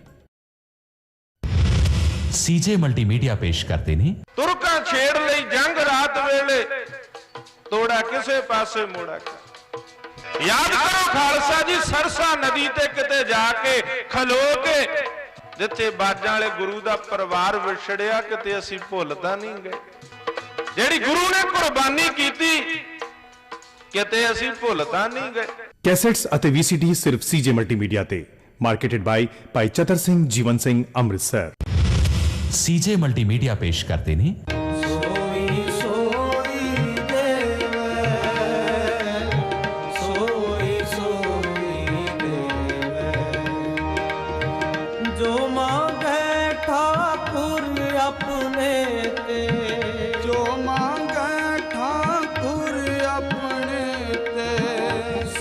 Speaker 1: CJ ਮਲਟੀਮੀਡੀਆ ਪੇਸ਼ ਕਰਦੇ ਨੇ
Speaker 8: ਤੁਰਕਾਂ ਛੇੜ ਲਈ ਜੰਗ ਰਾਤ ਵੇਲੇ, ਤੋੜਾ ਕਿਸੇ ਪਾਸੇ ਮੋੜਾ। ਯਾਦ ਕਰੋ ਖਾਲਸਾ ਜੀ ਸਰਸਾ ਨਦੀ ਤੇ ਕਿਤੇ ਜਾ ਕੇ ਖਲੋ ਕੇ, ਜਿੱਥੇ ਬਾਜਾਂ ਵਾਲੇ ਗੁਰੂ ਦਾ ਪਰਿਵਾਰ ਵਿਛੜਿਆ, ਕਿਤੇ ਅਸੀਂ ਭੁੱਲ ਤਾਂ ਨਹੀਂ ਗਏ। ਜਿਹੜੀ ਗੁਰੂ ਨੇ ਕੁਰਬਾਨੀ ਕੀਤੀ, ਕਿਤੇ ਅਸੀਂ ਭੁੱਲ ਤਾਂ ਨਹੀਂ ਗਏ।
Speaker 9: ਕੈਸੇਟਸ ਅਤੇ VCD ਸਿਰਫ CJ ਮਲਟੀਮੀਡੀਆ ਤੇ। ਮਾਰਕੀਟਡ ਬਾਈ ਭਾਈ ਚਤਰ ਸਿੰਘ ਜੀਵਨ ਸਿੰਘ ਅੰਮ੍ਰਿਤਸਰ।
Speaker 1: CJ ਮਲਟੀਮੀਡੀਆ ਪੇਸ਼ ਕਰਦੇ ਨੇ
Speaker 2: ਸੋਈ ਸੋਈ ਦੇਵੈ, ਸੋਈ ਸੋਈ ਦੇਵੈ, ਜੋ ਮੰਗੈ ਠਾਕੁਰ ਆਪਣੇ ਤੇ, ਜੋ ਮੰਗੈ ਠਾਕੁਰ ਆਪਣੇ ਤੇ,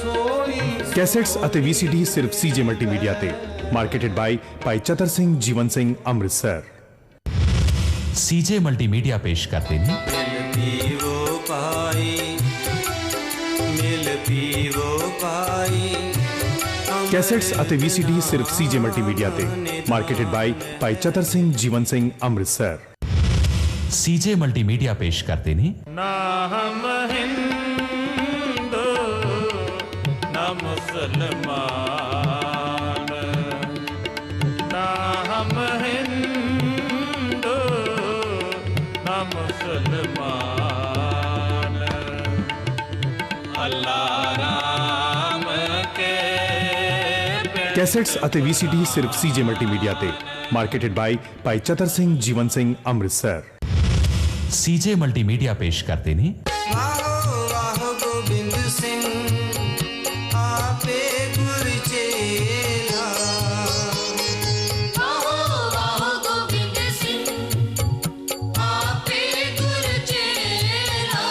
Speaker 2: ਸੋਈ।
Speaker 9: ਕੈਸੇਟਸ ਅਤੇ VCD ਸਿਰਫ CJ ਮਲਟੀਮੀਡੀਆ ਤੇ। ਮਾਰਕੀਟਡ ਬਾਈ ਭਾਈ ਚਤਰ ਸਿੰਘ ਜੀਵਨ ਸਿੰਘ ਅੰਮ੍ਰਿਤਸਰ।
Speaker 1: CJ ਮਲਟੀਮੀਡੀਆ ਪੇਸ਼ ਕਰਦੇ ਨੇ
Speaker 2: ਮਿਲ ਪੀਵੋ ਪਾਈ, ਮਿਲ ਪੀਵੋ ਪਾਈ।
Speaker 9: ਕੈਸੇਟਸ ਅਤੇ VCD ਸਿਰਫ CJ ਮਲਟੀਮੀਡੀਆ ਤੇ। ਮਾਰਕੀਟਡ ਬਾਈ ਭਾਈ ਚਤਰ ਸਿੰਘ ਜੀਵਨ ਸਿੰਘ ਅੰਮ੍ਰਿਤਸਰ।
Speaker 1: CJ ਮਲਟੀਮੀਡੀਆ ਪੇਸ਼ ਕਰਦੇ ਨੇ
Speaker 3: ਨਾ ਹਮ ਹਿੰਦੂ ਨਾ ਮੁਸਲਮਾਨ, ਨਾ ਹਮ ਹਿੰਦੂ ਨਾ ਮੁਸਲਮਾਨ, ਅੱਲਾ ਰਾਮ ਕੇ
Speaker 9: ਕੈਸੇਟਸ ਅਤੇ VCD ਸਿਰਫ CJ ਮਲਟੀਮੀਡੀਆ ਤੇ। ਮਾਰਕੀਟਡ ਬਾਈ ਭਾਈ ਚਤਰ ਸਿੰਘ ਜੀਵਨ ਸਿੰਘ ਅੰਮ੍ਰਿਤਸਰ।
Speaker 1: CJ ਮਲਟੀਮੀਡੀਆ ਪੇਸ਼ ਕਰਦੇ ਨੇ
Speaker 2: ਵਾਹੋ ਵਾਹੋ ਗੋਬਿੰਦ ਸਿੰਘ ਆਪੇ ਗੁਰ ਚੇਲਾ,
Speaker 6: ਆਹੋ ਆਹੋ ਗੋਬਿੰਦ ਸਿੰਘ ਆਪੇ ਗੁਰ ਚੇਲਾ,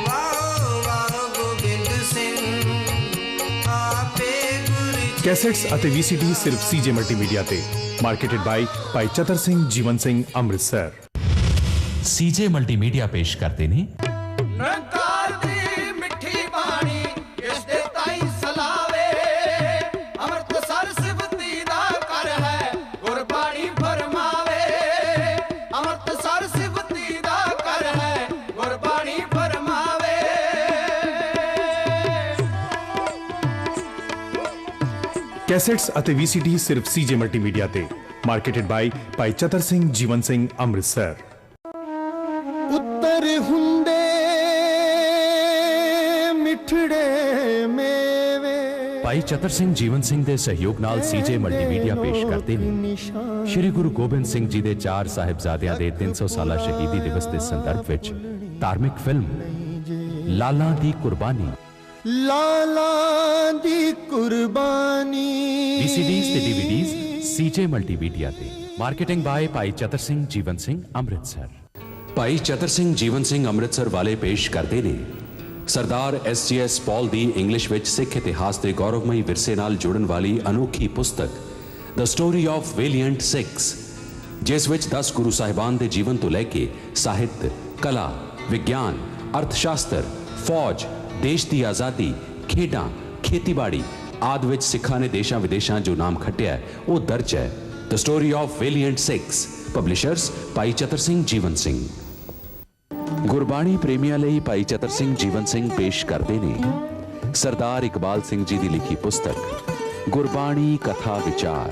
Speaker 2: ਵਾਹੋ ਵਾਹੋ ਗੋਬਿੰਦ ਸਿੰਘ ਆਪੇ ਗੁਰ।
Speaker 9: ਕੈਸੇਟਸ ਅਤੇ VCD ਸਿਰਫ CJ ਮਲਟੀਮੀਡੀਆ ਤੇ। ਮਾਰਕੀਟਡ ਬਾਈ ਭਾਈ ਚਤਰ ਸਿੰਘ ਜੀਵਨ ਸਿੰਘ ਅੰਮ੍ਰਿਤਸਰ।
Speaker 1: CJ ਮਲਟੀਮੀਡੀਆ ਪੇਸ਼ ਕਰਦੇ ਨੇ
Speaker 2: ਨਿਰੰਕਾਰ ਦੀ ਮਿੱਠੀ ਬਾਣੀ, ਇਸ ਦੇ ਤਾਈ ਸਲਾਵੇ, ਅੰਮ੍ਰਿਤਸਰ ਸਿਵਤੀ ਦਾ ਘਰ ਹੈ, ਗੁਰਬਾਣੀ ਫਰਮਾਵੇ। ਅੰਮ੍ਰਿਤਸਰ ਸਿਵਤੀ ਦਾ ਘਰ ਹੈ, ਗੁਰਬਾਣੀ ਫਰਮਾਵੇ।
Speaker 9: ਕੈਸੇਟਸ ਅਤੇ VCD ਸਿਰਫ CJ ਮਲਟੀਮੀਡੀਆ ਤੇ। ਮਾਰਕੀਟਡ ਬਾਈ ਭਾਈ ਚਤਰ ਸਿੰਘ ਜੀਵਨ ਸਿੰਘ ਅੰਮ੍ਰਿਤਸਰ।
Speaker 10: ਉੱਤਰ ਹੁੰਦੇ ਮਿੱਠੜੇ ਮੇਵੇ,
Speaker 1: ਭਾਈ ਚਤਰ ਸਿੰਘ ਜੀਵਨ ਸਿੰਘ ਦੇ ਸਹਿਯੋਗ ਨਾਲ CJ ਮਲਟੀਮੀਡੀਆ ਪੇਸ਼ ਕਰਦੇ ਨੇ ਸ਼੍ਰੀ ਗੁਰੂ ਗੋਬਿੰਦ ਸਿੰਘ ਜੀ ਦੇ 4 ਸਾਹਿਬਜ਼ਾਦਿਆਂ ਦੇ 300 ਸਾਲਾ ਸ਼ਹੀਦੀ ਦਿਵਸ ਦੇ ਸੰਦਰਭ ਵਿੱਚ ਧਾਰਮਿਕ ਫਿਲਮ ਲਾਲਾਂ ਦੀ ਕੁਰਬਾਨੀ।
Speaker 10: ਲਾਲਾਂ ਦੀ ਕੁਰਬਾਨੀ।
Speaker 1: VCDs ਤੇ DVDs CJ ਮਲਟੀਮੀਡੀਆ ਤੇ। ਮਾਰਕੀਟਿੰਗ ਬਾਏ ਭਾਈ ਚਤਰ ਸਿੰਘ ਜੀਵਨ ਸਿੰਘ ਅੰਮ੍ਰਿਤਸਰ। ਭਾਈ ਚਤਰ ਸਿੰਘ ਜੀਵਨ ਸਿੰਘ ਅੰਮ੍ਰਿਤਸਰ ਵਾਲੇ ਪੇਸ਼ ਕਰਦੇ ਨੇ ਸਰਦਾਰ SGS ਪੌਲ ਦੀ ਇੰਗਲਿਸ਼ ਵਿੱਚ ਸਿੱਖ ਇਤਿਹਾਸ ਦੇ ਗੌਰਵਮਈ ਵਿਰਸੇ ਨਾਲ ਜੁੜਨ ਵਾਲੀ ਅਨੋਖੀ ਪੁਸਤਕ ਦ ਸਟੋਰੀ ਆਫ ਵੇਲੀਐਂਟ ਸਿੱਖਸ, ਜਿਸ ਵਿੱਚ 10 ਗੁਰੂ ਸਾਹਿਬਾਨ ਦੇ ਜੀਵਨ ਤੋਂ ਲੈ ਕੇ ਸਾਹਿਤ, ਕਲਾ, ਵਿਗਿਆਨ, ਅਰਥ ਸ਼ਾਸਤਰ, ਫੌਜ, ਦੇਸ਼ ਦੀ ਆਜ਼ਾਦੀ, ਖੇਡਾਂ, ਖੇਤੀਬਾੜੀ ਆਦਿ ਵਿੱਚ ਸਿੱਖਾਂ ਨੇ ਦੇਸ਼ਾਂ ਵਿਦੇਸ਼ਾਂ ਜੋ ਨਾਮ ਖੱਟਿਆ ਉਹ ਦਰਜ ਹੈ। ਦ ਸਟੋਰੀ ਆਫ ਵੇਲੀਐਂਟ ਸਿੱਖਸ, ਪਬਲਿਸ਼ਰਸ ਭਾਈ ਚਤਰ ਸਿੰਘ ਜੀਵਨ ਸਿੰਘ। ਗੁਰਬਾਣੀ ਪ੍ਰੇਮੀਆਂ ਲਈ ਭਾਈ ਚਤਰ ਸਿੰਘ ਜੀਵਨ ਸਿੰਘ ਪੇਸ਼ ਕਰਦੇ ਨੇ ਸਰਦਾਰ ਇਕਬਾਲ ਸਿੰਘ ਜੀ ਦੀ ਲਿਖੀ ਪੁਸਤਕ ਗੁਰਬਾਣੀ ਕਥਾ ਵਿਚਾਰ।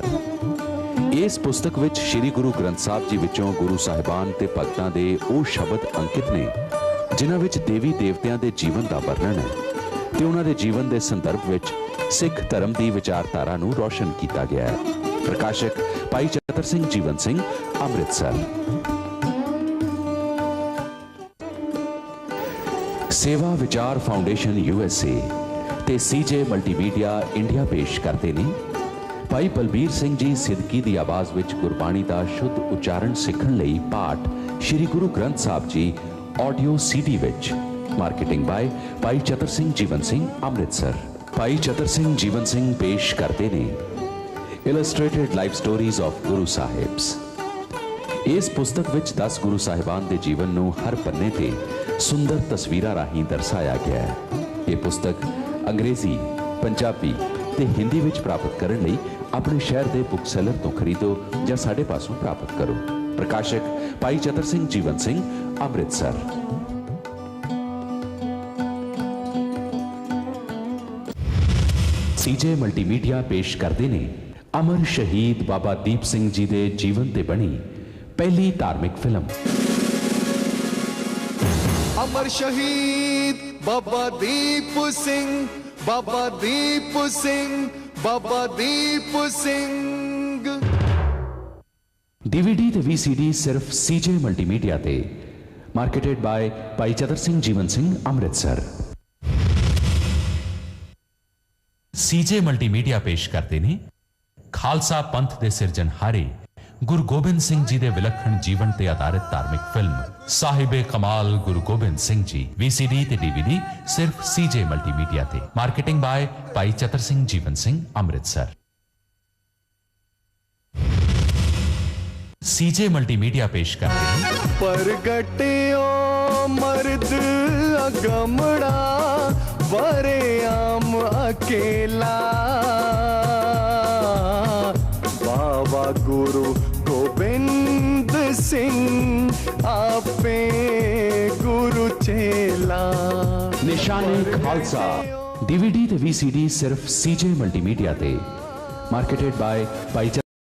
Speaker 1: ਇਸ ਪੁਸਤਕ ਵਿੱਚ ਸ੍ਰੀ ਗੁਰੂ ਗ੍ਰੰਥ ਸਾਹਿਬ ਜੀ ਵਿੱਚੋਂ ਗੁਰੂ ਸਾਹਿਬਾਨ ਤੇ ਭਗਤਾਂ ਦੇ ਉਹ ਸ਼ਬਦ ਅੰਕਿਤ ਨੇ ਜਿਨ੍ਹਾਂ ਵਿੱਚ ਦੇਵੀ ਦੇਵਤਿਆਂ ਦੇ ਜੀਵਨ ਦਾ ਵਰਣਨ ਹੈ ਤੇ ਉਹਨਾਂ ਦੇ ਜੀਵਨ ਦੇ ਸੰਦਰਭ ਵਿੱਚ ਸਿੱਖ ਧਰਮ ਦੀ ਵਿਚਾਰਧਾਰਾ ਨੂੰ ਰੌਸ਼ਨ ਕੀਤਾ ਗਿਆ ਹੈ। ਪ੍ਰਕਾਸ਼ਕ ਭਾਈ ਚਤਰ ਸਿੰਘ ਜੀਵਨ ਸਿੰਘ ਅੰਮ੍ਰਿਤਸਰ। ਸੇਵਾ ਵਿਚਾਰ ਫਾਊਂਡੇਸ਼ਨ USA ਤੇ ਸੀਜੇ ਮਲਟੀਮੀਡੀਆ ਇੰਡੀਆ ਪੇਸ਼ ਕਰਦੇ ਨੇ ਭਾਈ ਬਲਬੀਰ ਸਿੰਘ ਜੀ ਸਿੱਦਕੀ ਦੀ ਆਵਾਜ਼ ਵਿੱਚ ਗੁਰਬਾਣੀ ਦਾ ਸ਼ੁੱਧ ਉਚਾਰਨ ਸਿੱਖਣ ਲਈ ਪਾਠ ਸ੍ਰੀ ਗੁਰੂ ਗ੍ਰੰਥ ਸਾਹਿਬ ਜੀ ਆਡੀਓ CD ਵਿੱਚ। ਮਾਰਕੀਟਿੰਗ ਬਾय ਭਾਈ ਚਤਰ ਸਿੰਘ ਜੀਵਨ ਸਿੰਘ ਅੰਮ੍ਰਿਤਸਰ। ਭਾਈ ਚਤਰ ਸਿੰਘ ਜੀਵਨ ਸਿੰਘ ਪੇਸ਼ ਕਰਦੇ ਨੇ ਇਲਸਟ੍ਰੇਟਿਡ ਲਾਈਫ ਸਟੋਰੀਜ਼ ਆਫ ਗੁਰੂ ਸਾਹਿਬਸ। ਇਸ ਪੁਸਤਕ ਵਿੱਚ 10 ਗੁਰੂ ਸਾਹਿਬਾਨ ਦੇ ਜੀਵਨ ਨੂੰ ਹਰ ਪੰਨੇ ਤੇ ਸੁੰਦਰ ਤਸਵੀਰਾਂ ਰਾਹੀਂ ਦਰਸਾਇਆ ਗਿਆ ਹੈ। ਇਹ ਪੁਸਤਕ ਅੰਗਰੇਜ਼ੀ, ਪੰਜਾਬੀ ਤੇ ਹਿੰਦੀ ਵਿੱਚ ਪ੍ਰਾਪਤ ਕਰਨ ਲਈ ਆਪਣੇ ਸ਼ਹਿਰ ਦੇ ਬੁੱਕ ਸੈਲਰ ਤੋਂ ਖਰੀਦੋ ਜਾਂ ਸਾਡੇ ਪਾਸੋਂ ਪ੍ਰਾਪਤ ਕਰੋ। ਪ੍ਰਕਾਸ਼ਕ ਭਾਈ ਚਤਰ ਸਿੰਘ ਜੀਵਨ ਸਿੰਘ ਅੰਮ੍ਰਿਤਸਰ। ਸੀਜੇ ਮਲਟੀਮੀਡੀਆ ਪੇਸ਼ ਕਰਦੇ ਨੇ ਅਮਰ ਸ਼ਹੀਦ ਬਾਬਾ ਦੀਪ ਸਿੰਘ ਜੀ ਦੇ ਜੀਵਨ ਤੇ ਬਣੀ ਪਹਿਲੀ ਧਾਰਮਿਕ ਫਿਲਮ
Speaker 10: अमर शहीद बाबा दीप सिंह, बाबा दीप सिंह, बाबा दीप सिंह।
Speaker 1: DVD ਤੇ VCD ਸਿਰਫ ਸੀਜੇ ਮਲਟੀਮੀਡੀਆ ਤੇ। ਮਾਰਕੀਟਡ ਬਾय ਭਾਈ ਚਤਰ ਸਿੰਘ ਜੀਵਨ ਸਿੰਘ ਅੰਮ੍ਰਿਤਸਰ। ਸੀਜੇ ਮਲਟੀਮੀਡੀਆ ਪੇਸ਼ ਕਰਦੇ ਨੇ ਖਾਲਸਾ ਪੰਥ ਦੇ ਸਿਰਜਣਹਾਰੇ ਗੁਰੂ ਗੋਬਿੰਦ ਸਿੰਘ ਜੀ ਦੇ ਵਿਲੱਖਣ ਜੀਵਨ ਤੇ ਆਧਾਰਿਤ ਧਾਰਮਿਕ ਫਿਲਮ ਸਾਹਿਬੇ ਕਮਾਲ ਗੁਰੂ ਗੋਬਿੰਦ ਸਿੰਘ ਜੀ। VCD ਤੇ DVD ਸਿਰਫ ਸੀਜੇ ਮਲਟੀਮੀਡੀਆ ਤੇ। ਮਾਰਕੀਟਿੰਗ ਬਾय ਭਾਈ ਚਤਰ ਸਿੰਘ ਜੀਵਨ ਸਿੰਘ ਅੰਮ੍ਰਿਤਸਰ। सीजे मल्टीमीडिया पेश करते हैं
Speaker 10: प्रगटियो मर्द अगमड़ा बरे आम अकेला, बाबा गुरु गोबिंद सिंह आपे गुरु चेला।
Speaker 1: निशाने खालसा DVD ते VCD सिर्फ सीजे मल्टीमीडिया ते। मार्केटेड बाय भाई